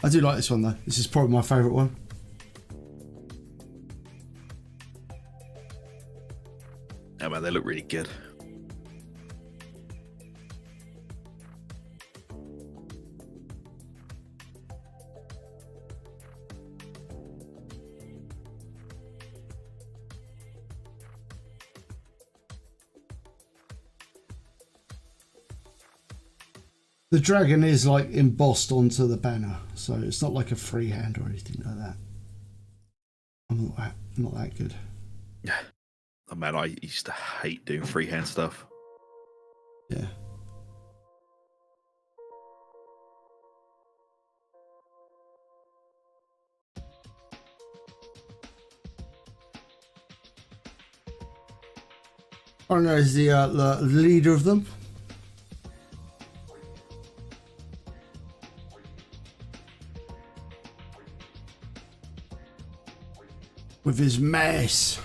I do like this one though. This is probably my favourite one. they look really good. The dragon is like embossed onto the banner, so it's not like a freehand or anything like that. I'm not that good. Yeah. Oh man, I used to hate doing freehand stuff. Yeah. I don't know, is the leader of them. With his mace.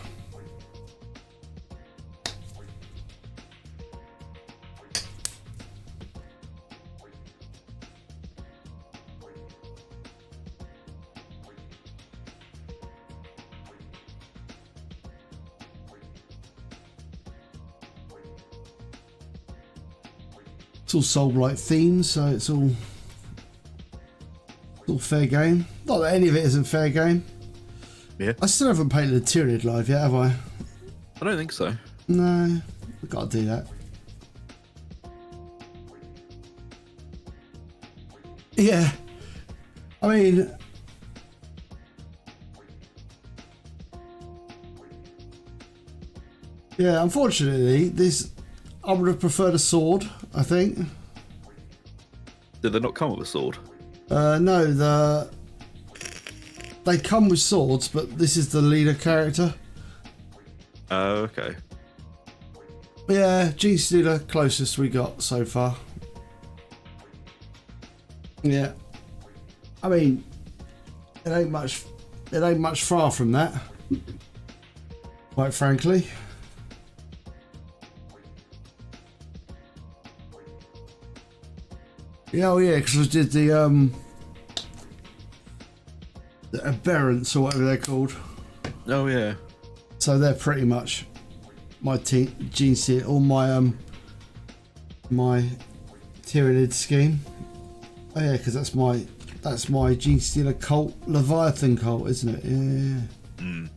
It's all Soulblight themed, so it's all fair game. Not that any of it isn't fair game. Yeah. I still haven't painted a Tyranid live yet, have I? I don't think so. No, I've got to do that. Yeah. I mean... Yeah, unfortunately, this... I would have preferred a sword, I think. Did they not come with a sword? No, they come with swords, but this is the leader character. Oh, okay. Yeah, G-Stealer closest we got so far. Yeah. I mean, it ain't much far from that. Quite frankly. Yeah, oh yeah, because I did the aberrants or whatever they're called. Oh yeah. So they're pretty much my gene stealer, all my my Tyranid scheme. Oh yeah, because that's my gene stealer cult, Leviathan cult, isn't it? Yeah. Mm.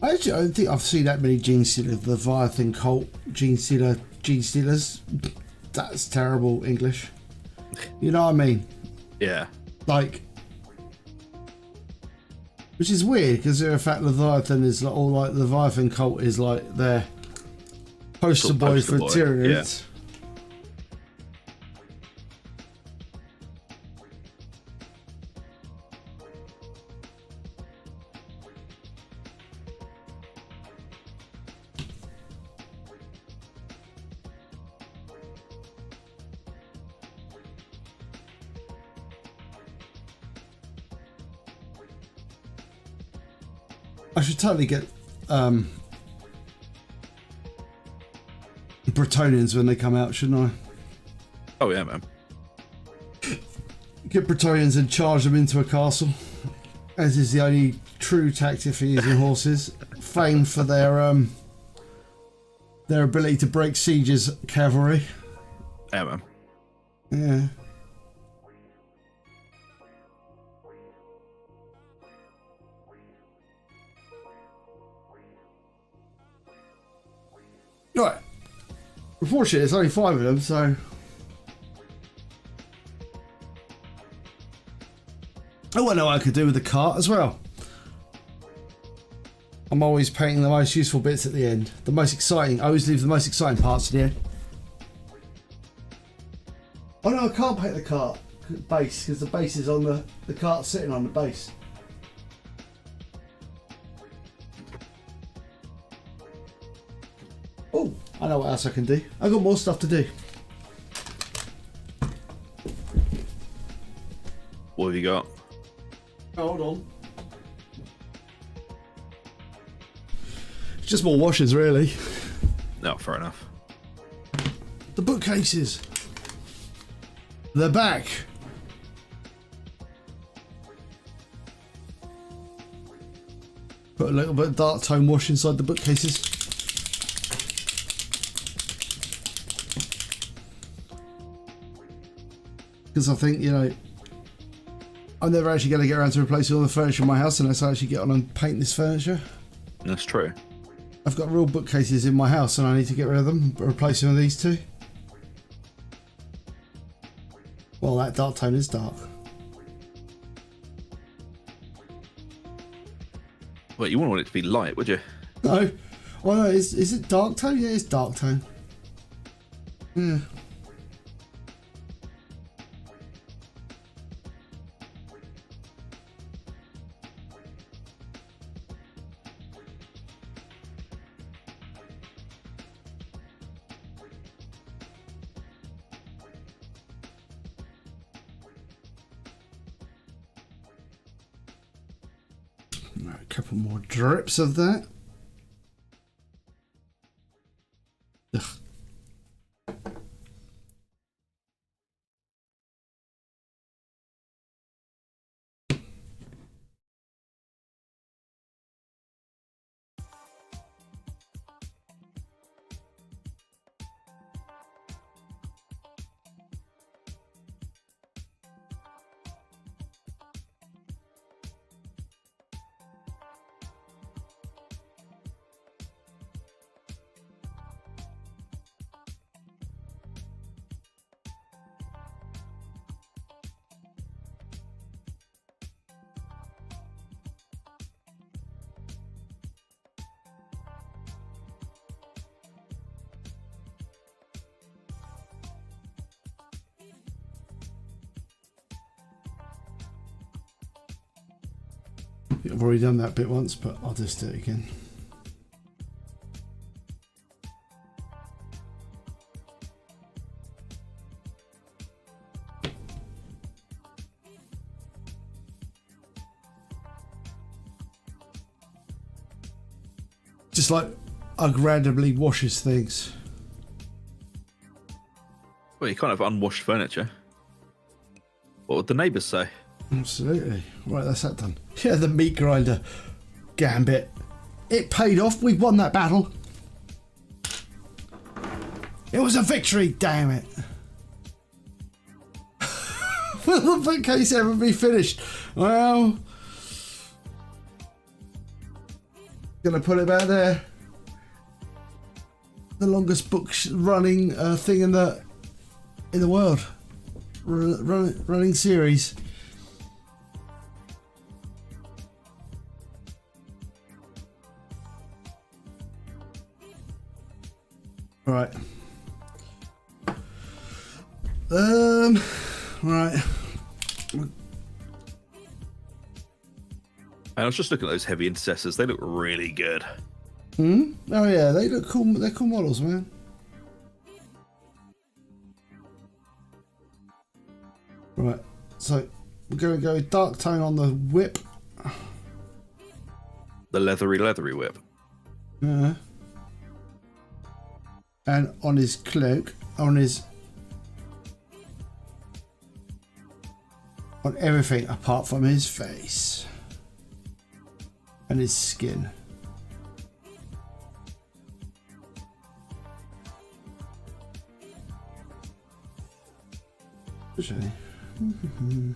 I don't think I've seen that many gene stealer Leviathan cult gene stealers. That's terrible English. You know what I mean? Yeah. Like, which is weird because in fact Leviathan is like, all like Leviathan cult is like their poster boy for Tyranids. Yeah. I should totally get Bretonians when they come out, shouldn't I? Oh yeah, man. Get Bretonians and charge them into a castle, as is the only true tactic for using horses, famed for their ability to break sieges, cavalry. Yeah, man. Yeah. Right. Unfortunately, there's only 5 of them, so... Oh, I know what I could do with the cart as well. I'm always painting the most useful bits at the end. The most exciting. I always leave the most exciting parts to the end. Oh no, I can't paint the cart base because the base is on the cart sitting on the base. Oh, I know what else I can do. I've got more stuff to do. What have you got? Hold on. It's just more washers, really. No, fair enough. The bookcases. They're back. Put a little bit of dark tone wash inside the bookcases. Because I think, you know, I'm never actually going to get around to replacing all the furniture in my house unless I actually get on and paint this furniture. That's true. I've got real bookcases in my house and I need to get rid of them, replace them with these two. Well, that dark tone is dark. Well, you wouldn't want it to be light, would you? No. Well, no, is it dark tone? Yeah, it's dark tone. Yeah. Right, a couple more drips of that. Ugh. I've already done that bit once, but I'll just do it again. Just like Ugg randomly washes things. Well, you can't have unwashed furniture. What would the neighbours say? Absolutely. Right, that's that done. Yeah, the meat grinder. Gambit. It paid off. We won that battle. It was a victory, damn it. Will the bookcase ever be finished? Well, gonna put it back there. The longest book running thing in the world. Running series. Right. Right. I was just looking at those heavy intercessors. They look really good. Hmm? Oh yeah, they look cool. They're cool models, man. Right. So we're going to go with dark tone on the whip. The leathery whip. Yeah. And on his cloak, on everything apart from his face and his skin. Actually. Ooh.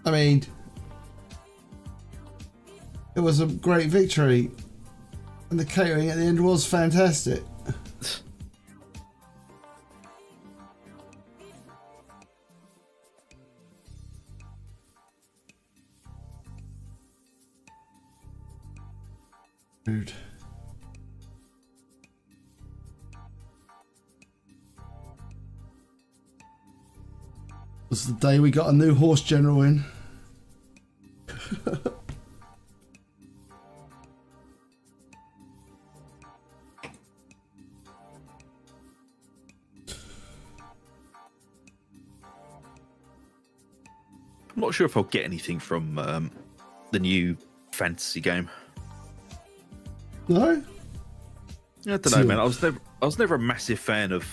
I mean, it was a great victory, and the catering at the end was fantastic. Rude. was the day we got a new horse general in. I'm not sure if I'll get anything from the new fantasy game. No? I don't know, man. I was never a massive fan of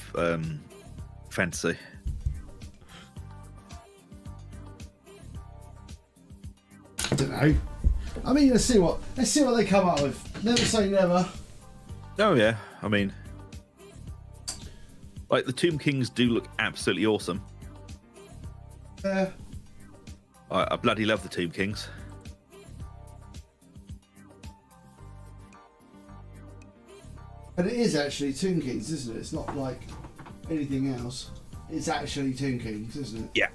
fantasy. I don't know. I mean, let's see what they come up with. Never say never. Oh yeah, I mean, like the Tomb Kings do look absolutely awesome. Yeah. I bloody love the Tomb Kings. But it is actually Tomb Kings, isn't it? It's not like anything else. It's actually Tomb Kings, isn't it? Yeah.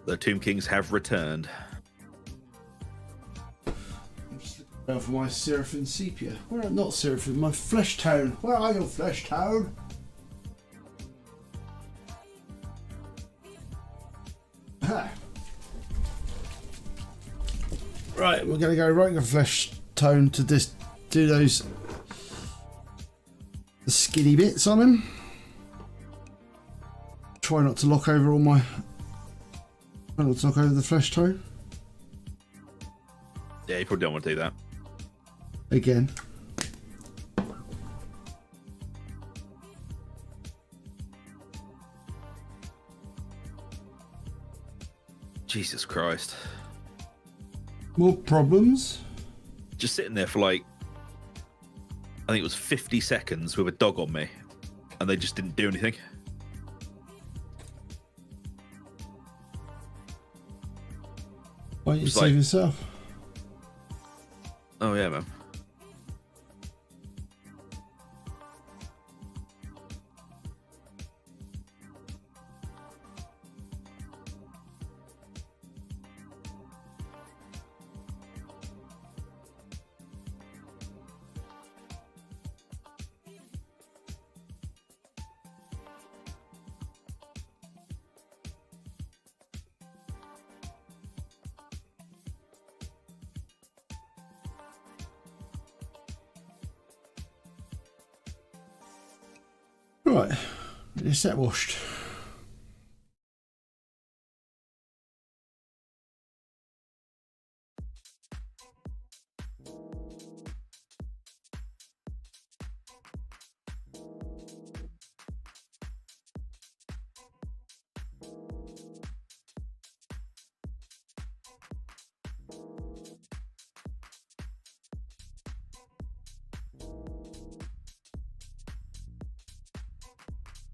The Tomb Kings have returned. I'm just looking for my Seraphim Sepia. Where not Seraphim, my Flesh Tone. Where are your Flesh Tone? Right, we're going to go right for Flesh Tone to just do those the skinny bits on him. Try not to knock over all my. Try not to knock over the Flesh Tone. Yeah, you probably don't want to do that. Again. Jesus Christ. More problems? Just sitting there for like, I think it was 50 seconds with a dog on me, and they just didn't do anything. Why don't you It's save like- yourself? Oh yeah, man. Right, is that washed?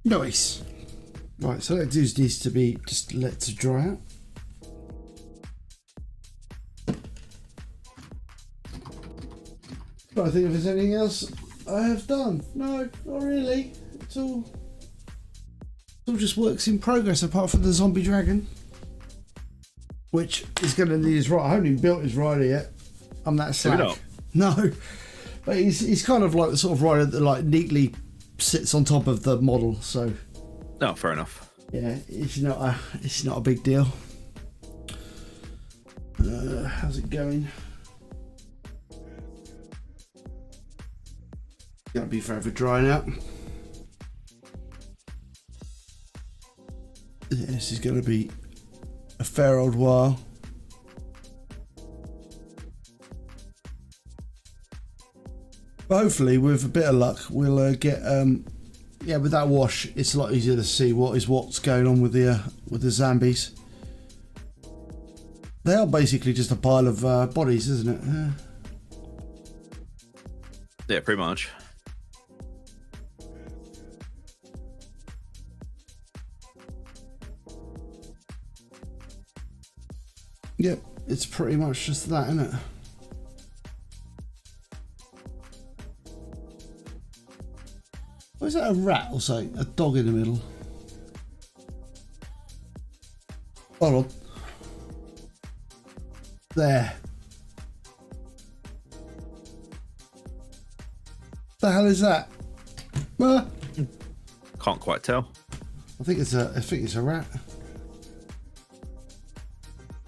Nice. Right, so that just needs to be just let to dry out. But I think if there's anything else I have done. No, not really. It's all just works in progress apart from the zombie dragon. Which is going to need his right. I haven't even built his rider yet. I'm that slack. not? No. But he's kind of like the sort of rider that like neatly sits on top of the model, so No, fair enough. yeah, it's not a big deal. How's it going? Gonna be forever drying out. Yeah, this is gonna be a fair old while. But hopefully, with a bit of luck, we'll get yeah. With that wash, it's a lot easier to see what's going on with the zombies. They are basically just a pile of bodies, isn't it? Yeah, pretty much. Yep, it's pretty much just that, isn't it? Or is that a rat or something? A dog in the middle? Hold on. There. The hell is that? Can't quite tell. I think it's a rat.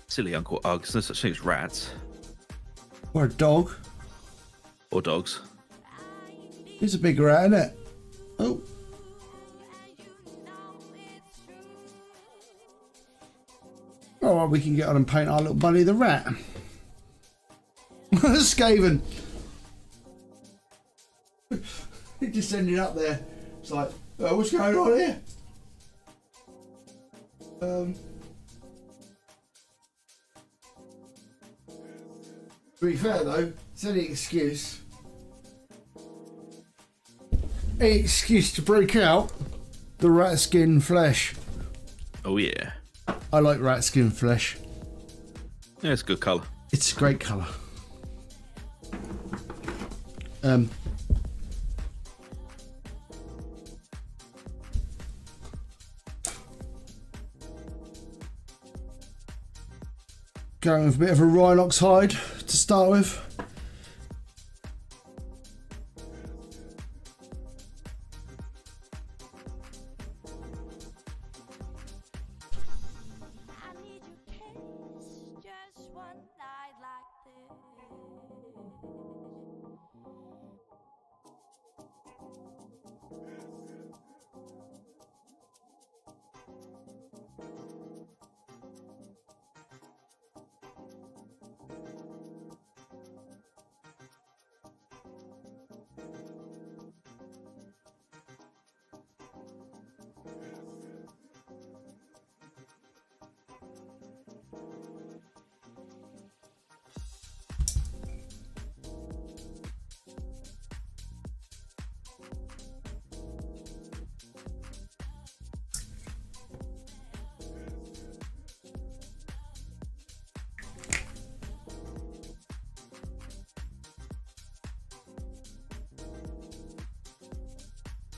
Silly Uncle Uggs. There's no such thing as rats Or a dog. or dogs. It's a big rat, isn't it? Oh. All right, we can get on and paint our little bunny the rat. Skaven. He just ended up there. It's like, oh, what's going on here? To be fair though, it's any excuse. Any excuse to break out the rat skin flesh. Oh yeah. I like rat skin flesh. Yeah, it's a good colour. It's a great colour. Going with a bit of a Rhinox hide to start with.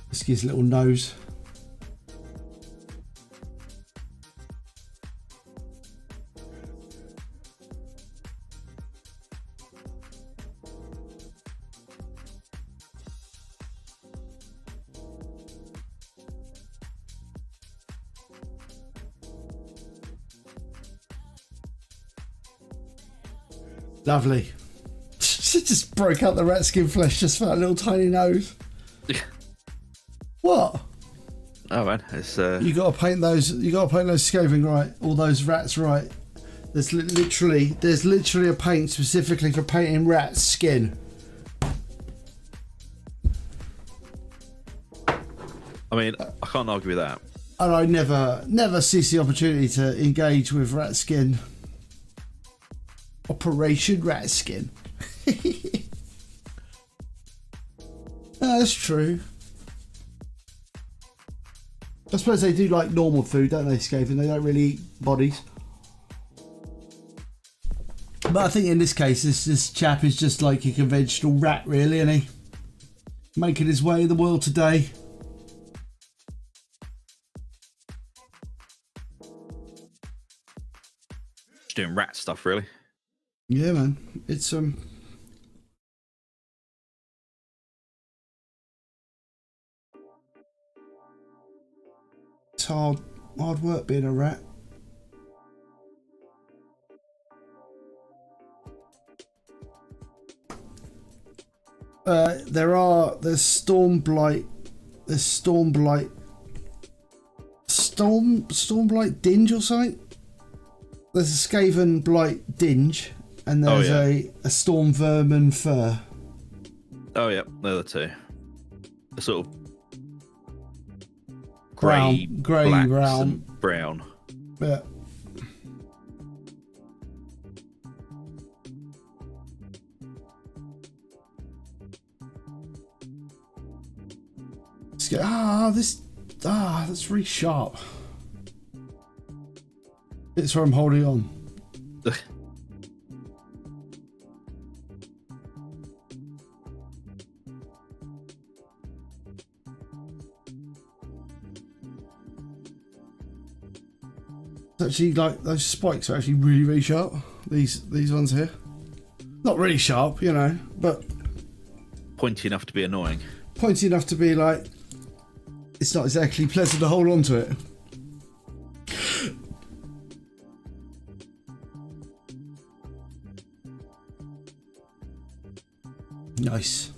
Let's get his little nose. Lovely. She just broke out the rat skin flesh just for that little tiny nose. What? Oh man, it's You gotta paint those. You gotta paint those Skaven right. All those rats right. There's literally a paint specifically for painting rats' skin. I mean, I can't argue with that. And I never cease the opportunity to engage with rat skin. Operation Rat Skin. That's true. I suppose they do like normal food, don't they, Skaven? They don't really eat bodies. But I think in this case, this chap is just like a conventional rat, really, isn't he? Making his way in the world today. Just doing rat stuff, really. Yeah, man. It's It's hard work being a rat. There's Soulblight. There's Soulblight Dinge or something. There's a Skaven Blight Dinge, and there's a Storm Vermin Fur. Oh yeah, they're the two. The sort of grey, brown. Brown. Yeah. That's really sharp. It's where I'm holding on. Actually, like those spikes are actually really, really sharp. These ones here, not really sharp, you know, but pointy enough to be annoying. Pointy enough to be like, it's not exactly pleasant to hold on to it. Nice.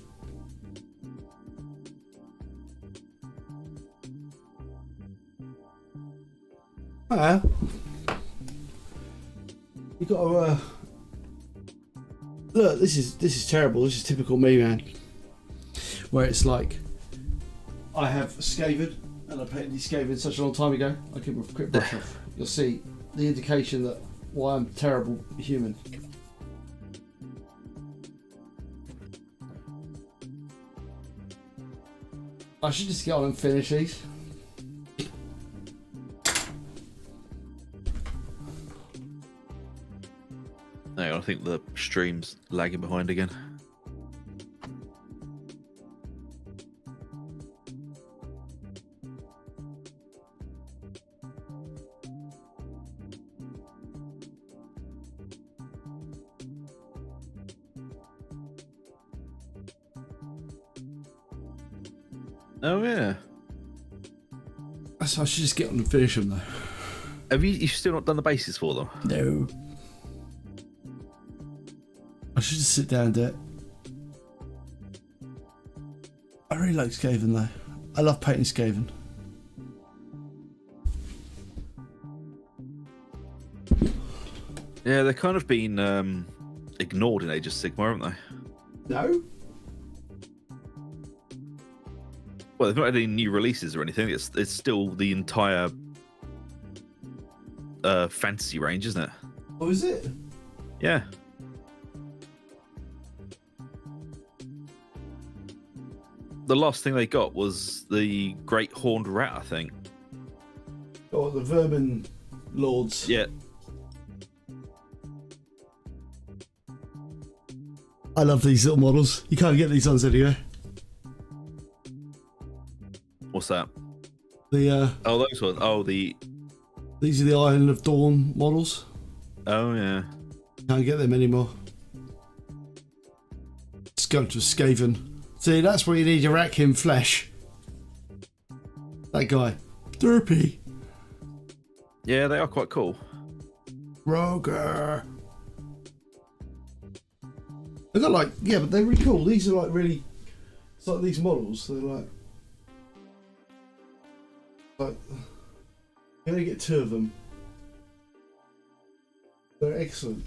You got to look. This is terrible. This is typical me, man. Where it's like I have Skaven, and I painted these Skaven such a long time ago. I keep a quick brush off. You'll see the indication that why I'm a terrible human. I should just get on and finish these. No, I think the stream's lagging behind again. Oh yeah. So I should just get on and finish them though. Have you still not done the bases for them? No. I should just sit down and do it. I really like Skaven though. I love painting Skaven. Yeah, they've kind of been ignored in Age of Sigmar, haven't they? No. Well, they've not had any new releases or anything. It's still the entire fantasy range, isn't it? Oh, is it? Yeah. The last thing they got was the Great Horned Rat, I think. Oh, the Vermin Lords. Yeah. I love these little models. You can't get these ones anywhere. What's that? The Oh, those ones. Oh, the. these are the Island of Dawn models. Oh yeah. Can't get them anymore. Just go to a Skaven. See, that's where you need your Rakim flesh. That guy. Derpy. Yeah, they are quite cool. Roger. I got like, yeah, but they're really cool. These are like really, it's like these models. They're like you only get 2 of them. They're excellent.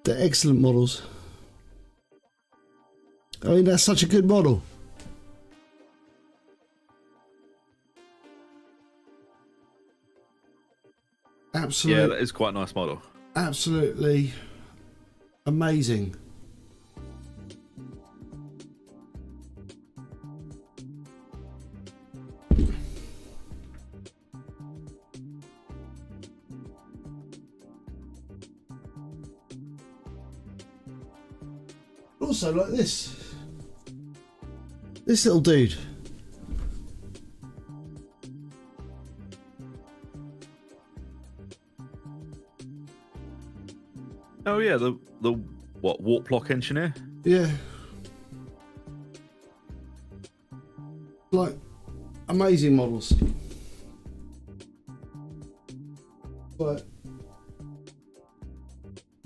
They're excellent models. I mean, that's such a good model. Absolutely. Yeah, that is quite a nice model. Absolutely amazing. Also, like this little dude. Oh yeah, the what, warp block engineer? Yeah. Like amazing models. But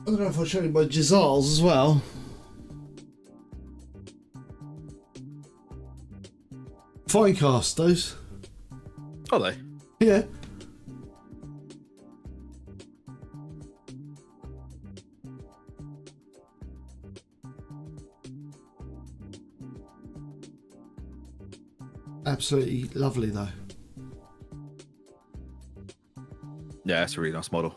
I don't know if I'll show you my Jazals as well. Fine cast those. Are they? Yeah. Absolutely lovely though. Yeah, it's a really nice model.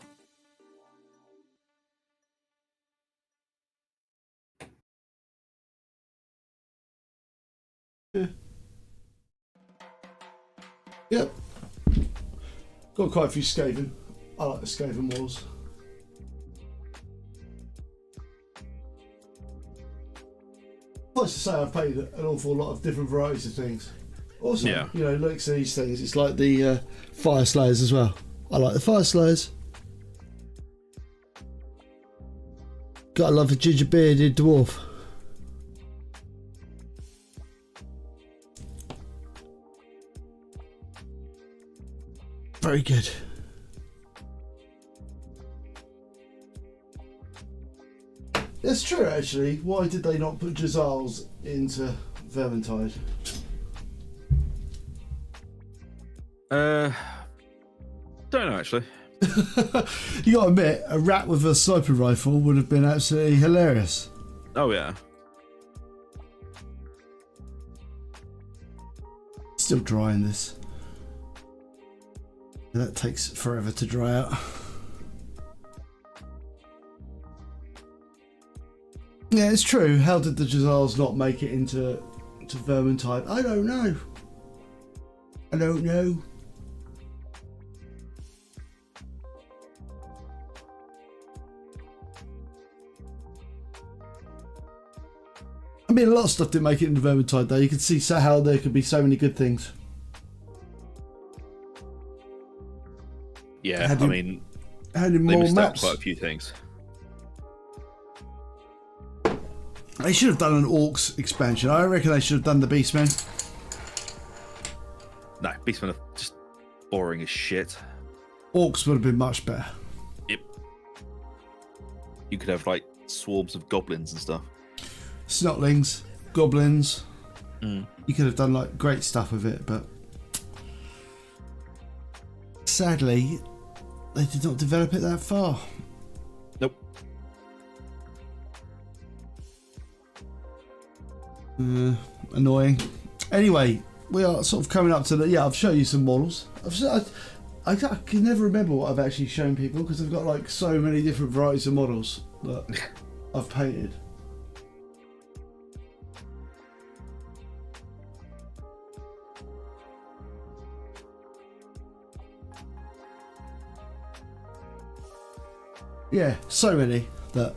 Yeah. Yep. Got quite a few Skaven. I like the Skaven models. Nice to say I've played an awful lot of different varieties of things. Also, Yeah. you know, looks at these things, it's like the Fire Slayers as well. I like the Fire Slayers. Gotta love a ginger bearded dwarf. Very good. It's true, actually. Why did they not put Jazals into Vermintide? Don't know, actually. You gotta admit, a rat with a sniper rifle would have been absolutely hilarious. Oh, yeah. Still drying this. That takes forever to dry out. Yeah, it's true. How did the Jazals not make it into Vermintide? I don't know. I don't know. I mean, a lot of stuff didn't make it into Vermintide, though. You can see how there could be so many good things. Yeah, I mean, they more missed maps. out quite a few things. They should have done an Orcs expansion. I reckon they should have done the Beastmen. No, Beastmen are just boring as shit. Orcs would have been much better. Yep. You could have like swarms of goblins and stuff. Snotlings, goblins. Mm. You could have done like great stuff with it, but sadly, they did not develop it that far. Nope. Annoying. Anyway, we are sort of coming up to the. Yeah, I've shown you some models. I can never remember what I've actually shown people because I've got like so many different varieties of models that I've painted. Yeah, so many that.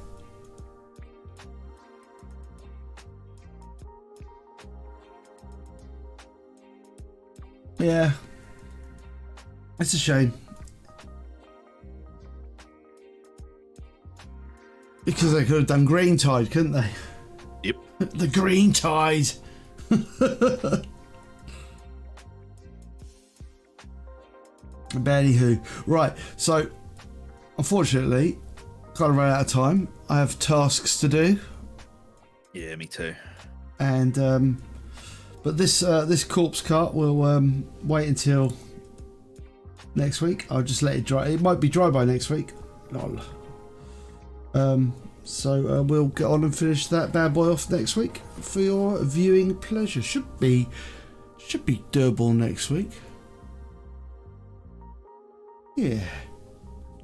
Yeah, it's a shame because they could have done Green Tide, couldn't they? Yep. The Green Tide. But anywho, right, so unfortunately, kind of ran out of time. I have tasks to do. Yeah, me too. And but this corpse cart will wait until next week. I'll just let it dry. It might be dry by next week. Lol. So we'll get on and finish that bad boy off next week for your viewing pleasure. Should be doable next week. Yeah.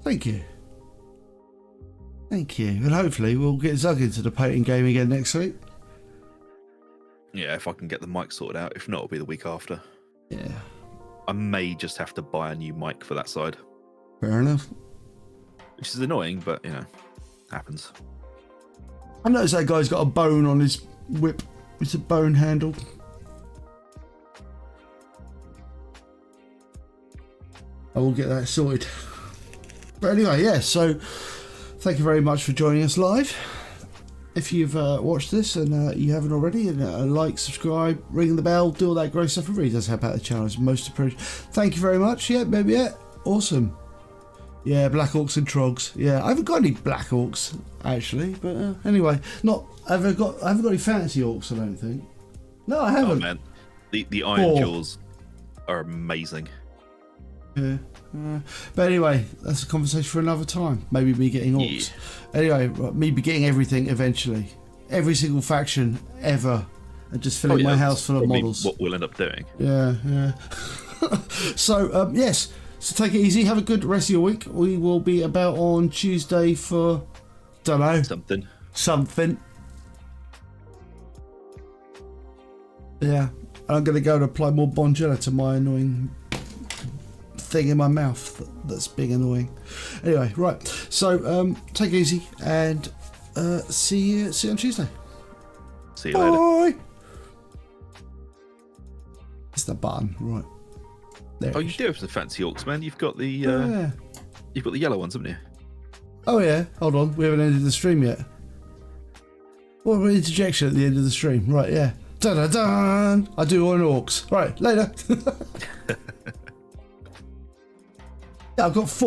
Thank you. Thank you. And hopefully we'll get Zug into the painting game again next week. Yeah, if I can get the mic sorted out. If not, it'll be the week after. Yeah. I may just have to buy a new mic for that side. Fair enough. Which is annoying, but, you know, happens. I noticed that guy's got a bone on his whip. It's a bone handle. I will get that sorted. But anyway, yeah, so thank you very much for joining us live. If you've watched this and you haven't already, and like, subscribe, ring the bell, do all that great stuff. It really does help out the channel. It's most appreciated. Thank you very much. Yeah, maybe, yeah. Awesome. Yeah, Black Orcs and Trogs. Yeah, I haven't got any Black Orcs, actually. But anyway, I haven't got any Fantasy Orcs, I don't think. No, I haven't. Oh, man. The Iron Jaws are amazing. Yeah. But anyway, that's a conversation for another time. Maybe me getting orcs. Yeah. Anyway, me be getting everything eventually. Every single faction ever. And just filling my house full of models. What we'll end up doing. Yeah, yeah. So, yes. So take it easy. Have a good rest of your week. We will be about on Tuesday for, don't know. Something. Yeah. I'm going to go and apply more Bonjela to my annoying thing in my mouth that's being annoying. Anyway, right. So take it easy and see you on Tuesday. See you later. It's the button, right? There. Oh, you do have the fancy orcs, man. You've got the you've got the yellow ones, haven't you? Oh yeah. Hold on, we haven't ended the stream yet. What an interjection at the end of the stream, right? Yeah. Dun dun dun. I do on orcs. Right, later. Yeah, I've got 4